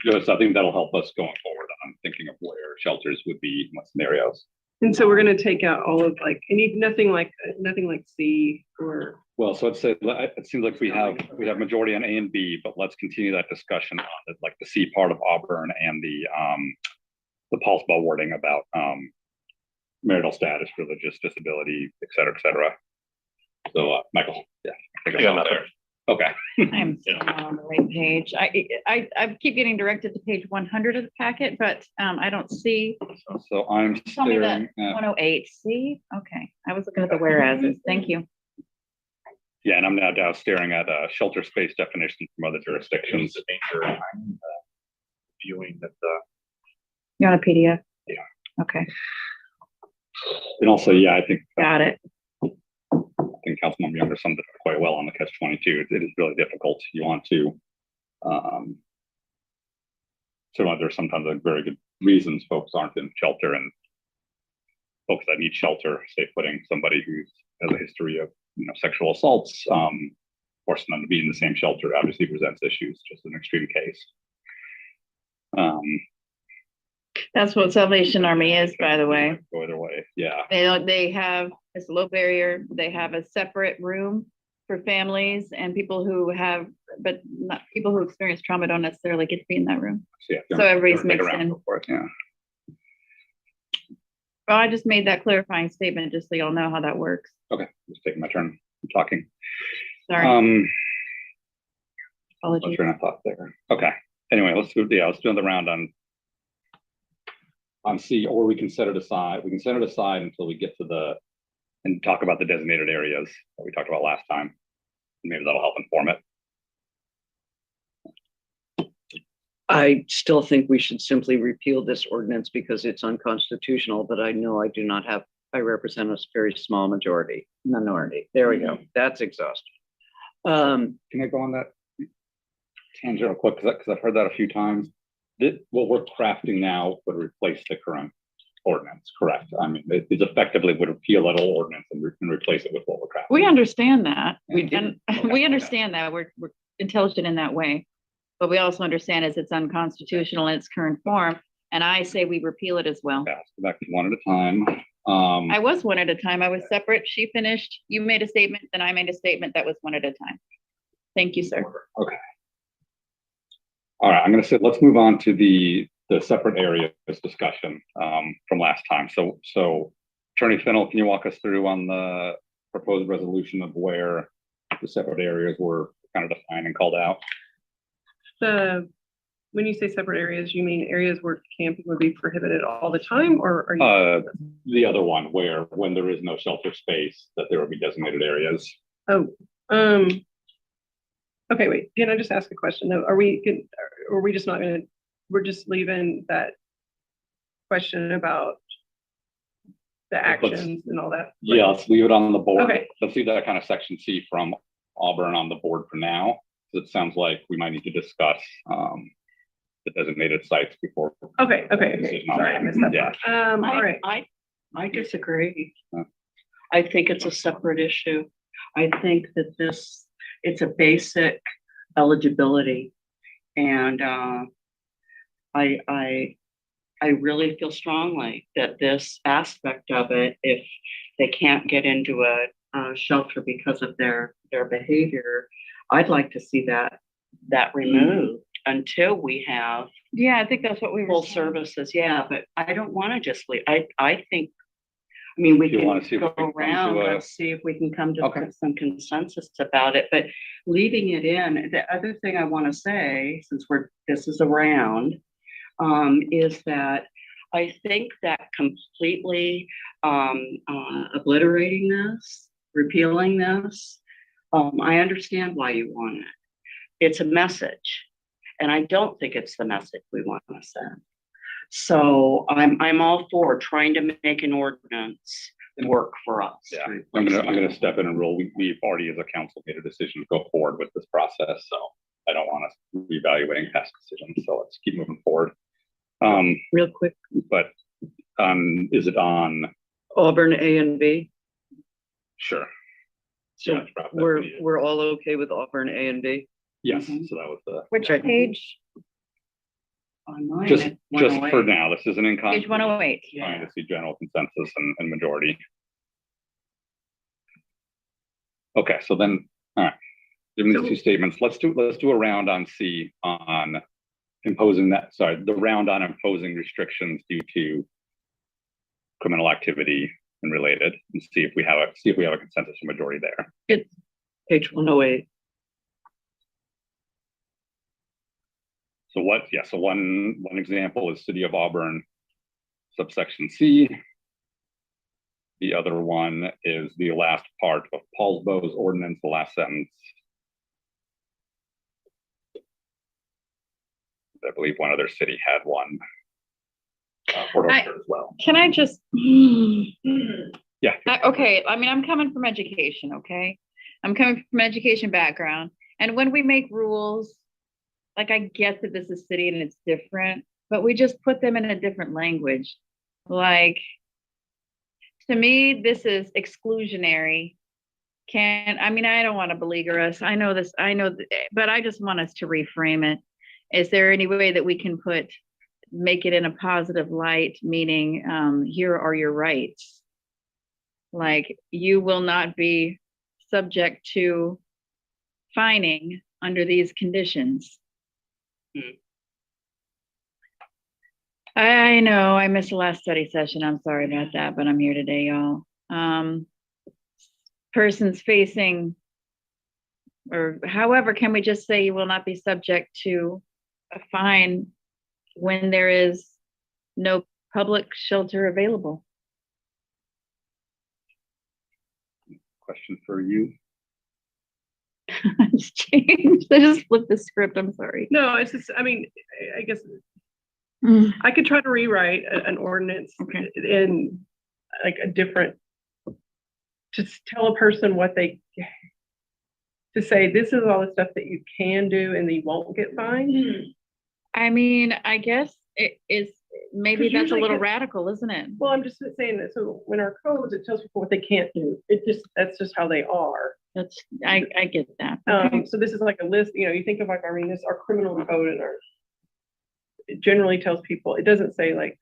good. So I think that'll help us going forward on thinking of where shelters would be, in what scenarios. And so we're gonna take out all of like, nothing like C or. Well, so it seems like we have majority on A and B, but let's continue that discussion on the C part of Auburn and the pulse ball wording about marital status, religious disability, et cetera, et cetera. So, Michael, yeah. I think I got nothing. Okay. I'm still not on the right page. I keep getting directed to page 100 of the packet, but I don't see. So I'm Tell me that staring at, 108. See? Okay. I was looking at the whereases. Thank you. yeah, and I'm now staring at shelter space definitions from other jurisdictions. I'm viewing that You want a PDF? Yeah. Okay. And also, yeah, I think Got it. Councilmember Younger summed it up quite well on the catch-22. It is really difficult. You want to, so there's sometimes like very good reasons folks aren't in shelter, and folks that need shelter, say putting somebody who has a history of sexual assaults, forcing them to be in the same shelter obviously presents issues, just an extreme case. That's what Salvation Army is, by the way. Go either way, yeah. They have, it's a low barrier. They have a separate room for families and people who have, but not people who experience trauma don't necessarily get to be in that room. Yeah, So everybody's mixed in. Yeah. Well, I just made that clarifying statement, just so y'all know how that works. Okay, just taking my turn talking. Sorry. What's Apologies. your thought there? Okay. Anyway, let's do the round on C, or we can set it aside. We can set it aside until we get to and talk about the designated areas that we talked about last time. Maybe that'll help inform it. I still think we should simply repeal this ordinance because it's unconstitutional, but I know I represent a very small minority. There we go. That's exhausting. Can I go on that tangent real quick? Because I've heard that a few times. What we're crafting now would replace the current ordinance, correct? I mean, it effectively would repeal that old ordinance and replace it with what we're crafting. We understand that. Yeah. We understand that. We're intelligent in that way. But we also understand it's unconstitutional in its current form. And I say we repeal it as well. Yeah, let's go back to one at a time. I was one at a time. I was separate. She finished. You made a statement, then I made a statement. That was one at a time. Thank you, sir. Okay. All right, I'm going to say, let's move on to the separate areas discussion from last time. So Attorney Fennell, can you walk us through on the proposed resolution of where the separate areas were kind of defined and called out? When you say separate areas, you mean areas where camping would be prohibited all the time, or are you? The other one where when there is no shelter space, that there will be designated areas. Oh, okay, wait, can I just ask a question though? Are we just not gonna, we're just leaving that question about the actions and all that? Yeah, let's leave it on the board. Okay. Let's leave that kind of section C from Auburn on the board for now. It sounds like we might need to discuss the designated sites before. Okay, sorry, I missed that. Yeah. All right. I disagree. I think it's a separate issue. I think that it's a basic eligibility. And I really feel strongly that this aspect of it, if they can't get into a shelter because of their behavior, I'd like to see that removed until we have. Yeah, I think that's what we were full saying. services. Yeah, but I don't want to just leave. I think, I mean, we You can wanna see if we go can come to around a- and see if we can come to Okay. some consensus about it, but leaving it in, the other thing I want to say, since this is around, is that I think that completely obliterating this, repealing this, I understand why you want it. it's a message. And I don't think it's the message we want to send. So I'm all for trying to make an ordinance work for us. Yeah, I'm gonna step in and rule. We've already as a council made a decision to go forward with this process, so I don't want us reevaluating past decisions. So let's keep moving forward. Real quick, But is it on? Auburn A and B. Sure. So Yeah, drop that. we're all okay with Auburn A and B? Yes, so that was the. Which page? On mine, Just it's for 108. now, this isn't in Page concrete. 108. Trying to see general consensus and majority. Okay, so then, all right, given these two statements, let's do a round on C on imposing that, sorry, the round on imposing restrictions due to criminal activity and related, and see if we have a consensus or majority there. It's page 108. So one example is City of Auburn, subsection C. The other one is the last part of Paulsbo's ordinance, the last sentence. I believe one other city had one. Port Orchard as well. Can I just? Yeah. Okay, I mean, I'm coming from education, okay? I'm coming from education background. And when we make rules, like I get that this is city and it's different, but we just put them in a different language. Like, to me, this is exclusionary. I mean, I don't want to beleaguer us. I know this, but I just want us to reframe it. Is there any way that we can make it in a positive light, meaning here are your rights? Like, you will not be subject to fining under these conditions. I know I missed the last study session. I'm sorry about that, but I'm here today, y'all. Persons facing, or however, can we just say you will not be subject to a fine when there is no public shelter available? Question for you. I just changed. I just flipped the script. I'm sorry. No, it's just, I mean, I guess I could try to rewrite an ordinance in like a different, just tell a person what to say, this is all the stuff that you can do and you won't get fined. I mean, I guess it is, maybe 'Cause that's a usually little it- radical, isn't it? Well, I'm just saying that, so when our codes, it tells people what they can't do. That's just how they are. I get that. So this is like a list, you think of like, I mean, our criminal code and it generally tells people, it doesn't say like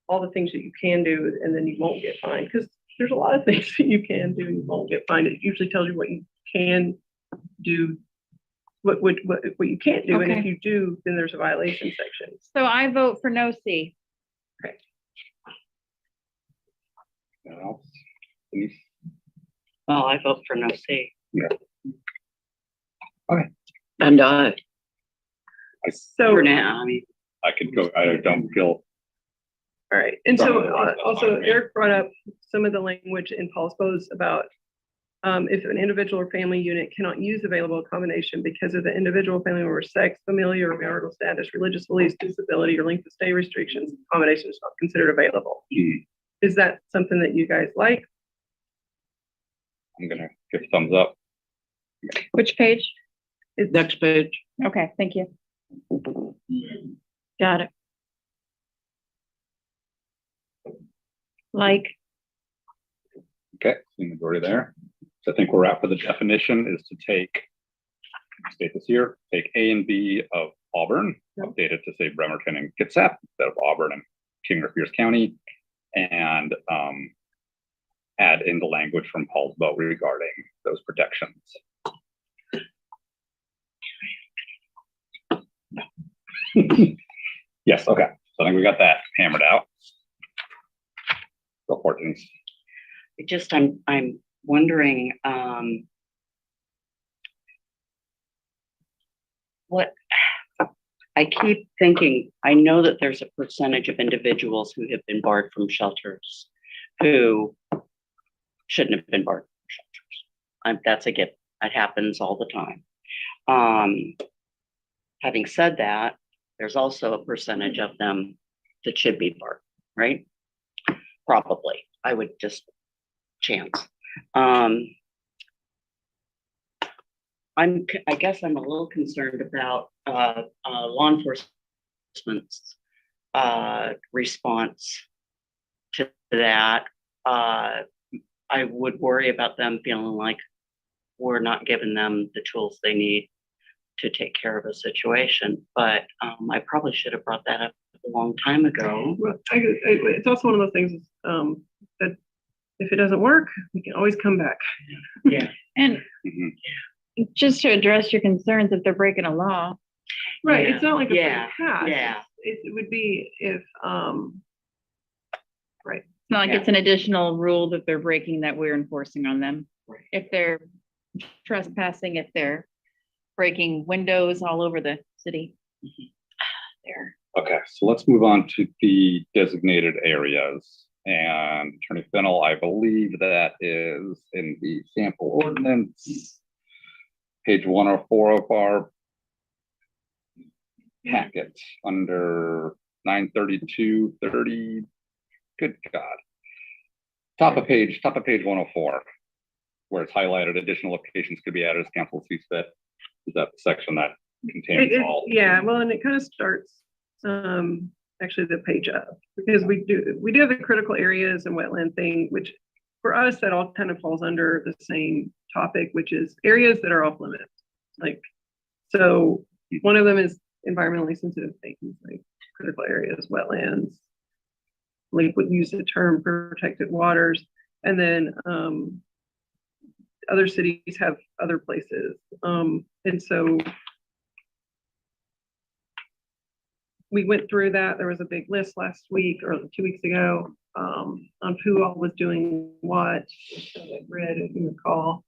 all the things that you can do and then you won't get fined, because there's a lot of things that you can do and you won't get fined. It usually tells you what you can do, what you can't do, and if Okay. you do, then there's a violation section. So I vote for no C. Okay. Anyone else? Denise? Well, I vote for no C. Yeah. Okay. And I. So For now, I mean, I could go. I don't feel. all right, and so also Eric brought up some of the language in Paul's post about if an individual or family unit cannot use available accommodation because of the individual family member's sex, familial or marital status, religious beliefs, disability, or length of stay restrictions, accommodation is not considered available. Is that something that you guys like? I'm gonna give thumbs up. Which page? Next page. Okay, thank you. Got it. Like, Okay, the majority there. So I think where we're at for the definition is to take, state this here, take A and B of Auburn, update it to say Bremerton and Kitsap instead of Auburn and King or Pierce County, and add in the language from Paulsbo regarding those protections. Yes, okay. So I think we got that hammered out. Go for it, Denise. I'm wondering, what, I keep thinking, I know that there's a percentage of individuals who have been barred from shelters who shouldn't have been barred from shelters. That's a given. That happens all the time. Having said that, there's also a percentage of them that should be parked, right? Probably, I would just chance. I guess I'm a little concerned about law enforcement's response to that. I would worry about them feeling like we're not giving them the tools they need to take care of a situation. But I probably should have brought that up a long time ago. Well, it's also one of those things that if it doesn't work, we can always come back. Yeah. And just to address your concerns, if they're breaking a law. Right, it's not like a Yeah, pass. yeah. It would be if, right. It's not like it's an additional rule that they're breaking that we're enforcing on them. If they're trespassing, if they're breaking windows all over the city. There. Okay, so let's move on to the designated areas. And Attorney Fennell, I believe that is in the sample ordinance, page 104 of our packet under 932:30. Good God. Top of page 104, where it's highlighted additional locations could be added as council sees fit. Is that the section that contains all? Yeah, well, and it kind of starts actually the page up, because we do have the critical areas and wetland thing, which for us that all kind of falls under the same topic, which is areas that are off limits. Like, so one of them is environmentally sensitive things like critical areas, wetlands. Link would use the term protected waters, and then other cities have other places, and so we went through that. There was a big list last week or 2 weeks ago on who all was doing what. I read, if you recall,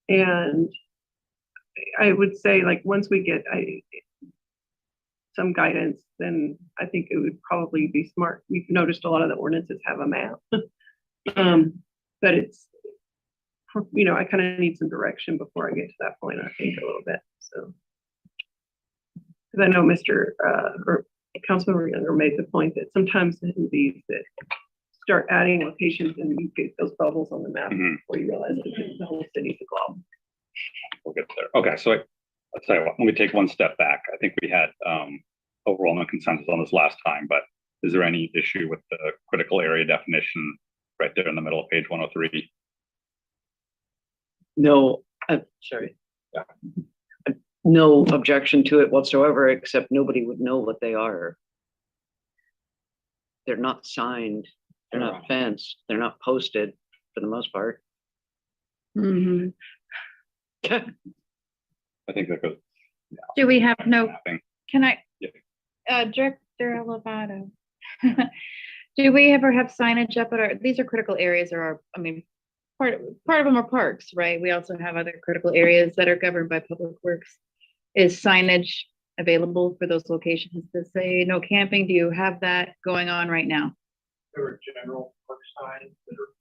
and I would say, like, once we get some guidance, then I think it would probably be smart. We've noticed a lot of the ordinances have a map, but it's, I kind of need some direction before I get to that point, I think, a little bit. So, because I know Mr. Or Councilmember Younger made the point that sometimes in these that start adding locations and you get those bubbles on the map before you realize that the whole city's a globe. We'll get there. Okay, so let's say, let me take one step back. I think we had overall no consensus on this last time, but is there any issue with the critical area definition right there in the middle of page 103? No, sorry. Yeah. No objection to it whatsoever, except nobody would know what they are. They're not signed, they're not fenced, they're not posted for the most part. I think that goes. Do we have no, mapping. can I, Director Lovato, do we ever have signage up at our, these are critical areas or our, I mean, part of them are parks, right? We also have other critical areas that are governed by Public Works. Is signage available for those locations to say no camping? Do you have that going on right now? There are general park signs that are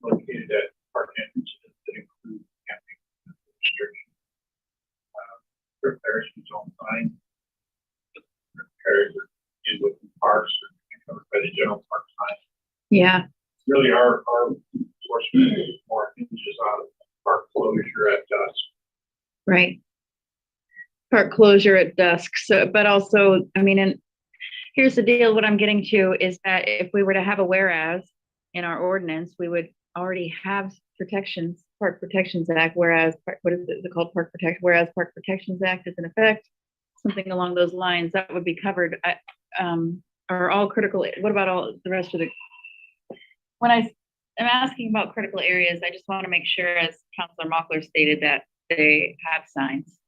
located at park entrances that include camping restrictions. There are zone signs. Areas in within parks are covered by the general park sign. Yeah. Really, our enforcement is more hinges on park closure at dusk. Right. Park closure at dusk. So, but also, I mean, and here's the deal, what I'm getting to is that if we were to have a whereas in our ordinance, we would already have protections, Park Protections Act, whereas, what is it called, whereas Park Protections Act is in effect, something along those lines, that would be covered. Are all critical, what about all the rest of the, when I am asking about critical areas, I just want to make sure, as Councilor Mockler stated, that they have signs.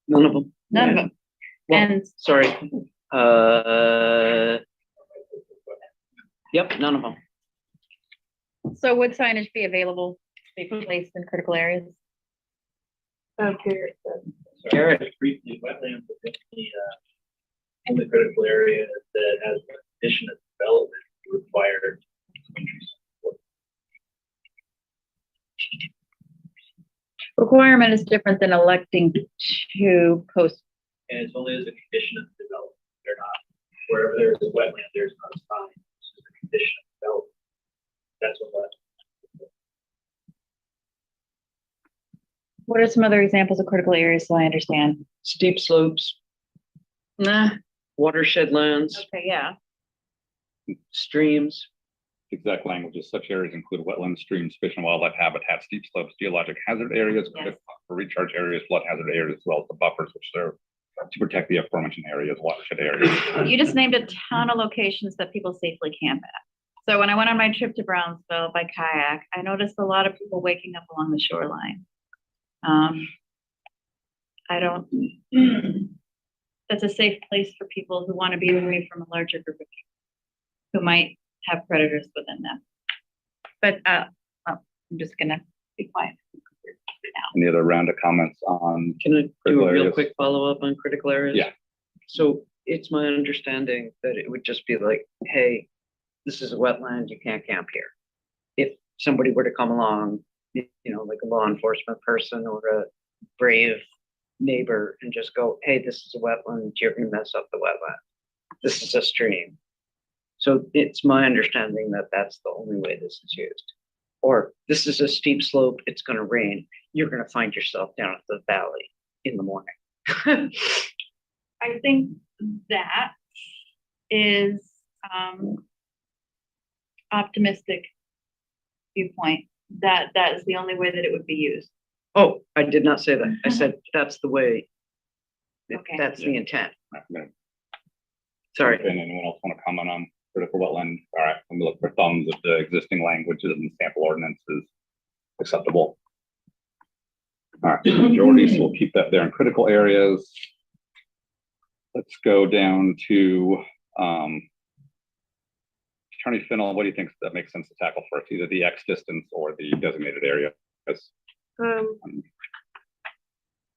None of them. None of them. Well, and sorry. Yep, none of them. so would signage be available to be placed in critical areas? Okay. Garrett, briefly, wetlands within the only critical area that has addition of development required. Requirement is different than electing to post. And it's only as a condition of development. They're not, wherever there's a wetland, there's not a sign. It's just a condition of development. That's what that. What are some other examples of critical areas so I understand? Steep slopes. Nah, watershed lands, Okay, yeah. streams. Exact languages, such areas include wetlands, streams, fish and wildlife habitats, steep slopes, geologic hazard areas, Yes. recharge areas, flood hazard areas, as well as the buffers which serve to protect the aforementioned areas, watershed areas. You just named a ton of locations that people safely camp at. So when I went on my trip to Brownsville by kayak, I noticed a lot of people waking up along the shoreline. I don't, that's a safe place for people who want to be away from a larger group of people who might have predators within them. But I'm just gonna be quiet now. Any other round of comments on? Can I do critical a real areas? quick follow-up on critical areas? Yeah. So it's my understanding that it would just be like, hey, this is a wetland, you can't camp here. If somebody were to come along, you know, like a law enforcement person or a brave neighbor and just go, hey, this is a wetland, you're gonna mess up the wetland. This is a stream. So it's my understanding that that's the only way this is used. Or this is a steep slope, it's gonna rain, you're gonna find yourself down at the valley in the morning. I think that is optimistic viewpoint. That is the only way that it would be used. Oh, I did not say that. I said that's the way, Okay. that's the intent. Okay. Sorry. Anyone else want to comment on critical wetland? All right, let me look for thumbs if the existing languages and sample ordinance is acceptable. All right, majority, so we'll keep that there in critical areas. Let's go down to Attorney Fennell, what do you think that makes sense to tackle first, either the X distance or the designated area? I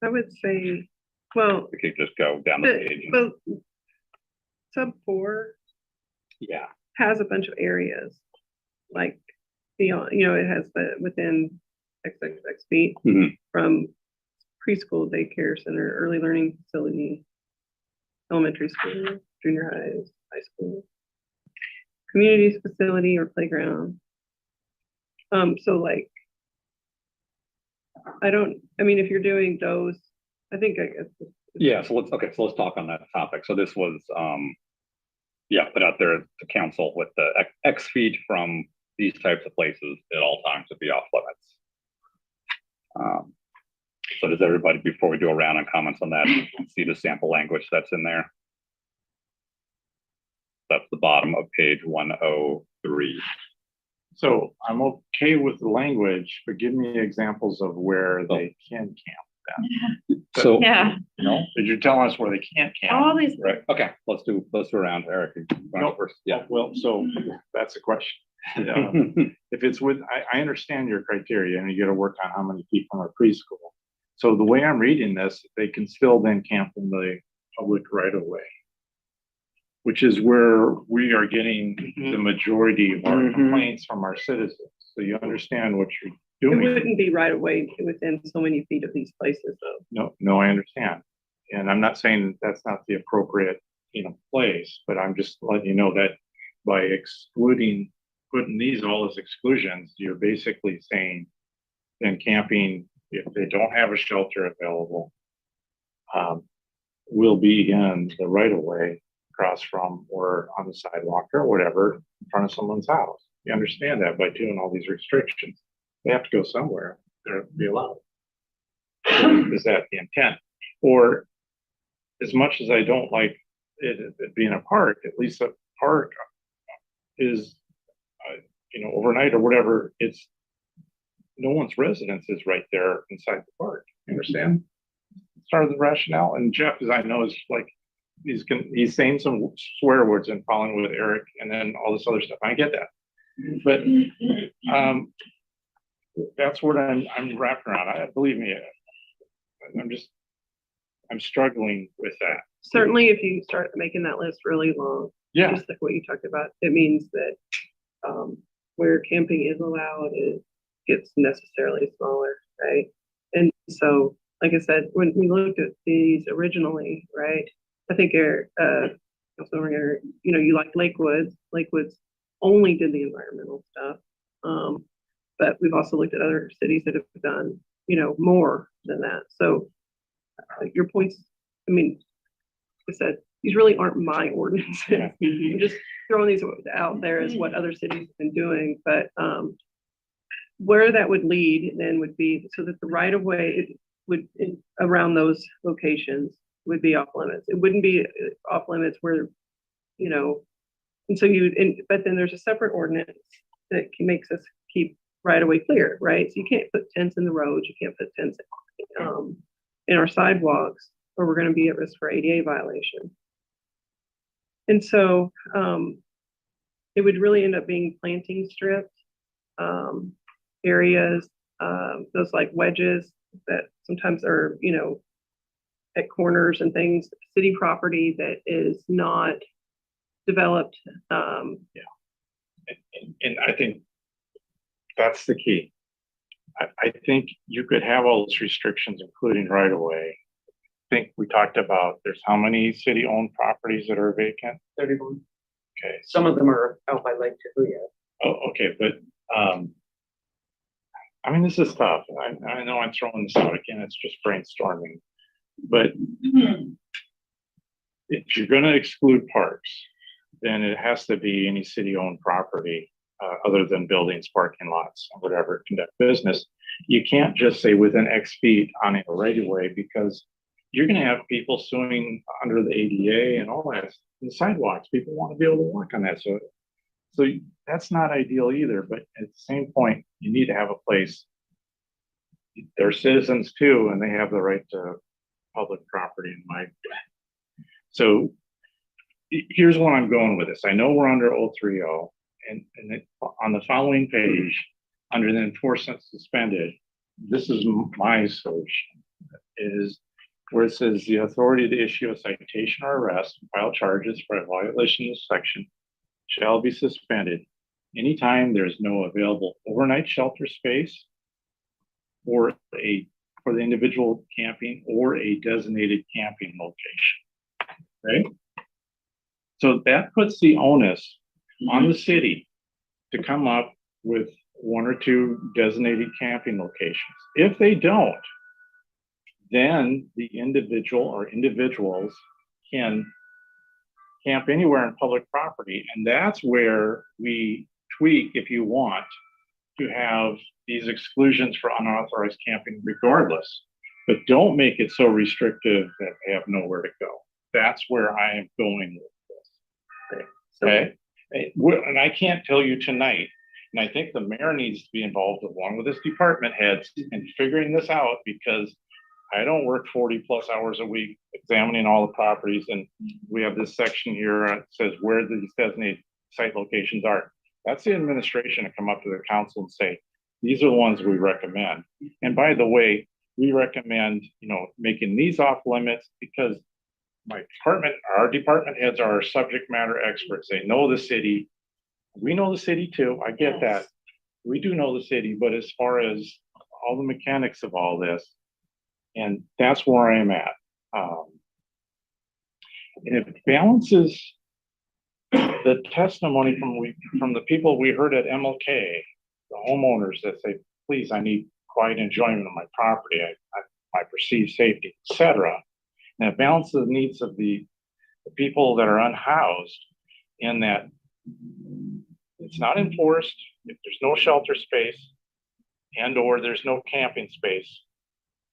would say, well, We could just go down the page. well, sub 4 Yeah, has a bunch of areas, like beyond, you know, it has the within XXX feet Mhm. from preschool, daycare center, early learning facility, elementary school, junior highs, high school, communities facility or playground. So like, I mean, if you're doing those, I think I guess. yeah, so let's talk on that topic. So this was, put out there to council with the X feet from these types of places at all times would be off limits. So does everybody, before we do a round of comments on that, see the sample language that's in there? That's the bottom of page 103. So I'm okay with the language, but give me examples of where they can camp then. So, Yeah. No, but you're telling us where they can't camp. All these. right, okay, let's do a round. Eric, you want first? Yeah. Well, so that's the question. If it's with, I understand your criteria and you gotta work on how many people are preschool. So the way I'm reading this, they can still then camp in the public right of way, which is where we are getting the majority of our complaints from our citizens. So you understand what you're It doing. wouldn't be right away within so many feet of these places though. No, I understand. And I'm not saying that's not the appropriate, place, but I'm just letting you know that by excluding, putting these all as exclusions, you're basically saying then camping, if they don't have a shelter available, will be in the right of way across from or on the sidewalk or whatever in front of someone's house. You understand that by doing all these restrictions, they have to go somewhere. They're be allowed. Is that the intent? Or as much as I don't like it being a park, at least a park is, overnight or whatever, it's no one's residence is right there inside the park. You understand? Started the rationale, and Jeff, as I know, is like he's saying some swear words and following with Eric, and then all this other stuff. I get that, but that's what I'm wrapping around. Believe me, I'm struggling with that. Certainly, if you start making that list really long, Yeah. just like what you talked about, it means that where camping is allowed, it gets necessarily smaller, right? And so, like I said, when we looked at these originally, right, I think you like Lakewood. Lakewood's only did the environmental stuff. But we've also looked at other cities that have done, more than that. So your points, I mean, like I said, these really aren't my ordinances. I'm just throwing these out there as what other cities have been doing. But where that would lead then would be so that the right of way around those locations would be off limits. It wouldn't be off limits where, and so but then there's a separate ordinance that makes us keep right of way clear, right? So you can't put tents in the roads, you can't put tents in our sidewalks, or we're going to be at risk for ADA violation. And so it would really end up being planting strips, areas, those like wedges that sometimes are, at corners and things, city property that is not developed. And I think that's the key. I think you could have all those restrictions, including right away. I think we talked about there's how many city-owned properties that are vacant? 31. Okay. Some of them are out by Lake Tahoe. Oh, okay, but I mean, this is tough. I know I'm throwing this out again. It's just brainstorming. But if you're going to exclude parks, then it has to be any city-owned property other than buildings, parking lots, whatever, conduct business. You can't just say within X feet on a right-of-way because you're going to have people suing under the ADA and all that. The sidewalks, people want to be able to walk on that. So that's not ideal either. But at the same point, you need to have a place. They're citizens too, and they have the right to public property in my. So here's where I'm going with this. I know we're under 030, and on the following page, under the enforcement suspended, this is my solution, is where it says the authority to issue a citation or arrest and file charges for a violation of this section shall be suspended anytime there's no available overnight shelter space for the individual camping or a designated camping location. Okay? So that puts the onus on the city to come up with one or two designated camping locations. If they don't, then the individual or individuals can camp anywhere on public property. And that's where we tweak, if you want, to have these exclusions for unauthorized camping regardless, but don't make it so restrictive that they have nowhere to go. That's where I am going with this. Okay? And I can't tell you tonight, and I think the mayor needs to be involved along with his department heads in figuring this out, because I don't work 40 plus hours a week examining all the properties. And we have this section here that says where these designated site locations are. That's the administration to come up to the council and say, these are the ones we recommend. And by the way, we recommend, making these off limits because our department heads are our subject matter experts. They know the city. We know the city too. I get that. We do know the city, but as far as all the mechanics of all this, and that's where I am at. And it balances the testimony from the people we heard at MLK, the homeowners that say, please, I need quiet enjoyment of my property, my perceived safety, etc. And it balances the needs of the people that are unhoused in that it's not enforced, if there's no shelter space and or there's no camping space.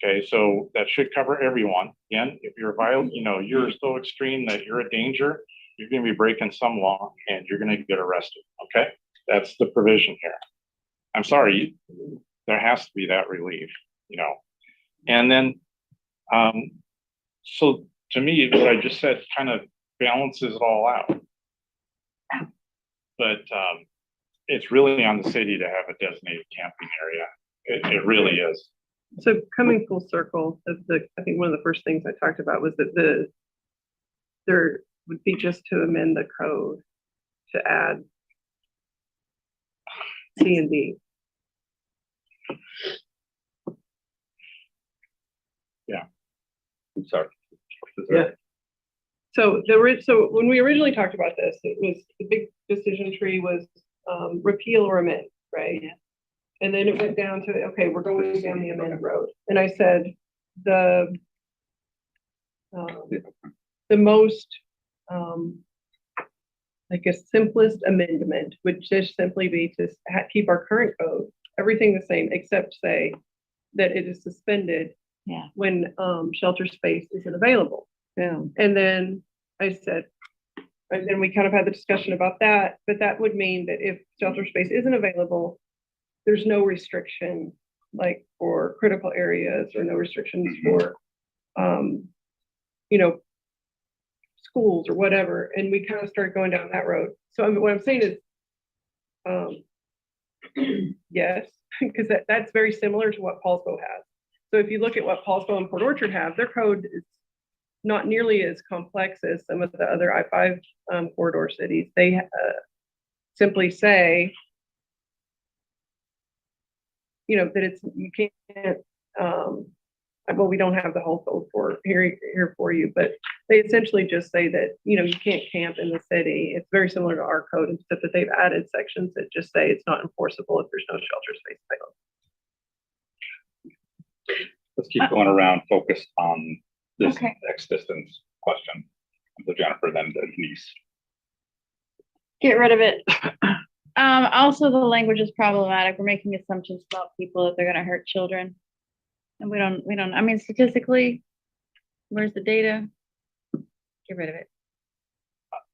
Okay, so that should cover everyone. Again, if you're violent, you're so extreme that you're a danger, you're going to be breaking some law and you're going to get arrested. Okay, that's the provision here. I'm sorry, there has to be that relief, And then, so to me, what I just said kind of balances it all out. But it's really on the city to have a designated camping area. It really is. So coming full circle, I think one of the first things I talked about was that there would be just to amend the code to add C and D. I'm sorry. Yeah. So so when we originally talked about this, it was, the big decision tree was, repeal or amend, right? And then it went down to, okay, we're going down the amendment road. And I said, the most, I guess, simplest amendment would just simply be to keep our current code, everything the same, except say that it is suspended when shelter space isn't available. Yeah. And then I said, and then we kind of had the discussion about that, but that would mean that if shelter space isn't available, there's no restriction like for critical areas or no restrictions for, you know, schools or whatever. And we kind of started going down that road. So I mean, what I'm saying is, yes, because that's very similar to what Paulsbo has. So if you look at what Paulsbo and Port Orchard have, their code is not nearly as complex as some of the other I-5 corridor cities. They simply say, you know, that it's, you can't, well, we don't have the whole code for here for you, but they essentially just say that, you know, you can't camp in the city. It's very similar to our code, except that they've added sections that just say it's not enforceable if there's no shelter space available. Let's keep going around, focused on this Okay. next distance question. So Jennifer, then Denise. Get rid of it. Also, the language is problematic. We're making assumptions about people that they're gonna hurt children. And we don't, I mean, statistically, where's the data? Get rid of it.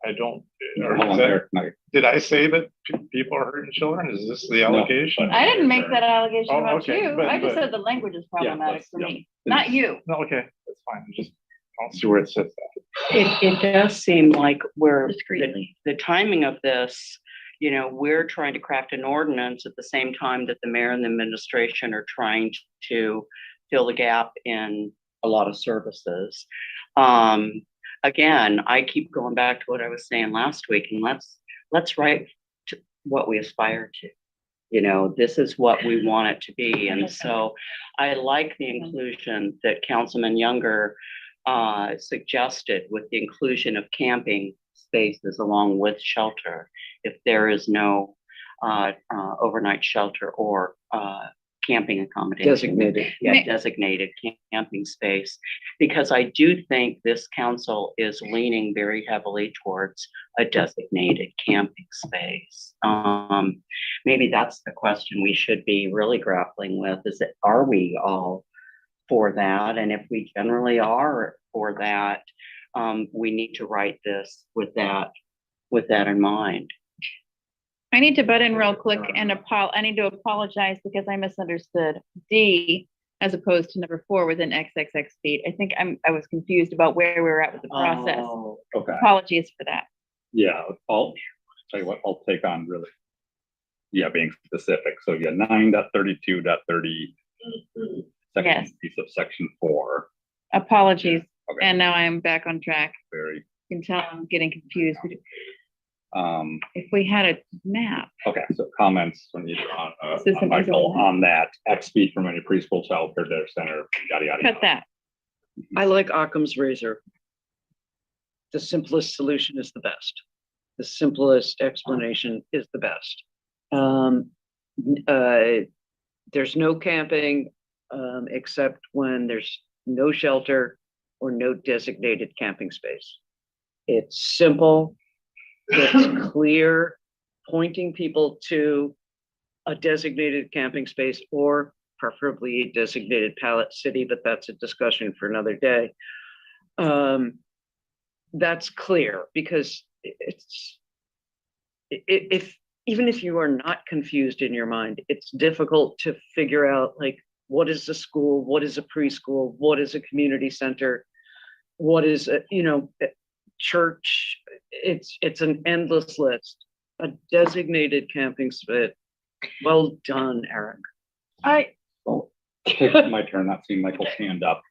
I don't, Hold on there. No. did I say that people are hurting children? Is this the allegation? I didn't make that allegation Oh, about okay, you. but- I just but- said the language is problematic for yeah. me, not you. No, okay, that's fine. I just don't see where it says that. It does seem like we're, Discreetly. the timing of this, you know, we're trying to craft an ordinance at the same time that the mayor and the administration are trying to fill the gap in a lot of services. Again, I keep going back to what I was saying last week, and let's write to what we aspire to. You know, this is what we want it to be. And so I like the inclusion that Councilman Younger suggested with the inclusion of camping spaces along with shelter if there is no overnight shelter or camping accommodation. Designated. Yeah, designated camping space. Because I do think this council is leaning very heavily towards a designated camping space. Maybe that's the question we should be really grappling with, is that, are we all for that? And if we generally are for that, we need to write this with that in mind. I need to butt in real quick and I need to apologize because I misunderstood D as opposed to number 4 within XXX feet. I think I was confused about where we were at with the process. Oh, Okay. Apologies for that. Yeah, I'll tell you what, I'll take on really. Yeah, being specific. So yeah, 9.32.30. Second Yes. piece of section 4. Apologies. Okay. And now I am back on track. Very. You can tell I'm getting confused. If we had a map. Okay, so comments from you System on Michael isn't- on that X feet from any preschool, childcare, daycare center, yada, yada. Cut that. I like Occam's razor. The simplest solution is the best. The simplest explanation is the best. There's no camping, except when there's no shelter or no designated camping space. It's simple, it's clear, pointing people to a designated camping space or preferably a designated pallet city, but that's a discussion for another day. That's clear because even if you are not confused in your mind, it's difficult to figure out, like, what is a school, what is a preschool, what is a community center, what is a, church. It's an endless list. A designated camping space. Well done, Eric. Take my turn, not seeing Michael's hand up.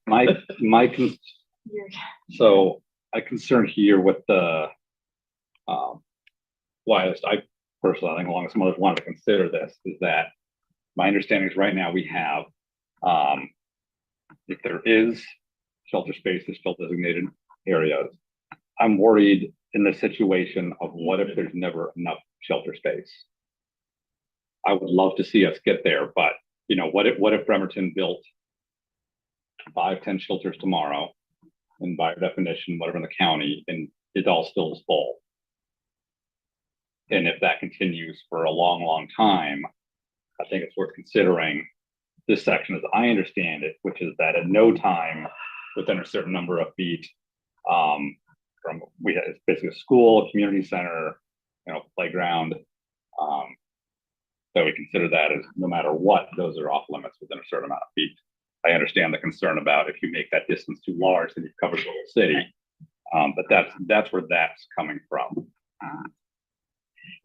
So I concern here with the why I personally, I think along with some others wanted to consider this, is that my understanding is right now we have if there is shelter space, there's still designated areas. I'm worried in the situation of what if there's never enough shelter space? I would love to see us get there, but you know, what if Bremerton built 5-10 shelters tomorrow, and by definition, whatever in the county, and it all still is full? And if that continues for a long, long time, I think it's worth considering this section as I understand it, which is that at no time within a certain number of feet, it's basically a school, a community center, you know, playground. So we consider that as no matter what, those are off limits within a certain amount of feet. I understand the concern about if you make that distance too large, then you've covered the whole city. But that's where that's coming from.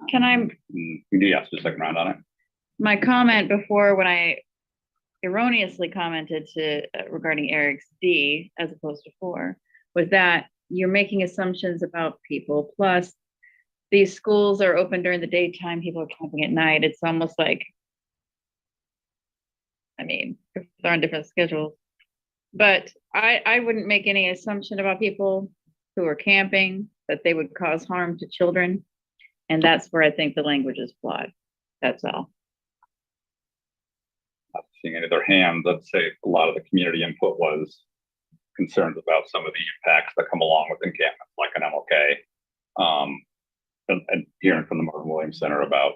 Can I, You do ask the second round on it. my comment before when I erroneously commented to regarding Eric's D as opposed to 4 was that you're making assumptions about people. Plus, these schools are open during the daytime, people are camping at night. It's almost like, I mean, they're on different schedules. But I wouldn't make any assumption about people who are camping that they would cause harm to children. And that's where I think the language is flawed. That's all. Not seeing any of their hands, I'd say a lot of the community input was concerns about some of the impacts that come along with encampments, like an MLK. And hearing from the Marvin Williams Center about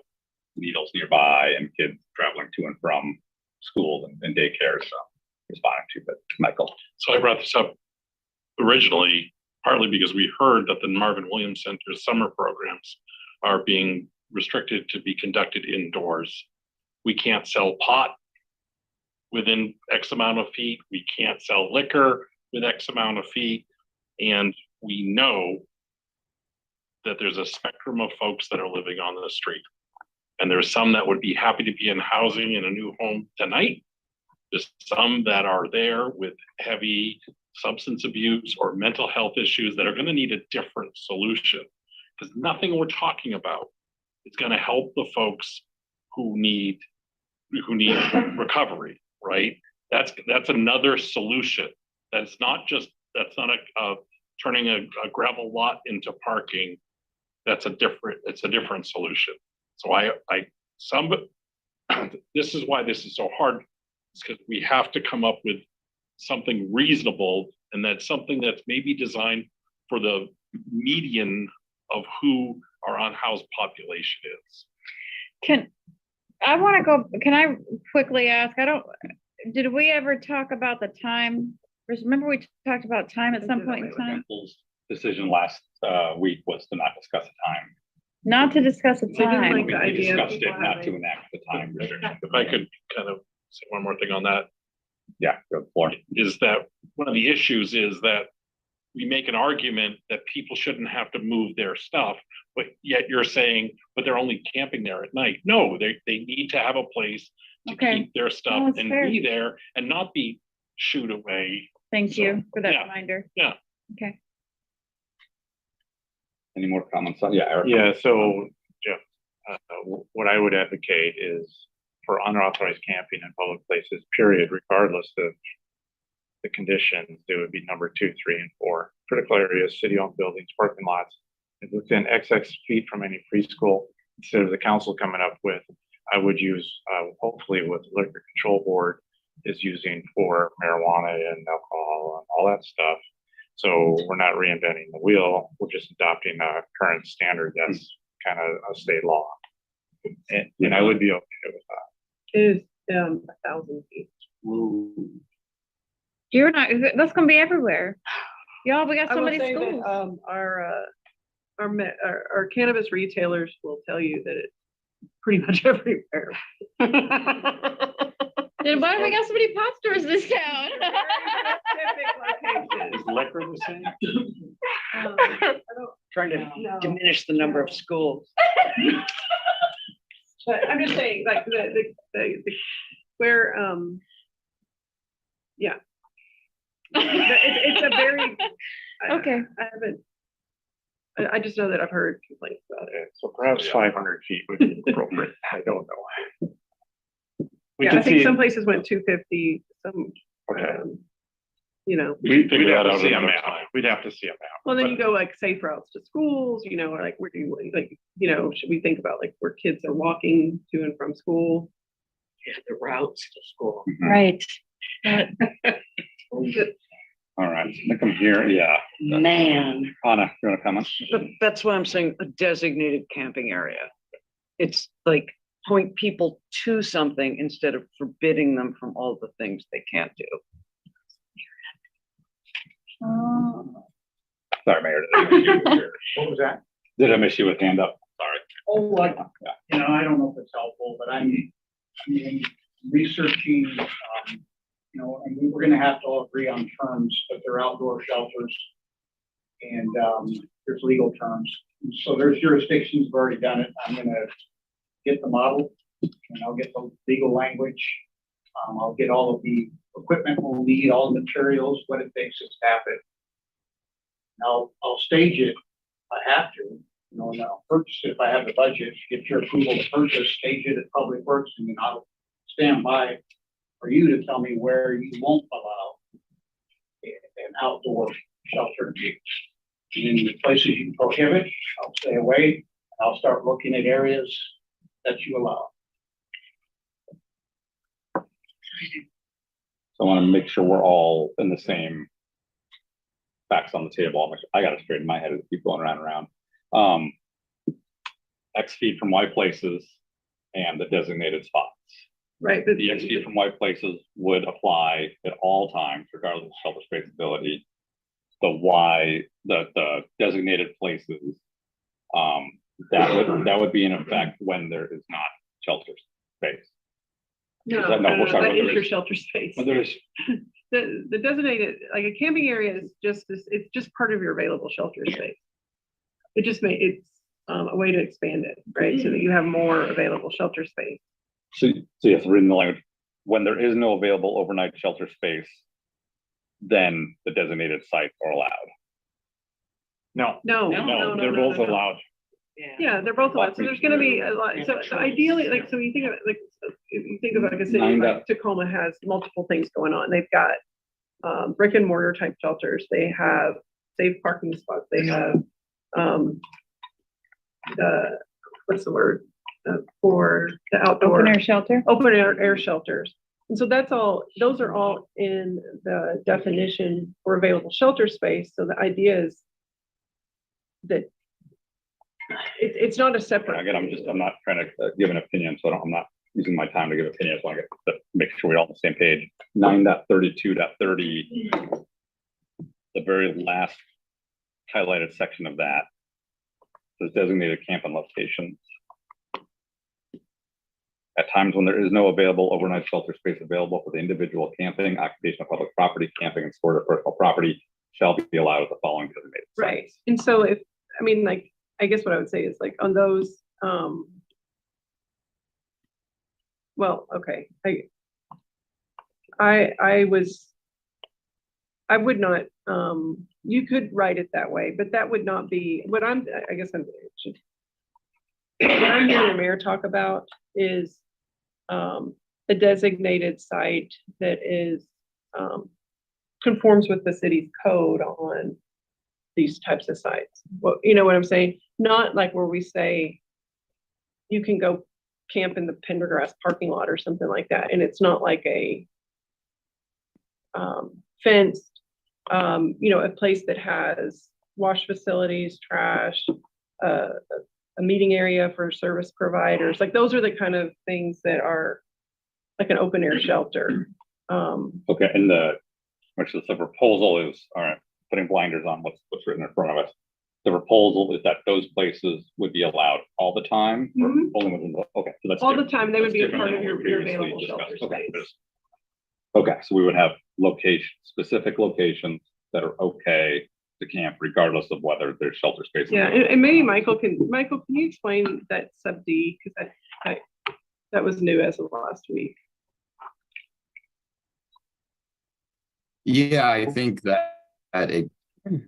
needles nearby and kids traveling to and from schools and daycare. So responding to, but Michael. So I brought this up originally, partly because we heard that the Marvin Williams Center's summer programs are being restricted to be conducted indoors. We can't sell pot within X amount of feet. We can't sell liquor with X amount of feet. And we know that there's a spectrum of folks that are living on the street. And there's some that would be happy to be in housing in a new home tonight. There's some that are there with heavy substance abuse or mental health issues that are going to need a different solution. Because nothing we're talking about is going to help the folks who need recovery, right? That's another solution. That's not a turning a gravel lot into parking. It's a different solution. So this is why this is so hard. It's because we have to come up with something reasonable, and that's something that's maybe designed for the median of who our unhoused population is. Can I quickly ask, did we ever talk about the time? Remember we talked about time at some point in time? Decision last week was to not discuss the time. Not to discuss the time. We discussed it not to enact the time restriction. If I could kind of say one more thing on that. Yeah, go for it. Is that one of the issues is that we make an argument that people shouldn't have to move their stuff, but yet you're saying, but they're only camping there at night. No, they need to have a place to keep their stuff and be there and not be shooed away. Thank you for that reminder. Yeah. Okay. Any more comments on? Yeah, Eric. Yeah, so Jeff, what I would advocate is for unauthorized camping in public places, period, regardless of the conditions, they would be number 2, 3, and 4. Critical areas, city-owned buildings, parking lots, and within XX feet from any preschool. Instead of the council coming up with, I would use, hopefully what the Liquor Control Board is using for marijuana and alcohol and all that stuff. So we're not reinventing the wheel. We're just adopting a current standard that's kind of a state law. And I would be okay with that. It is 1,000 feet. You're not, that's gonna be everywhere. Y'all, we got I so will many say schools. that, our cannabis retailers will tell you that it's pretty much everywhere. Then why do we got so many pop stores in this town? Is liquor the same? Trying to diminish the number of schools. But I'm just saying, like where, yeah. It's a very, okay. I just know that I've heard complaints about it. So perhaps 500 feet would be appropriate. I don't know. I think some places went 250, some, you know. We figure We'd that have to out see a another map. time. We'd have to see a map. Well, then you go like safe routes to schools, you know, or like where do you, like, you know, should we think about like where kids are walking to and from school? Yeah, the routes to school. Right. All right, I think I'm here, yeah. Man. Anna, you want to comment? But that's why I'm saying a designated camping area. It's like point people to something instead of forbidding them from all the things they can't do. Sorry, Mayor. What was that? Did I miss you with hand up? Sorry. Oh, like, you know, I don't know if it's helpful, but I mean, researching, you know, and we're gonna have to all agree on terms, but they're outdoor shelters. And, there's legal terms. So there's jurisdictions who've already done it. I'm gonna get the model and I'll get the legal language. I'll get all of the equipment we'll need, all the materials, what it takes to staff it. I'll stage it if I have to, you know, and I'll purchase it if I have the budget, get your approval to purchase, stage it at Public Works, and then I'll stand by for you to tell me where you won't allow an outdoor shelter. And in the places you prohibit, I'll stay away. I'll start looking at areas that you allow. So I want to make sure we're all in the same facts on the table. I got it straight in my head as keep going around and around. X feet from Y places and the designated spots. Right, but The X feet from Y places would apply at all times, regardless of shelter space ability. The designated places, that would be in effect when there is not shelter space. no, that- no, no, we're no, sorry, that what is there your is. shelter space. But there's, The designated, like a camping area is just this, it's just part of your available shelter space. It just it's a way to expand it, right? So that you have more available shelter space. so yes, we're in the language, when there is no available overnight shelter space, then the designated sites are allowed. No, No, they're both no. allowed. Yeah, they're both allowed. So there's gonna be a lot. So ideally, like, so you think of it, like, if you think of like a city like Tacoma has multiple things going on. They've got brick and mortar type shelters. They have safe parking spots. They have what's the word for the outdoor Open air shelter? open air shelters. And so that's all, those are all in the definition for available shelter space. So the idea is that it's not a separate. Again, I'm not trying to give an opinion, so I'm not using my time to give opinions. I want to make sure we're all on the same page. 9.32.30, the very last highlighted section of that says designated camping locations. At times when there is no available overnight shelter space available for the individual camping, occupation of public property, camping and sport of personal property shall be allowed at the following designated sites. Right. And so if, I mean, like, I guess what I would say is like on those, well, okay, I would not, you could write it that way, but that would not be what what I'm hearing the mayor talk about is a designated site that is conforms with the city's code on these types of sites. Well, you know what I'm saying? Not like where we say you can go camp in the Pendergrass parking lot or something like that. And it's not like a fenced, you know, a place that has wash facilities, trash, a meeting area for service providers. Like those are the kind of things that are like an open air shelter. Okay, and the proposal is, all right, putting blinders on what's written in front of us. The proposal is that those places would be allowed all the time, or only within the, okay, so that's All the different. time, they would That's be a different part than of what we your previously available shelter discussed. Okay, space. okay, so we would have specific locations that are okay to camp regardless of whether there's shelter space. Yeah, and maybe Michael, can you explain that sub D? Because that was new as of last week. Yeah, I think that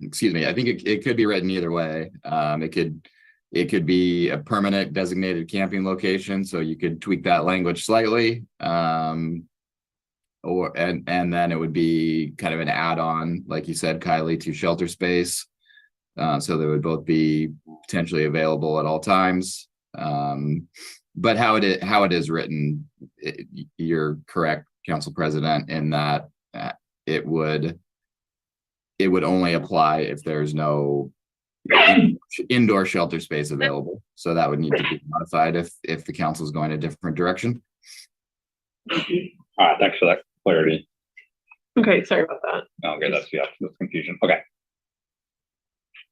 excuse me, I think it could be written either way. It could be a permanent designated camping location, so you could tweak that language slightly. and then it would be kind of an add-on, like you said, Kylie, to shelter space. So they would both be potentially available at all times. But how it is written, you're correct, Council President, in that it would only apply if there's no indoor shelter space available. So that would need to be modified if the council is going a different direction. All right, thanks for that clarity. Okay, sorry about that. Okay, that's confusion. Okay.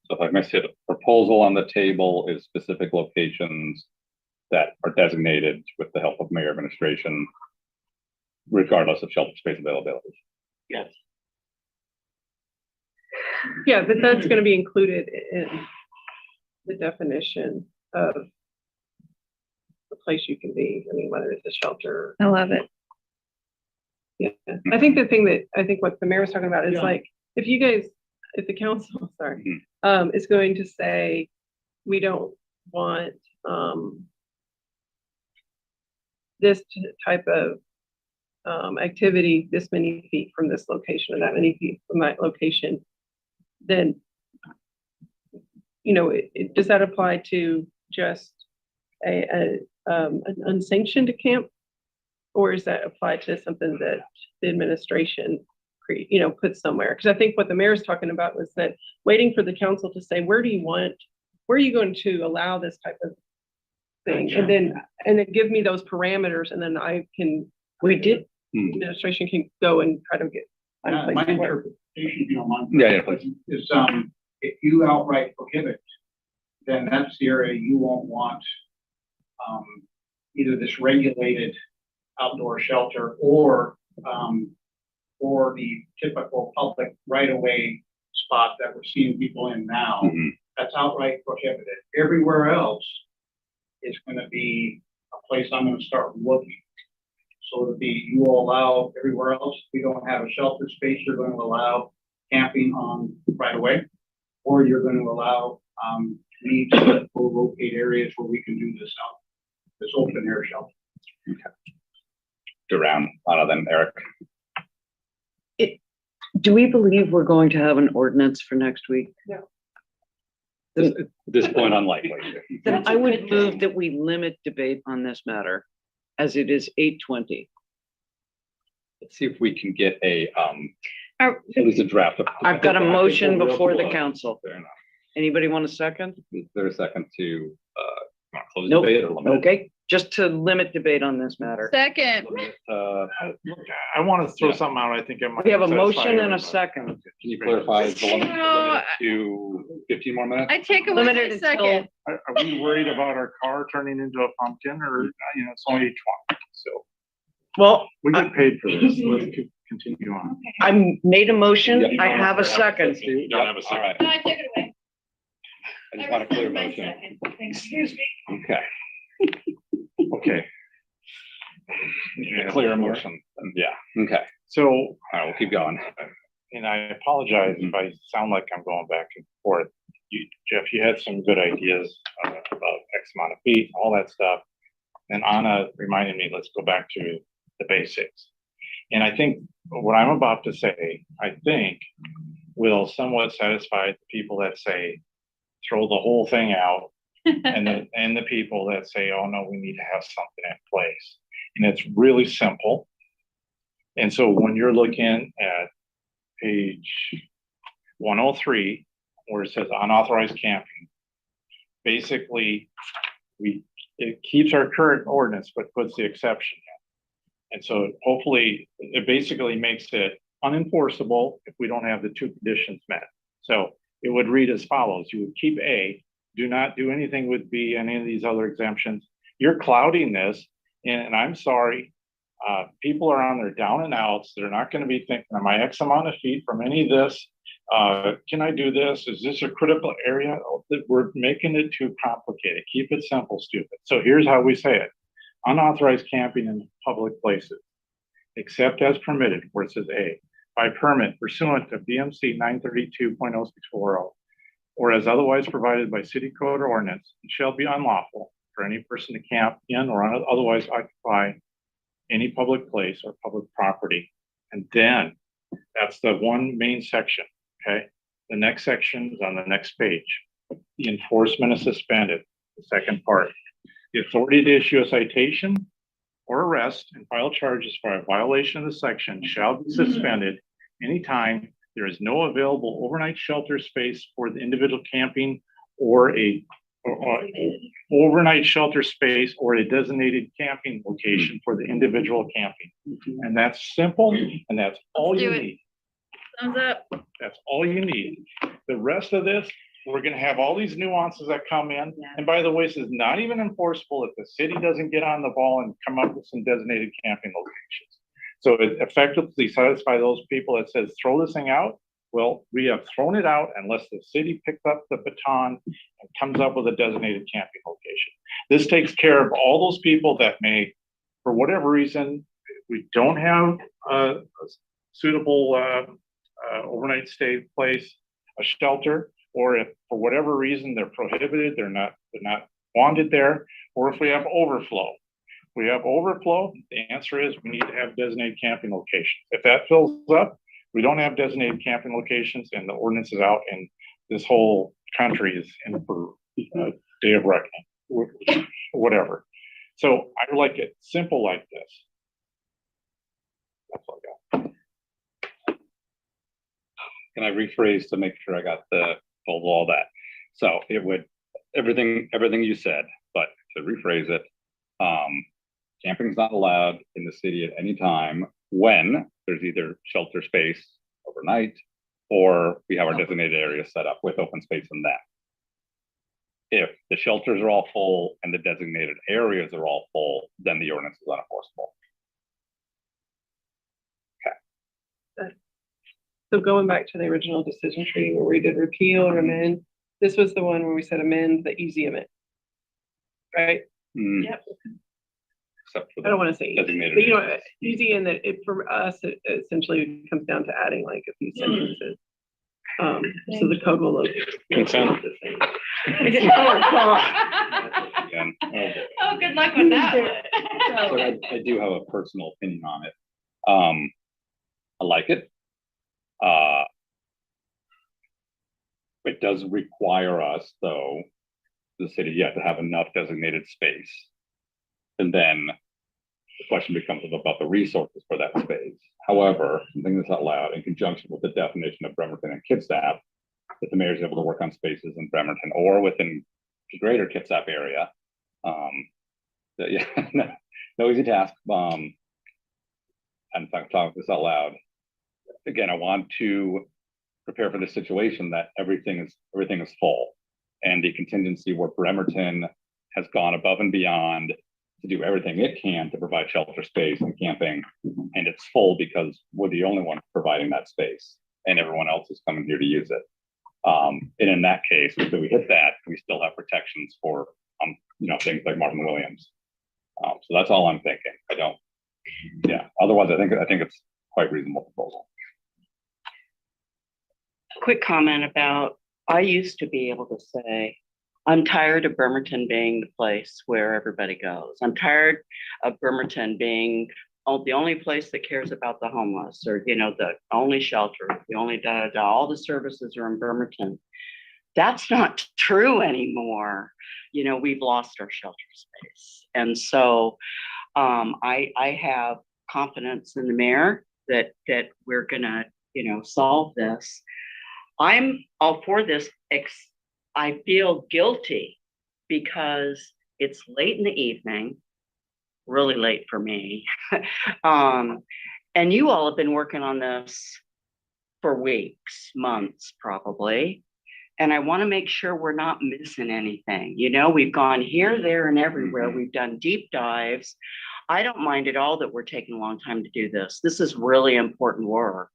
So if I missed it, proposal on the table is specific locations that are designated with the help of mayor administration, regardless of shelter space availability. Yes. Yeah, but that's gonna be included in the definition of the place you can be. I mean, whether it's a shelter. I love it. Yeah, I think what the mayor was talking about is like, if the council, sorry, is going to say, we don't want, this type of, activity this many feet from this location or that many feet from that location, then, does that apply to just an unsanctioned camp? Or is that applied to something that the administration puts somewhere? Because I think what the mayor is talking about was that waiting for the council to say, where are you going to allow this type of thing? And then give me those parameters, and then administration can go and try to get. My interpretation, if you don't mind. Yeah, please. Is, if you outright prohibit, then that's the area you won't want, either this regulated outdoor shelter or the typical public right-of-way spot that we're seeing people in now. That's outright prohibited. Everywhere else is going to be a place I'm going to start looking. So it'll be, you will allow everywhere else, we don't have a shelter space, you're going to allow camping on right-of-way, or you're going to allow me to locate areas where we can do this open air shelter. Okay. Around a lot of them, Eric. Do we believe we're going to have an ordinance for next week? No. At this point, unlikely. Then I would move that we limit debate on this matter, as it is 8:20. Let's see if we can get at least a draft. I've got a motion before the council. Fair enough. Anybody want a second? Is there a second to close Nope. debate or limit? Okay, just to limit debate on this matter. Second. I want to throw something out. I think it might. We have a satisfy motion and a everybody. second. Can you clarify the limit No, to 15 more minutes? I take away Limited my until- second. Are we worried about our car turning into a pumpkin, or, it's only 8:20, so Well, we get paid for this. Let's continue on. I made a motion. Yeah. I have a second. You don't have a second. All right. No, I took it away. I just want a clear My motion. second. Excuse me. Okay. Okay. Clear motion. Yeah. Okay. So, All right, we'll keep going. and I apologize if I sound like I'm going back and forth. Jeff, you had some good ideas about X amount of feet, all that stuff. And Anna reminded me, let's go back to the basics. And I think what I'm about to say, will somewhat satisfy the people that say, throw the whole thing out, and the people that say, oh no, we need to have something in place. And it's really simple. And so when you're looking at page 103, where it says unauthorized camping, basically it keeps our current ordinance, but puts the exception in. And so hopefully it basically makes it unenforceable if we don't have the two conditions met. So it would read as follows. You would keep A, do not do anything with B, any of these other exemptions. You're clouding this, and I'm sorry, people are on their down and outs. They're not going to be thinking, am I X amount of feet from any of this? Can I do this? Is this a critical area? We're making it too complicated. Keep it simple, stupid. So here's how we say it. Unauthorized camping in public places, except as permitted, where it says A, by permit pursuant to BMC 932.0640, or as otherwise provided by city code or ordinance, it shall be unlawful for any person to camp in or otherwise occupy any public place or public property And then that's the one main section, okay? The next section is on the next page. The enforcement is suspended, the second part. The authority to issue a citation or arrest and file charges for a violation of the section shall be suspended anytime there is no available overnight shelter space for the individual camping or overnight shelter space or a designated camping location for the individual camping. And that's simple, and that's all you need. Thumbs up. That's all you need. The rest of this, we're gonna have all these nuances that come in. And by the way, this is not even enforceable if the city doesn't get on the ball and come up with some designated camping locations. So it effectively satisfies those people that says, throw this thing out. Well, we have thrown it out unless the city picks up the baton and comes up with a designated camping location. This takes care of all those people that may, for whatever reason, we don't have a suitable overnight stay place, a shelter, or if for whatever reason they're prohibited, they're not wanted there, or if we have overflow. If we have overflow, the answer is we need to have designated camping locations. If that fills up, we don't have designated camping locations and the ordinance is out and this whole country is in for day of reckoning, whatever. So I like it simple like this. That's all I got. Can I rephrase to make sure I got all that? So it would, everything you said, but to rephrase it, camping is not allowed in the city at any time when there's either shelter space overnight or we have our designated area set up with open space in that. If the shelters are all full and the designated areas are all full, then the ordinance is unenforceable. So going back to the original decision tree where we did repeal or amend, this was the one where we said amend the easy amend. Right? Yep. Except for I don't want to say easy, designated but you know, areas. easy in that it, for us, it essentially comes down to adding like a few sentences. So the code will look. Consent. Again, Oh, good luck with that one. so I do have a personal opinion on it. I like it. It does require us, though, the city yet to have enough designated space. And then the question becomes about the resources for that space. However, something that's allowed in conjunction with the definition of Bremerton and Kitsap, that the mayor is able to work on spaces in Bremerton or within the greater Kitsap area. Yeah, no easy task. And if I'm talking this out loud, again, I want to prepare for the situation that everything is full, and the contingency where Bremerton has gone above and beyond to do everything it can to provide shelter space and camping, and it's full because we're the only one providing that space, and everyone else is coming here to use it. And in that case, if we hit that, we still have protections for things like Martin Williams. So that's all I'm thinking. Otherwise, I think it's quite reasonable proposal. Quick comment about, I used to be able to say, I'm tired of Bremerton being the place where everybody goes. I'm tired of Bremerton being the only place that cares about the homeless, or, the only shelter, the only all the services are in Bremerton. That's not true anymore. We've lost our shelter space. And so I have confidence in the mayor that we're gonna, solve this. I'm all for this. I feel guilty because it's late in the evening, really late for me. And you all have been working on this for weeks, months, probably. And I want to make sure we're not missing anything. We've gone here, there, and everywhere. We've done deep dives. I don't mind at all that we're taking a long time to do this. This is really important work.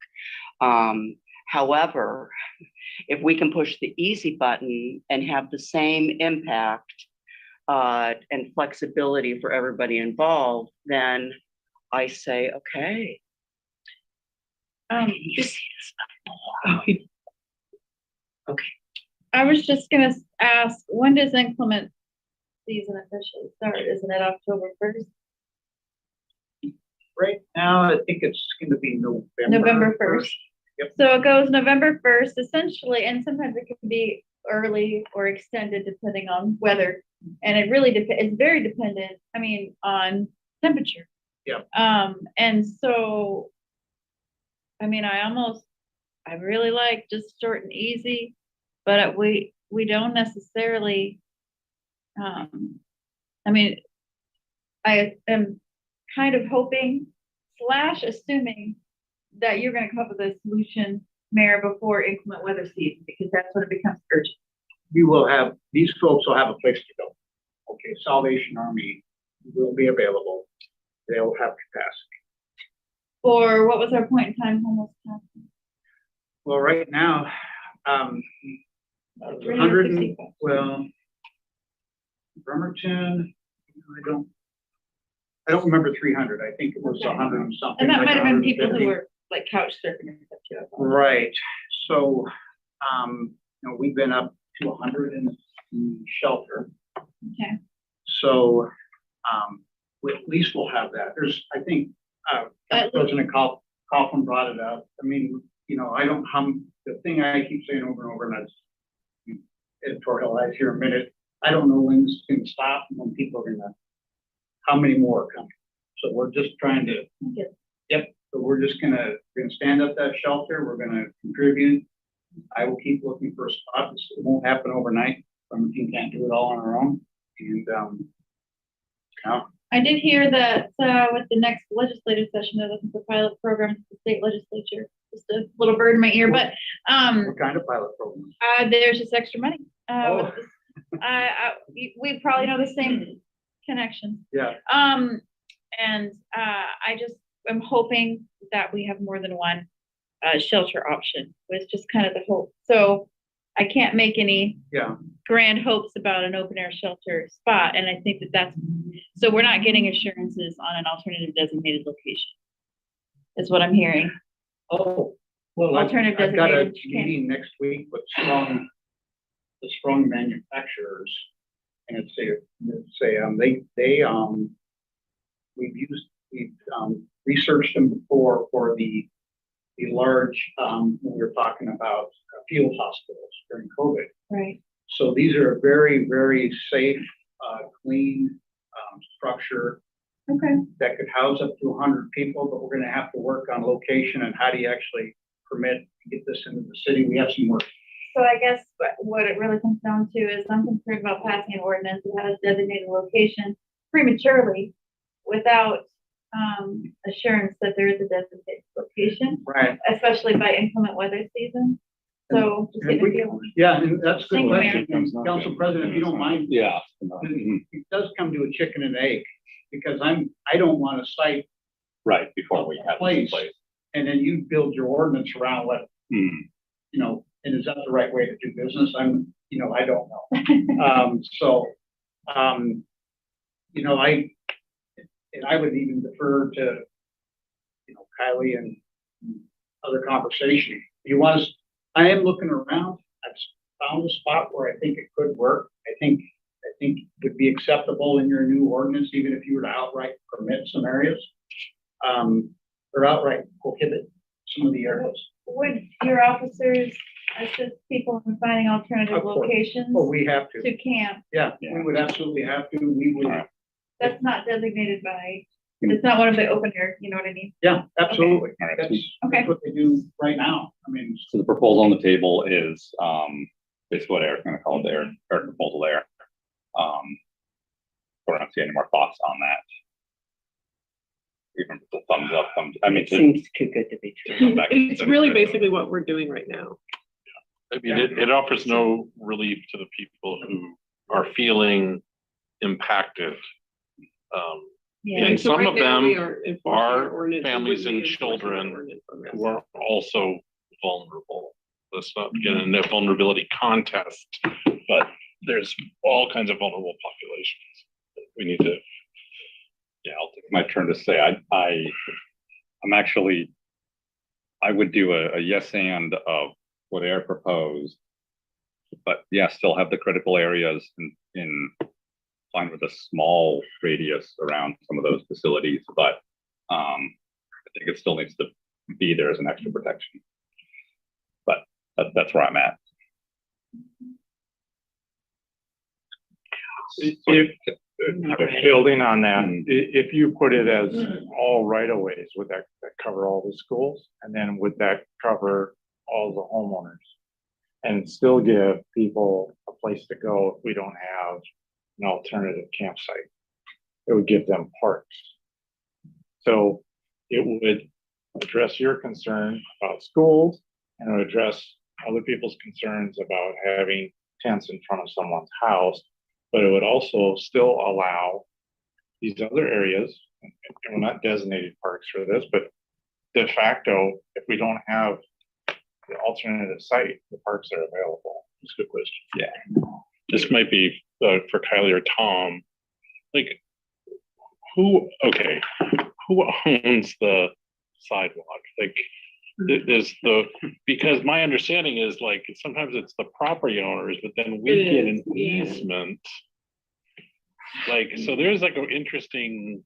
However, if we can push the easy button and have the same impact and flexibility for everybody involved, then I say, okay. Okay. I was just gonna ask, when does inclement season officially start? Isn't it October 1st? Right now, I think it's gonna be November 1st. Yep. So it goes November 1st essentially, and sometimes it can be early or extended depending on weather. And it really it's very dependent, I mean, on temperature. Yeah. And so, I mean, I really like just short and easy, but we don't necessarily, I mean, I am kind of hoping / assuming that you're gonna come up with a solution, Mayor, before inclement weather season, because that's when it becomes urgent. These folks will have a place to go. Okay, Salvation Army will be available. They'll have capacity. Or what was our point in time homeless capacity? Well, right now, 100, well, Bremerton, I don't remember 300. I think it was 100 and something. And that like might have been people 150. who were like couch surfing and stuff too. Right. So, we've been up to 100 in the shelter. Okay. So, at least we'll have that. I think, President Coughlin brought it up. I mean, the thing I keep saying over and over, and that's editorialize here a minute. I don't know when this is going to stop and when people are how many more are coming. So we're just trying to, yep. So we're just gonna stand up that shelter. We're gonna contribute. I will keep looking for a spot. It won't happen overnight. Some team can't do it all on our own. And, I did hear that with the next legislative session, they're looking for pilot programs at the state legislature. Just a little bird in my ear, but what kind of pilot programs? there's just extra money. We probably know the same connection. Yeah. And I just am hoping that we have more than one shelter option. Was just kind of the hope. So I can't make any grand hopes about an open air shelter spot, and I think that's so we're not getting assurances on an alternative designated location. Is what I'm hearing. Oh, well, alternative I've got a designated. meeting next week with the strong manufacturers, and we've researched them before for the large when we were talking about field hospitals during COVID. Right. So these are very, very safe, clean structure. Okay. That could house up to 100 people, but we're going to have to work on location and how do you actually permit to get this into the city. We have some work. So I guess what it really comes down to is I'm concerned about passing an ordinance that has designated location prematurely without assurance that there is a designated location. Right. Especially by inclement weather season. So just get a feeling. Yeah, and that's a good Thank you, question. Mayor. Council President, if you don't mind. Yeah. It does come to a chicken and egg because I don't want to cite Right, before we have this in place. and then you build your ordinance around what, and is that the right way to do business? I don't know. I would even defer to, Kylie and other conversation. I am looking around. I've found a spot where I think it could work. I think it would be acceptable in your new ordinance, even if you were to outright permit some areas, or outright prohibit some of the areas. Would your officers assist people in finding alternative Of course. locations? Oh, we have to. To camp. Yeah, we would absolutely have to. We would. That's not designated by, it's not one of the open air, you know what I mean? Yeah, absolutely. Okay. That's what they do right now. I mean, So the proposal on the table is, basically what Eric's gonna call their proposal there. I don't see any more thoughts on that. Even with the thumbs up, It seems too good to be true. It's really basically what we're doing right now. I mean, it offers no relief to the people who are feeling impacted. And so some right of now we them are enforcing our are ordinance. We families wouldn't and be enforcing children our ordinance on the rest. who are also vulnerable. Let's not get in a vulnerability contest, but there's all kinds of vulnerable populations. We need to. Yeah, I'll take my turn to say, I would do a yes and of what Eric proposed. But yeah, still have the critical areas in fine with a small radius around some of those facilities, but I think it still needs to be there as an extra protection. But that's where I'm at. Building on that, if you put it as all right of ways, would that cover all the schools? And then would that cover all the homeowners? And still give people a place to go if we don't have an alternative campsite? It would give them parks. So it would address your concern about schools and it would address other people's concerns about having tents in front of someone's house. But it would also still allow these other areas, and we're not designated parks for this, but de facto, if we don't have the alternative site, the parks are available. That's a good question. Yeah. This might be for Kylie or Tom. Like, who owns the sidewalk? Like, there's because my understanding is like sometimes it's the property owners, but then we get an easement. Like, so there's like an interesting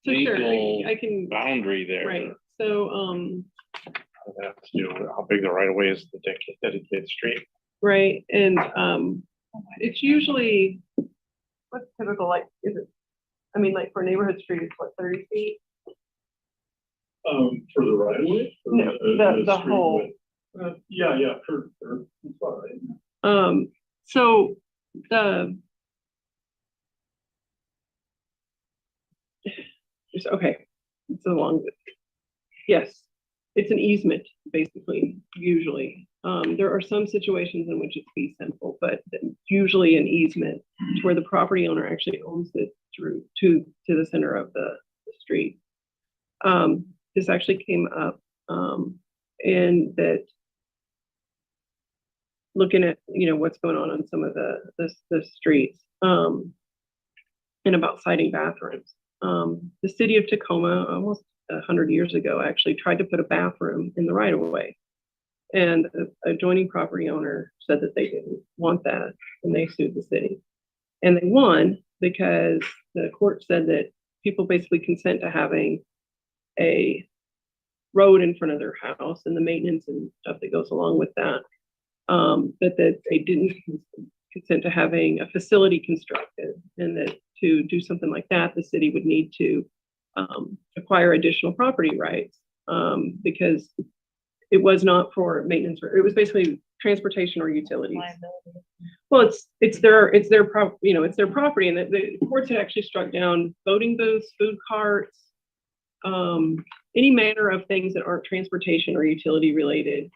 legal boundary there. Right. So, That has to do with how big the right of way is, the dedicated street. right. And, it's usually, what's typical, like, is it, I mean, like for a neighborhood street, it's what, 30 feet? For the right of way? No, the street whole. width? Yeah, that's all right. So okay, it's a long, yes, it's an easement, basically, usually. There are some situations in which it's fee simple, but usually an easement to where the property owner actually owns it through to the center of the street. This actually came up, and that looking at, what's going on some of the streets, and about citing bathrooms. The city of Tacoma, almost 100 years ago, actually tried to put a bathroom in the right of way. And the adjoining property owner said that they didn't want that, and they sued the city. And they won because the court said that people basically consent to having a road in front of their house and the maintenance and stuff that goes along with that. But that they didn't consent to having a facility constructed, and that to do something like that, the city would need to acquire additional property rights, because it was not for maintenance, or it was basically transportation or utilities. Well, it's their property, and the courts had actually struck down voting booths, food carts, any manner of things that aren't transportation or utility related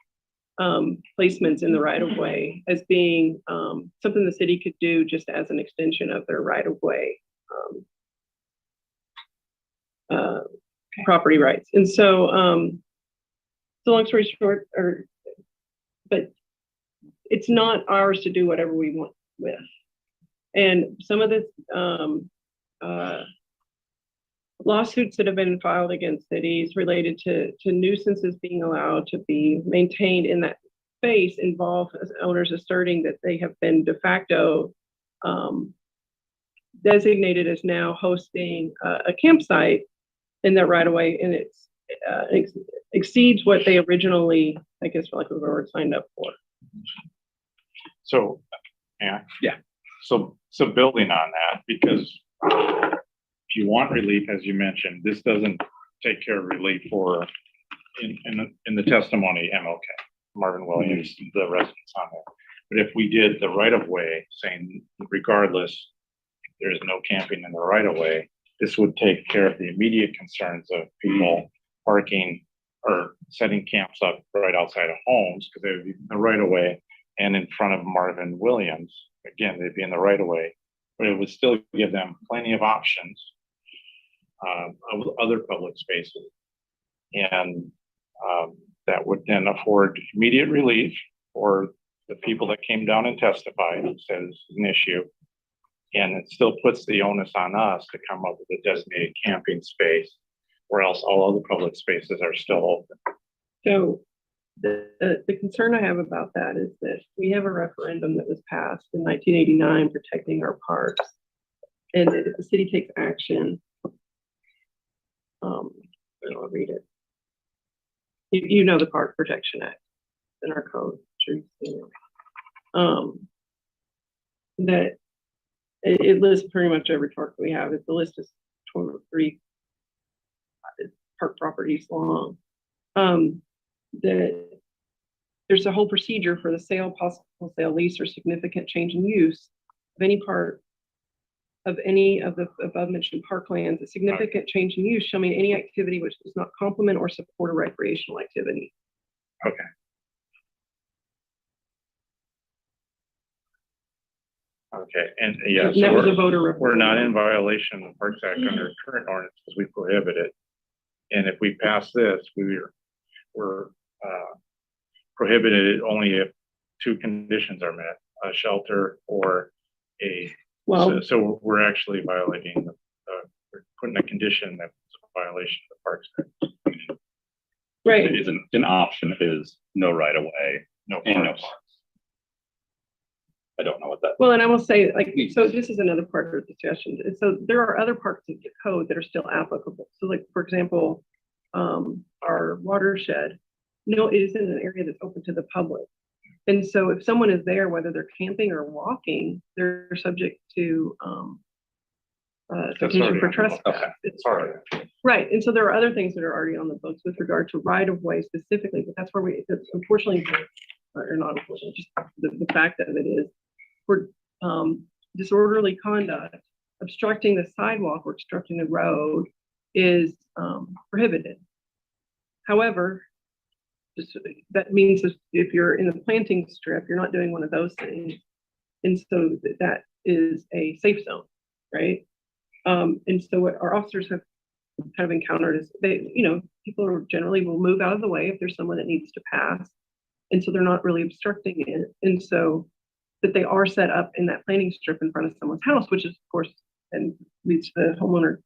placements in the right of way as being something the city could do just as an extension of their right of way property rights. And so, so long story short, but it's not ours to do whatever we want with. And some of the lawsuits that have been filed against cities related to nuisances being allowed to be maintained in that space involve owners asserting that they have been de facto designated as now hosting a campsite in that right of way, and it's exceeds what they originally, I guess, for lack of a word, signed up for. So, yeah. So building on that, because if you want relief, as you mentioned, this doesn't take care of relief for in the testimony, MLK, Marvin Williams, the residents on there. But if we did the right of way, saying regardless, there's no camping in the right of way, this would take care of the immediate concerns of people parking or setting camps up right outside of homes, because they would be in the right of way, and in front of Marvin Williams, again, they'd be in the right of way, but it would still give them plenty of options of other public spaces. And that would then afford immediate relief for the people that came down and testified and said this is an issue. And it still puts the onus on us to come up with a designated camping space, or else all other public spaces are still open. So the concern I have about that is that we have a referendum that was passed in 1989 protecting our parks. And if the city takes action, and I'll read it. You know the Park Protection Act in our code, sure you've seen it. That it lists pretty much every park we have. The list is 23 park properties long. That there's a whole procedure for the sale, possible sale, lease, or significant change in use of any part of any of the above mentioned parklands. A significant change in use shall mean any activity which does not complement or support a recreational activity. Okay. Okay, and yeah, And that so was a voter we're not in referendum. violation of the Parks Act under current ordinance because we prohibit it. And if we pass this, we're prohibited only if two conditions are met, a shelter or a, Well, so we're actually violating, we're putting a condition that's a violation of the Parks Act. right. It isn't an option, is no right of way, No and no parks. parks. I don't know what that. Well, and I will say, like, so this is another part of the discussion. And so there are other parts of the code that are still applicable. So like, for example, our watershed, no, it isn't an area that's open to the public. And so if someone is there, whether they're camping or walking, they're subject to citation for trespass. Okay, it's already. Right, and so there are other things that are already on the books with regard to right of way specifically, but that's where that's unfortunately, or not unfortunately, just the fact that it is, for disorderly conduct, obstructing the sidewalk or obstructing the road is prohibited. However, that means if you're in the planting strip, you're not doing one of those things. And so that is a safe zone, right? And so what our officers have kind of encountered is people are generally will move out of the way if there's someone that needs to pass. And so they're not really obstructing it. And so that they are set up in that planting strip in front of someone's house, which is of course, and leads to the homeowner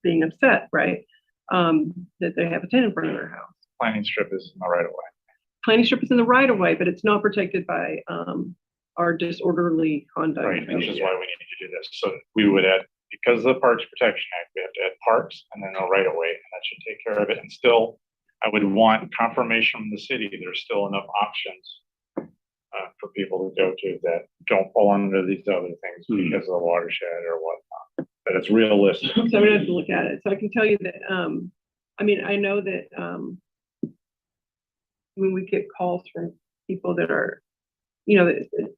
being upset, right? That they have a tent in front of their house. Planting strip is in the right of way. Planting strip is in the right of way, but it's not protected by our disorderly conduct. Right, which is why we need to do this. So we would add, because of the Parks Protection Act, we have to add parks and then a right of way, and that should take care of it. And still, I would want confirmation from the city, there's still enough options for people to go to that don't fall under these other things because of the watershed or whatnot. But it's realistic. So I'm gonna have to look at it. So I can tell you that, I mean, I know that when we get calls from people that are, that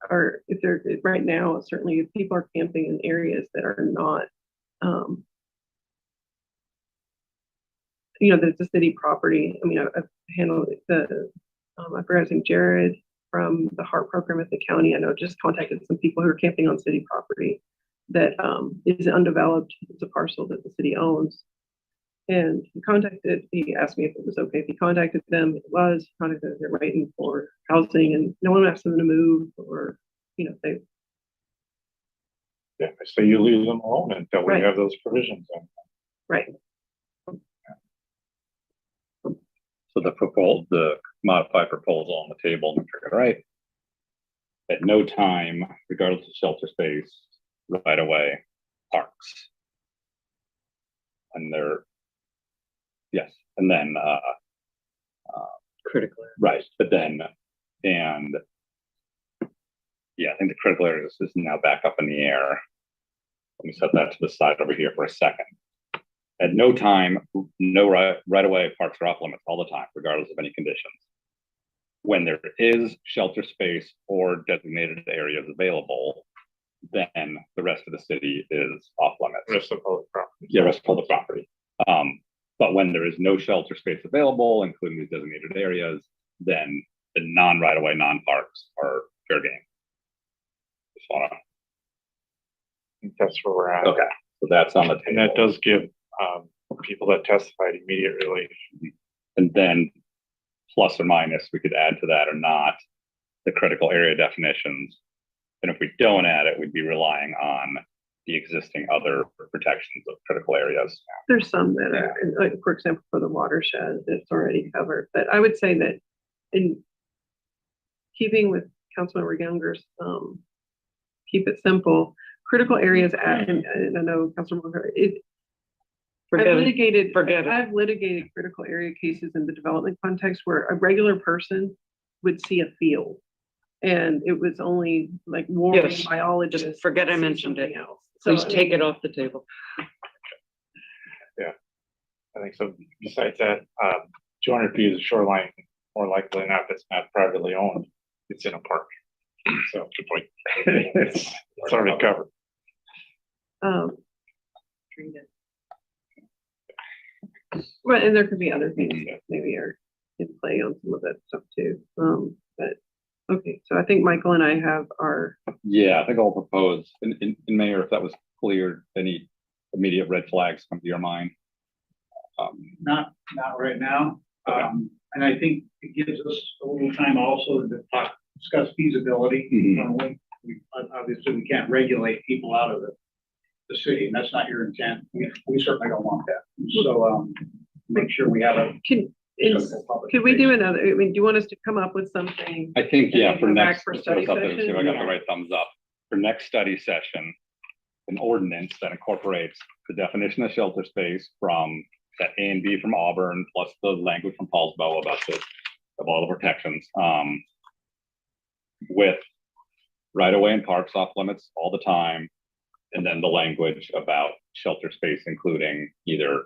are, if they're right now, certainly if people are camping in areas that are not, that's the city property. I mean, I've handled the, I forgot his name, Jared from the HARP program at the county. I know just contacted some people who are camping on city property that is undeveloped. It's a parcel that the city owns. And he asked me if it was okay if he contacted them. It was, they're waiting for housing and no one asked them to move or, they. Yeah, so you leave them alone until we have those provisions in. Right. So the modified proposal on the table, right? At no time, regardless of shelter space, right away, parks. And yes, and then critical. Right, but then, and yeah, I think the critical areas is now back up in the air. Let me set that to the side over here for a second. At no time, no right away, parks are off limits all the time, regardless of any conditions. When there is shelter space or designated areas available, then the rest of the city is off limits. Rest of public property. Yeah, rest of public property. But when there is no shelter space available, including these designated areas, then the non-right of way, non-parks are fair game. Just wanna. I think that's where we're at. Okay, so that's on the table. And that does give people that testified immediate relief. And then plus or minus, we could add to that or not the critical area definitions. And if we don't add it, we'd be relying on the existing other protections of critical areas. There's some that are, like, for example, for the watershed, it's already covered. But I would say that in keeping with Councilmember Younger's keep it simple, critical areas, and I know Councilmember, I've Forget it. litigated, Forget it. I've litigated critical area cases in the development context where a regular person would see a field. And it was only like warming Yes. biologists. Just forget I see mentioned it. something else. So, Please I take mean, it off the table. I think so. Besides that, 200 feet of the shoreline, more likely than not, if it's not privately owned, it's in a park. So good point. It's already covered. Right, and there could be other things that maybe are in play on some of that stuff too. But, okay, so I think Michael and I have our, Yeah, I think I'll propose, in Mayor, if that was clear, any immediate red flags come to your mind? Not right now. And I think it gives us a little time also to discuss feasibility. Obviously, we can't regulate people out of the city, and that's not your intent. We certainly don't want that. So, make sure we have a. could we do another, I mean, do you want us to come up with something? I think, and yeah, then for go back next, For let's study put us up there, see if I got session? the right thumbs up. For next study session, an ordinance that incorporates the definition of shelter space from that A and B from Auburn, plus the language from Paulsbo about the, of all the protections, with right away and parks off limits all the time. And then the language about shelter space, including either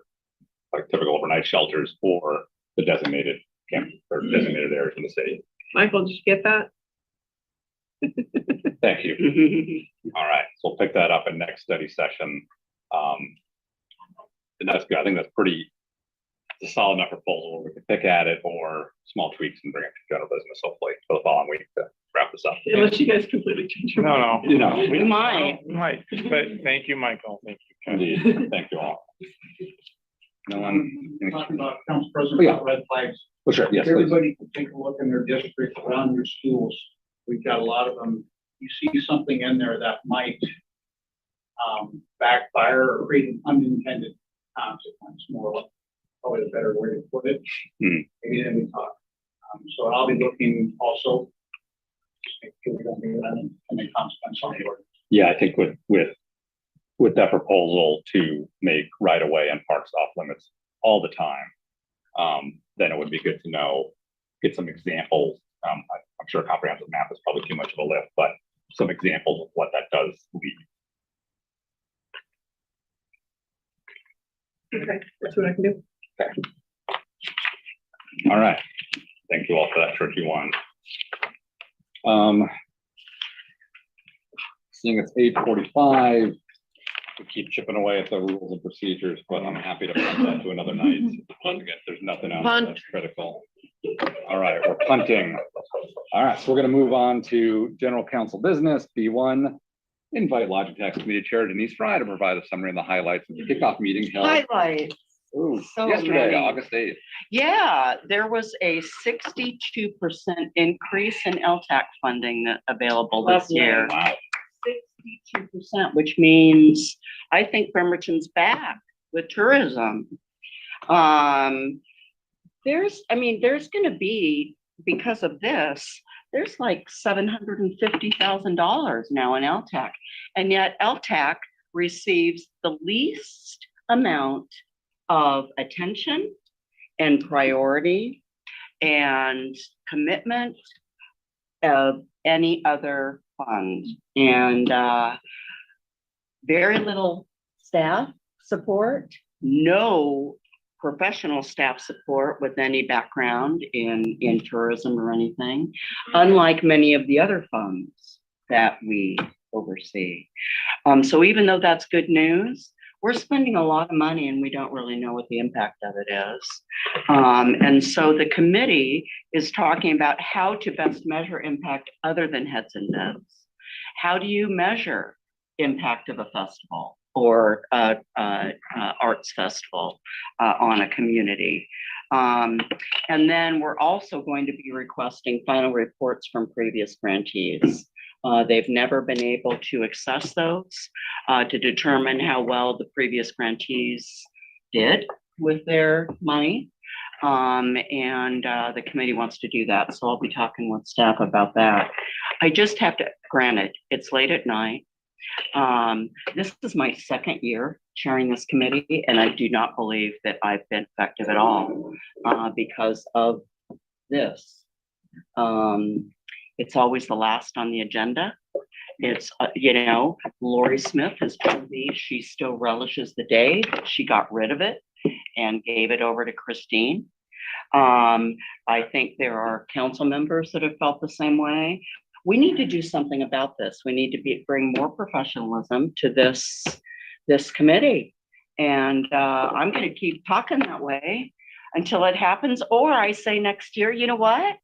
like typical overnight shelters or the designated camp or designated areas in the city. Michael, did you get that? Thank you. All right, so we'll pick that up in next study session. And that's good. I think that's pretty, it's a solid enough proposal where we can pick at it or small tweaks and bring it to general business hopefully for the following week to wrap this up. Unless you guys completely change your No, mind. no. You know, We might. Might, but thank you, Michael. Thank you. indeed. Thank you all. No one. Talking about, Council President, Oh, yeah. about red flags. Oh, sure, yes, please. Everybody can take a look in their district around your schools. We've got a lot of them. You see something in there that might backfire or create an unintended consequence, more like, probably a better way to put it. Maybe then we talk. So I'll be looking also. Just make sure we don't do any consequence on the ordinance. Yeah, I think with that proposal to make right away and parks off limits all the time, then it would be good to know, get some examples. I'm sure a comprehensive map is probably too much of a lift, but some examples of what that does lead. Okay, that's what I can do. Okay. All right. Thank you all for that tricky one. Seeing it's 8:45, we keep chipping away at the rules and procedures, but I'm happy to punt that to another night. Once again, there's nothing else that's critical. All right, we're punting. All right, so we're gonna move on to general council business, B1. Invite Lodging Tax Committee Chair Denise Fry to provide a summary of the highlights of the kickoff meeting held Highlights. So yesterday, many. August 8th. Yeah, there was a 62% increase in LTAC funding available this Lovely. year. 62%, which means I think Bremerton's back with tourism. There's going to be, because of this, there's like $750,000 now in LTAC, and yet LTAC receives the least amount of attention and priority and commitment of any other fund, and very little staff support, no professional staff support with any background in tourism or anything, unlike many of the other funds that we oversee. So even though that's good news, we're spending a lot of money and we don't really know what the impact of it is. And so the committee is talking about how to best measure impact other than heads and beds. How do you measure impact of a festival or arts festival on a community? And then we're also going to be requesting final reports from previous grantees. They've never been able to access those to determine how well the previous grantees did with their money. And the committee wants to do that. So I'll be talking with staff about that. I just have to, granted, it's late at night. This is my second year chairing this committee, and I do not believe that I've been effective at all because of this. It's always the last on the agenda. It's, Lori Smith has told me she still relishes the day that she got rid of it and gave it over to Christine. I think there are council members that have felt the same way. We need to do something about this. We need to bring more professionalism to this committee. And I'm going to keep talking that way until it happens. Or I say next year, you know what?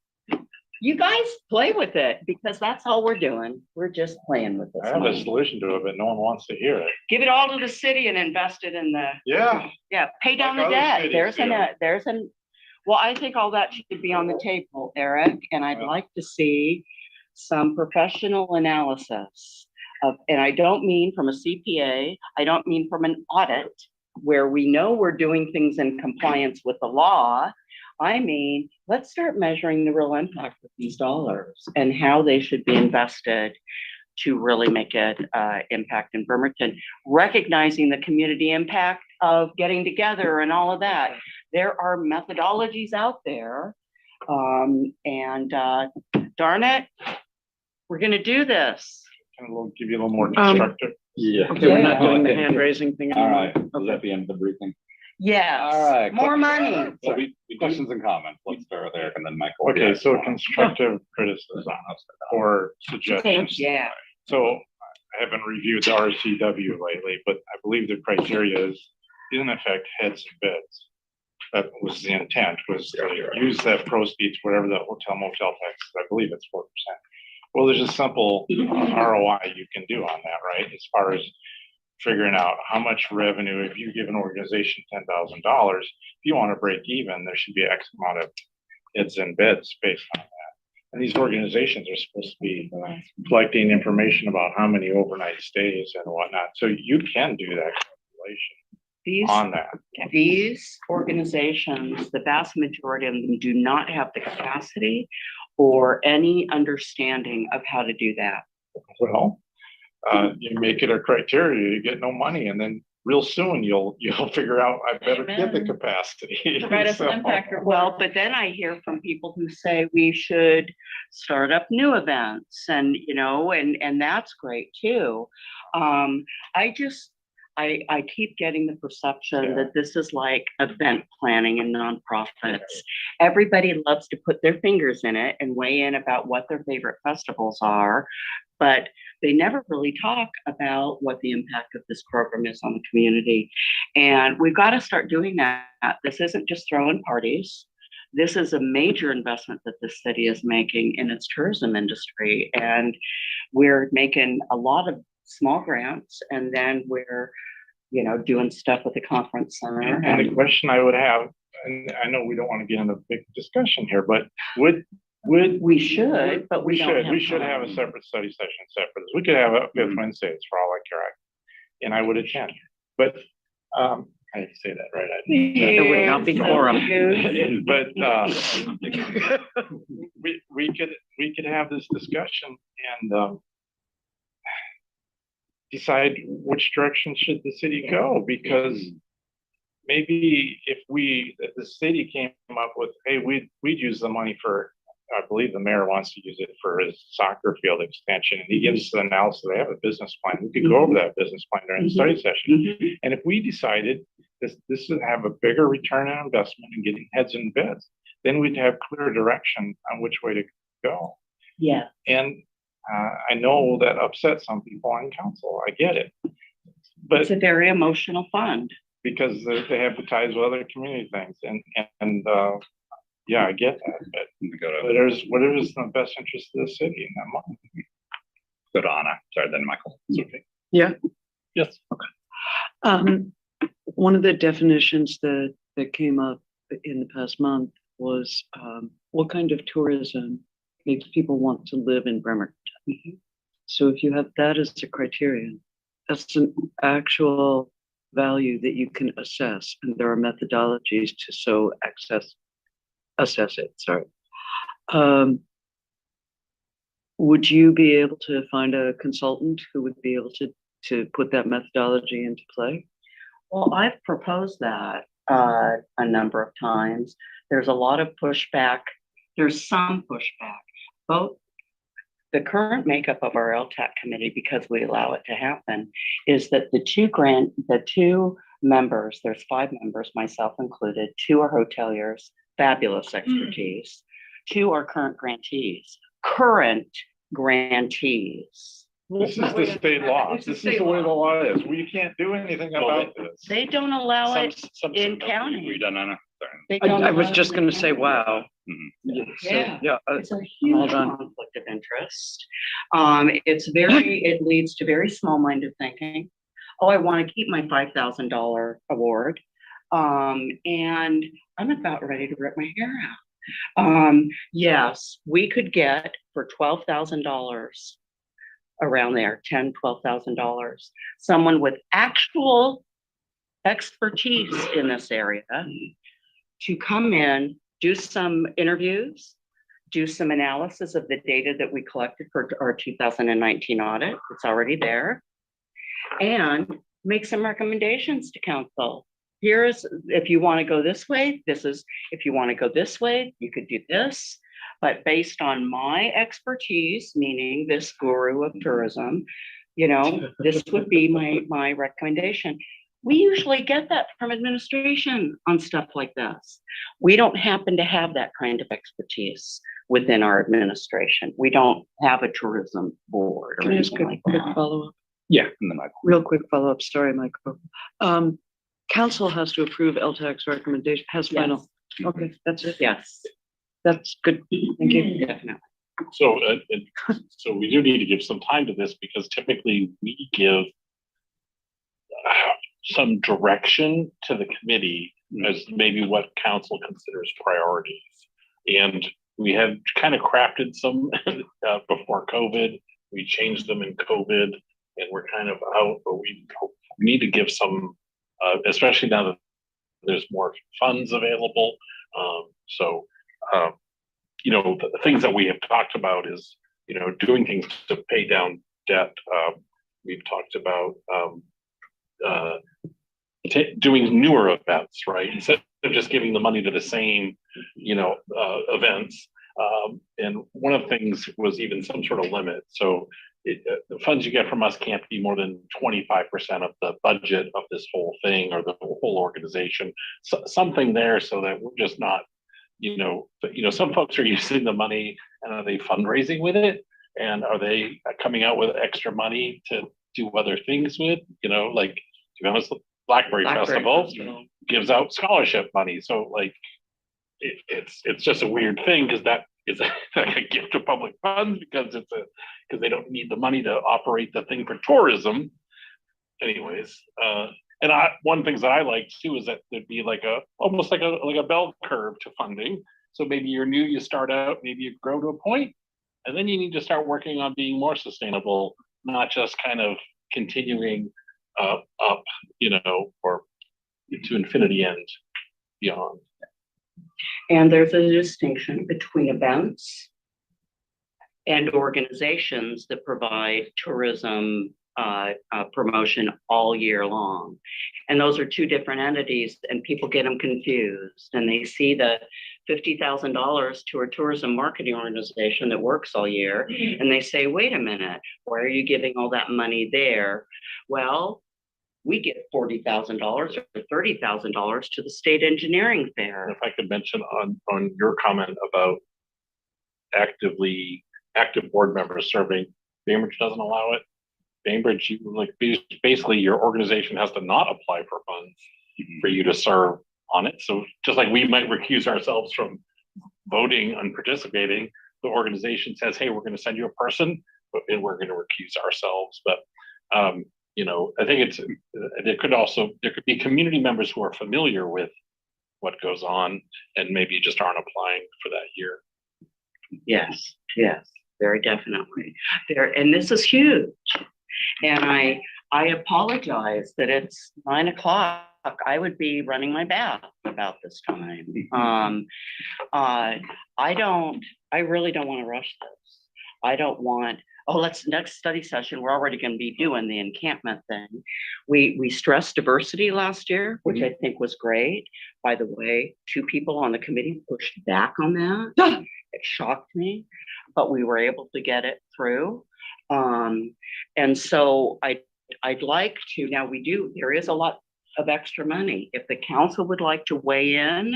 You guys play with it, because that's all we're doing. We're just playing with this. I have a solution to it, but no one wants to hear it. Give it all to the city and invest it in the. Yeah. Yeah, pay down Like the other debt. cities do. Well, I think all that should be on the table, Eric, and I'd like to see some professional analysis of, and I don't mean from a CPA, I don't mean from an audit where we know we're doing things in compliance with the law. I mean, let's start measuring the real impact of these dollars and how they should be invested to really make an impact in Bremerton, recognizing the community impact of getting together and all of that. There are methodologies out there, and darn it, we're gonna do this. Can we'll give you a little more constructive. Yeah. Okay, we're not doing the hand raising thing All anymore. right, was that the end of the briefing? Yes. All right. More money. So questions and comments. Let's start with Eric and then Michael. Okay, so constructive criticism or suggestions. Yeah. So I haven't reviewed the RCW lately, but I believe the criteria is in effect heads and bids. That was the intent, was to use that proceeds, whatever the hotel motel tax, I believe it's 4%. Well, there's a simple ROI you can do on that, right? As far as figuring out how much revenue, if you give an organization $10,000, if you want to break even, there should be X amount of heads and bids based on that. And these organizations are supposed to be collecting information about how many overnight stays and whatnot. So you can do that calculation on that. These organizations, the vast majority of them do not have the capacity or any understanding of how to do that. Well, you make it a criteria, you get no money, and then real soon you'll figure out I better get the capacity. Provide us an impact. Well, but then I hear from people who say we should start up new events, and and that's great too. I keep getting the perception that this is like event planning in nonprofits. Everybody loves to put their fingers in it and weigh in about what their favorite festivals are, but they never really talk about what the impact of this program is on the community. And we've got to start doing that. This isn't just throwing parties. This is a major investment that the city is making in its tourism industry. And we're making a lot of small grants, and then we're doing stuff with the conference center. And the question I would have, and I know we don't want to get into a big discussion here, but we should have a separate study session set for this. We could have it fifth Wednesdays for all I care, and I would attend. But I didn't say that right. There would not be quorum. But we could have this discussion and decide which direction should the city go, because maybe if the city came up with, hey, we'd use the money for, I believe the mayor wants to use it for his soccer field extension, and he gives us the analysis. They have a business plan. We could go over that business plan during the study session. And if we decided this would have a bigger return on investment in getting heads and bids, then we'd have clear direction on which way to go. Yeah. And I know that upsets some people on council. I get it. But it's a very emotional fund. Because they have to ties with other community things. And yeah, I get that. But there's whatever is in the best interest of the city in that money. Go to Anna. Sorry, then Michael. It's okay. Yeah. Yes. Okay. One of the definitions that came up in the past month was what kind of tourism makes people want to live in Bremerton. So if you have that as a criterion, that's an actual value that you can assess, and there are methodologies to assess it. Sorry. Would you be able to find a consultant who would be able to put that methodology into play? Well, I've proposed that a number of times. There's a lot of pushback. There's some pushback. Both the current makeup of our LTAC committee, because we allow it to happen, is that the two members, there's 5 members, myself included, 2 are hoteliers, fabulous expertise. 2 are current grantees. This is the state law. This is the way the law is. We can't do anything about this. They don't allow it in county. We done on They don't I was allow just it gonna in say, county. wow. Yeah. Yeah. It's a huge conflict of interest. It leads to very small-minded thinking. Oh, I want to keep my $5,000 award. And I'm about ready to rip my hair out. Yes, we could get for $12,000 around there, $10,000-$12,000, someone with actual expertise in this area to come in, do some interviews, do some analysis of the data that we collected for our 2019 audit. It's already there. And make some recommendations to council. Here's, if you want to go this way, this is, if you want to go this way, you could do this. But based on my expertise, meaning this guru of tourism, this would be my recommendation. We usually get that from administration on stuff like this. We don't happen to have that kind of expertise within our administration. We don't have a tourism board or Can I ask anything a like quick that. follow-up? Yeah, and then Real quick follow-up. Sorry, Michael. Council has to approve LTAC's recommendation, has final. Okay, that's it. Yes. That's good. Thank you. Definitely. So, so we do need to give some time to this because typically we give some direction to the committee as maybe what council considers priorities. And we had kind of crafted some before COVID. We changed them in COVID and we're kind of out, but we need to give some, especially now that there's more funds available. The things that we have talked about is, doing things to pay down debt. We've talked about doing newer events, right? Instead of just giving the money to the same, events. And one of the things was even some sort of limit. So the funds you get from us can't be more than 25% of the budget of this whole thing or the whole organization. So, something there so that we're just not, some folks are using the money and are they fundraising with it? And are they coming out with extra money to do other things with? Like, to be honest, Blackberry Festival gives out scholarship money. So like, it's just a weird thing because that is like a gift of public funds because because they don't need the money to operate the thing for tourism. Anyways, and one of the things that I like too is that there'd be almost like a bell curve to funding. So maybe you're new, you start out, maybe you grow to a point, and then you need to start working on being more sustainable, not just kind of continuing up, or to infinity and beyond. And there's a distinction between events and organizations that provide tourism promotion all year long. And those are 2 different entities and people get them confused and they see the $50,000 to a tourism marketing organization that works all year. And they say, wait a minute, why are you giving all that money there? Well, we get $40,000 or $30,000 to the state engineering fair. If I could mention on your comment about active board members serving, Bainbridge doesn't allow it. Bainbridge, basically your organization has to not apply for funds for you to serve on it. So just like we might recuse ourselves from voting and participating, the organization says, hey, we're going to send you a person, and we're going to recuse ourselves. But I think there could be community members who are familiar with what goes on and maybe just aren't applying for that year. Yes, very definitely. And this is huge. And I apologize that it's 9 o'clock. I would be running my bath about this time. I really don't want to rush this. I don't want, oh, next study session, we're already gonna be doing the encampment thing. We stressed diversity last year, which I think was great. By the way, 2 people on the committee pushed back on that. It shocked me, but we were able to get it through. And so I'd like to, now there is a lot of extra money. If the council would like to weigh in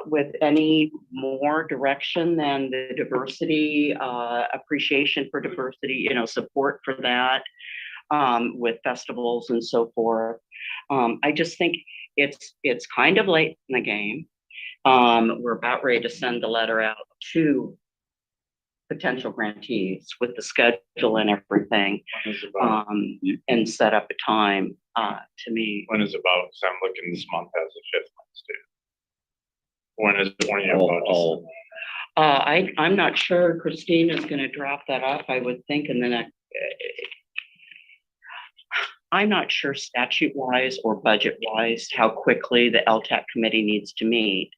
with any more direction than the diversity, appreciation for diversity, support for that, with festivals and so forth. I just think it's kind of late in the game. We're about ready to send the letter out to potential grantees with the schedule and everything, and set up a time to meet. When is about, so I'm looking this month as the 5th Wednesday. When you have about I'm not sure Christine is gonna drop that off, I would think, in the next, I'm not sure statute wise or budget wise how quickly the LTAC committee needs to meet.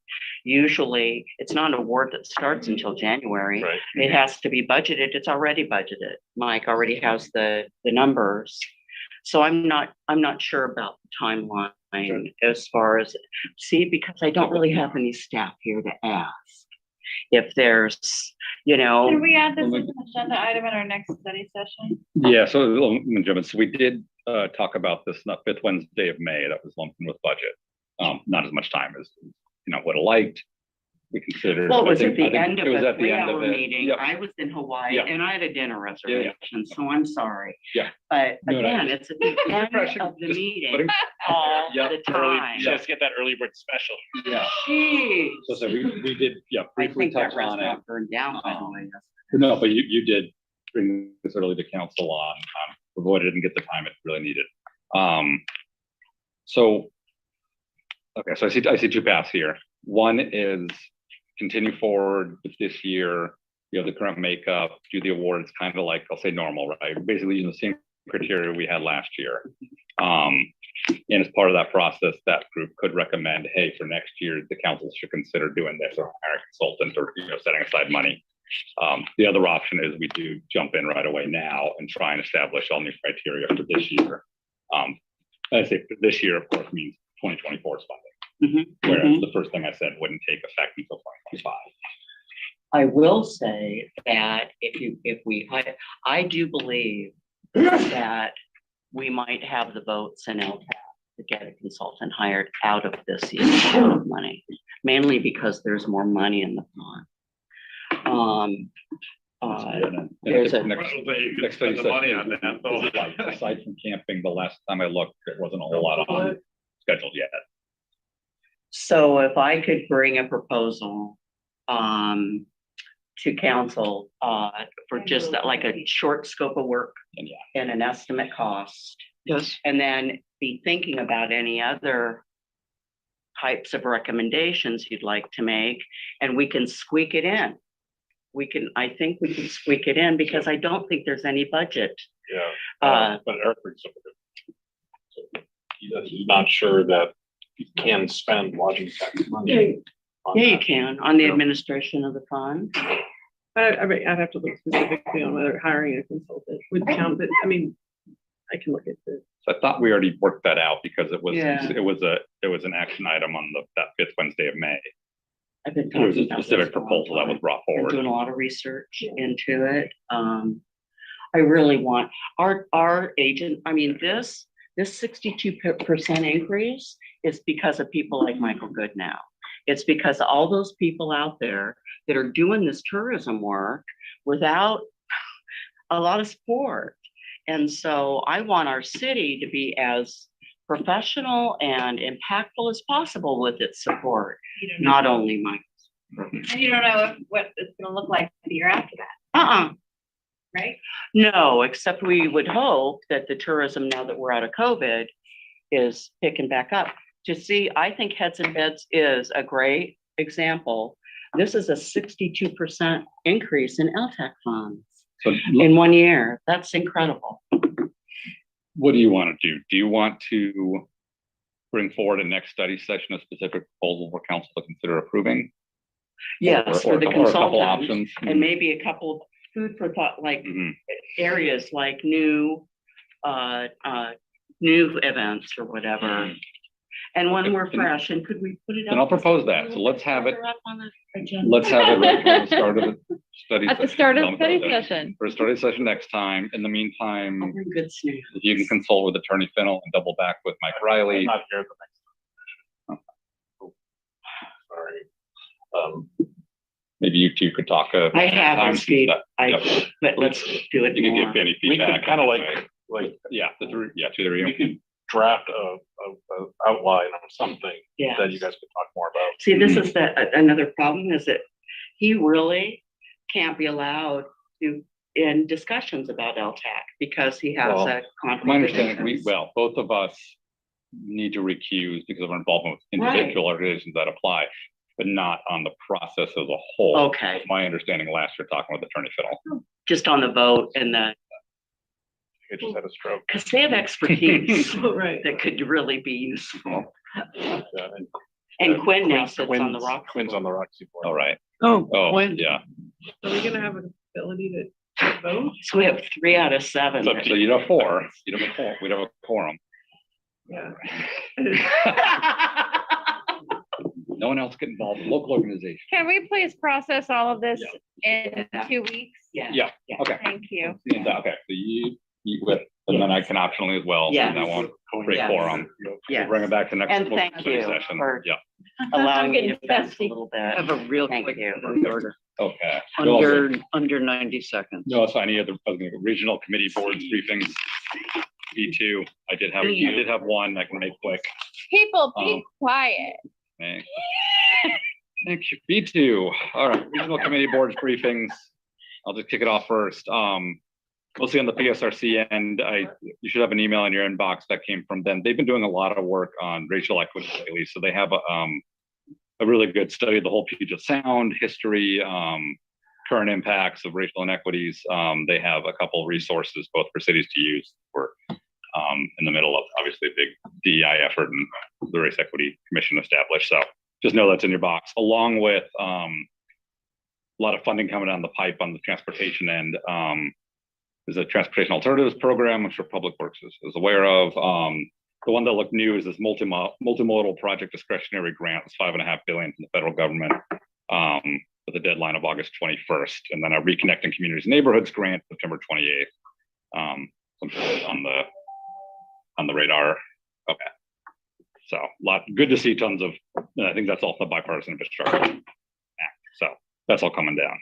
Usually it's not an award that starts until January. Right. It has to be budgeted. It's already budgeted. Mike already has the numbers. So I'm not sure about the timeline as far as, because I don't really have any staff here to ask. If there's, Can we add this as an agenda item in our next study session? Yeah, so we did talk about this, not 5th Wednesday of May, that was lumped in with budget. Not as much time as, would have liked. We considered. Well, it was at the end of it was a at the end of 3-hour it. meeting. Yep. I was in Hawaii Yep. and I had a dinner reservation, Yeah. so I'm sorry. Yeah. But No, again, it's at the end Refreshing, of the just meeting putting- all Yeah, the Early, time. just get that early bird special. Yeah. Jeez. So we did, I briefly think that touch on it. restaurant burned down, by the way. No, but you did bring this early to council on, avoid it and get the time it really needed. So I see 2 paths here. One is continue forward with this year, the current makeup, do the awards kind of like, I'll say normal, right? Basically using the same criteria we had last year. And as part of that process, that group could recommend, hey, for next year, the council should consider doing this or hire a consultant or, setting aside money. The other option is we do jump in right away now and try and establish all new criteria for this year. I say for this year, of course, means 2024's funding. Whereas the first thing I said wouldn't take effect until 2025. I will say that I do believe that we might have the votes in LTAC to get a consultant hired out of this year's pot of money, mainly because there's more money in the pond. There's a next study session, aside from camping, the last time I looked, there wasn't a whole lot on scheduled yet. So if I could bring a proposal to council for just like a short scope of work and an estimate cost. Yes. And then be thinking about any other types of recommendations you'd like to make, and we can squeak it in. I think we can squeak it in because I don't think there's any budget. Yeah. But Eric brings up a good. He's not sure that you can spend lodging tax money. Yeah, you can, on the administration of the fund. I'd have to look specifically on whether hiring a consultant would count, but I mean, I can look at this. So I thought we already worked that out because it was Yeah. it was an action item on that 5th Wednesday of May. I've been There was a talking about specific this for a long proposal that time. was brought Been forward. doing a lot of research into it. I really want our agent, this 62% increase is because of people like Michael Goodnow. It's because all those people out there that are doing this tourism work without a lot of support. And so I want our city to be as professional and impactful as possible with its support, not only Michael's. And you don't know what it's gonna look like the year after that, right? No, except we would hope that the tourism, now that we're out of COVID, is picking back up. I think Heads and Beds is a great example. This is a 62% increase in LTAC funds in 1 year. That's incredible. What do you want to do? Do you want to bring forward a next study session, a specific proposal for council to consider approving? Yes, Or for the a couple consultant, options? and maybe a couple food for thought, like Mhm. areas like new events or whatever. And when we're fresh, and could we put it up? And I'll propose that. So let's have it, further up on the agenda? let's have it right from the start of the study. At the session. start of Don't study go there. session. For a study session next time. In the I'll meantime, bring good snacks. you can consult with Attorney Fennell and double back with Mike Riley. I'm not here at the next. Oh, sorry. Maybe you two could talk. I have time a speed, Yep. but let's do it You can more. give any We feedback. could kind of like, Yeah, to the review. we could draft a outline of something Yeah. that you guys could talk more about. See, this is another problem is that he really can't be allowed to, in discussions about LTAC because he has Well, a conflict. My of understanding, interest. both of us need to recuse because of our involvement with Right. individual organizations that apply, but not on the process as a whole. Okay. That's my understanding last year talking with Attorney Fennell. Just on the vote and the, I just had a stroke. because they have expertise Right. that could really be useful. Yeah, And Quinn now sits on the Quinn's- rock. Quinn's on the Roxy board. All right. Oh, Oh, when, yeah. are we gonna have an ability to vote? So we have 3 out of 7. So you'd have 4. You'd have a 4. We'd have a quorum. Yeah. No one else get involved. Local organization. Can we please process all of this in 2 weeks? Yeah. Yeah. Okay. Thank you. Okay. So you meet with, and then I can optionally as well. So Yes. that won't break Yes. quorum. Yes. Bring it back to next. And local thank study you session. for- Yeah. Allowing me to getting vent a testy. little I bit. have a real Thank quick you. order, Okay. Go ahead. under 90 seconds. No, it's any other regional committee boards briefings. B2. I did have one I can make quick. People, be quiet. Thank you. B2. All right. Regional committee boards briefings. I'll just kick it off first. Mostly on the PSRC end, you should have an email in your inbox that came from them. They've been doing a lot of work on racial equity lately. So they have a really good study of the whole Puget Sound history, current impacts of racial inequities. They have a couple of resources, both for cities to use. We're in the middle of obviously a big DEI effort and the Race Equity Commission established. So just know that's in your box, along with a lot of funding coming down the pipe on the transportation end. There's a transportation alternatives program, I'm sure Public Works is aware of. The one that looked new is this multimodal project discretionary grant. It's $5.5 billion from the federal government with a deadline of August 21st, and then a Reconnecting Communities and Neighborhoods grant, September 28th. On the radar. Okay. So good to see tons of, and I think that's also bipartisan infrastructure act. So that's all coming down.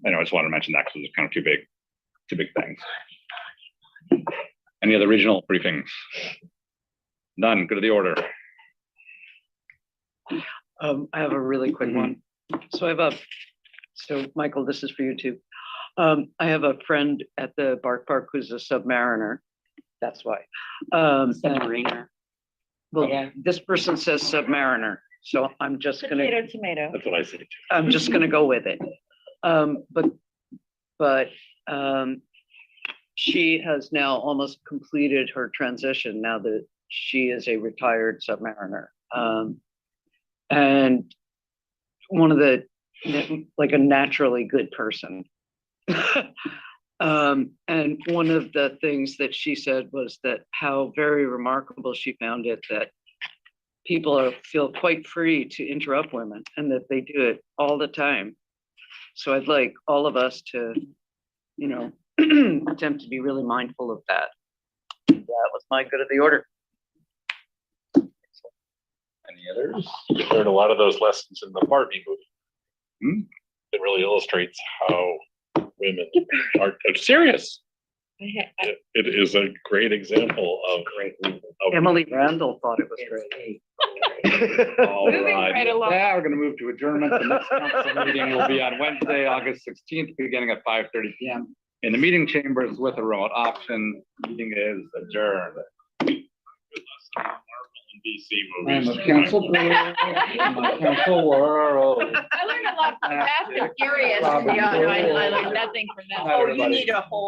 Anyway, I just wanted to mention that because it's kind of two big things. Any other regional briefings? None. Good to the order. I have a really quick one. So Michael, this is for you too. I have a friend at the Bark Park who's a submariner. That's why. Submariner. Well, Yeah. this person says submariner, so I'm just gonna. Potato, tomato. That's what I say too. I'm just gonna go with it. But she has now almost completed her transition now that she is a retired submariner. And one of the, like a naturally good person. And one of the things that she said was that how very remarkable she found it that people feel quite free to interrupt women and that they do it all the time. So I'd like all of us to, attempt to be really mindful of that. That was my good of the order. Any others? You learned a lot of those lessons in the Barbie movie. It really illustrates how women are serious. It is a great example of Emily Randall thought it was great. All Moving right along. Yeah, we're gonna move to adjournment. The next council meeting will be on Wednesday, August 16th, beginning at 5:30 p.m. in the meeting chambers with a remote option. Meeting is adjourned. DC I'm movies. a council board, I'm a council world. I learned a lot from Fast and Furious, to be honest. I learned nothing from that. Bye, everybody. You need a whole.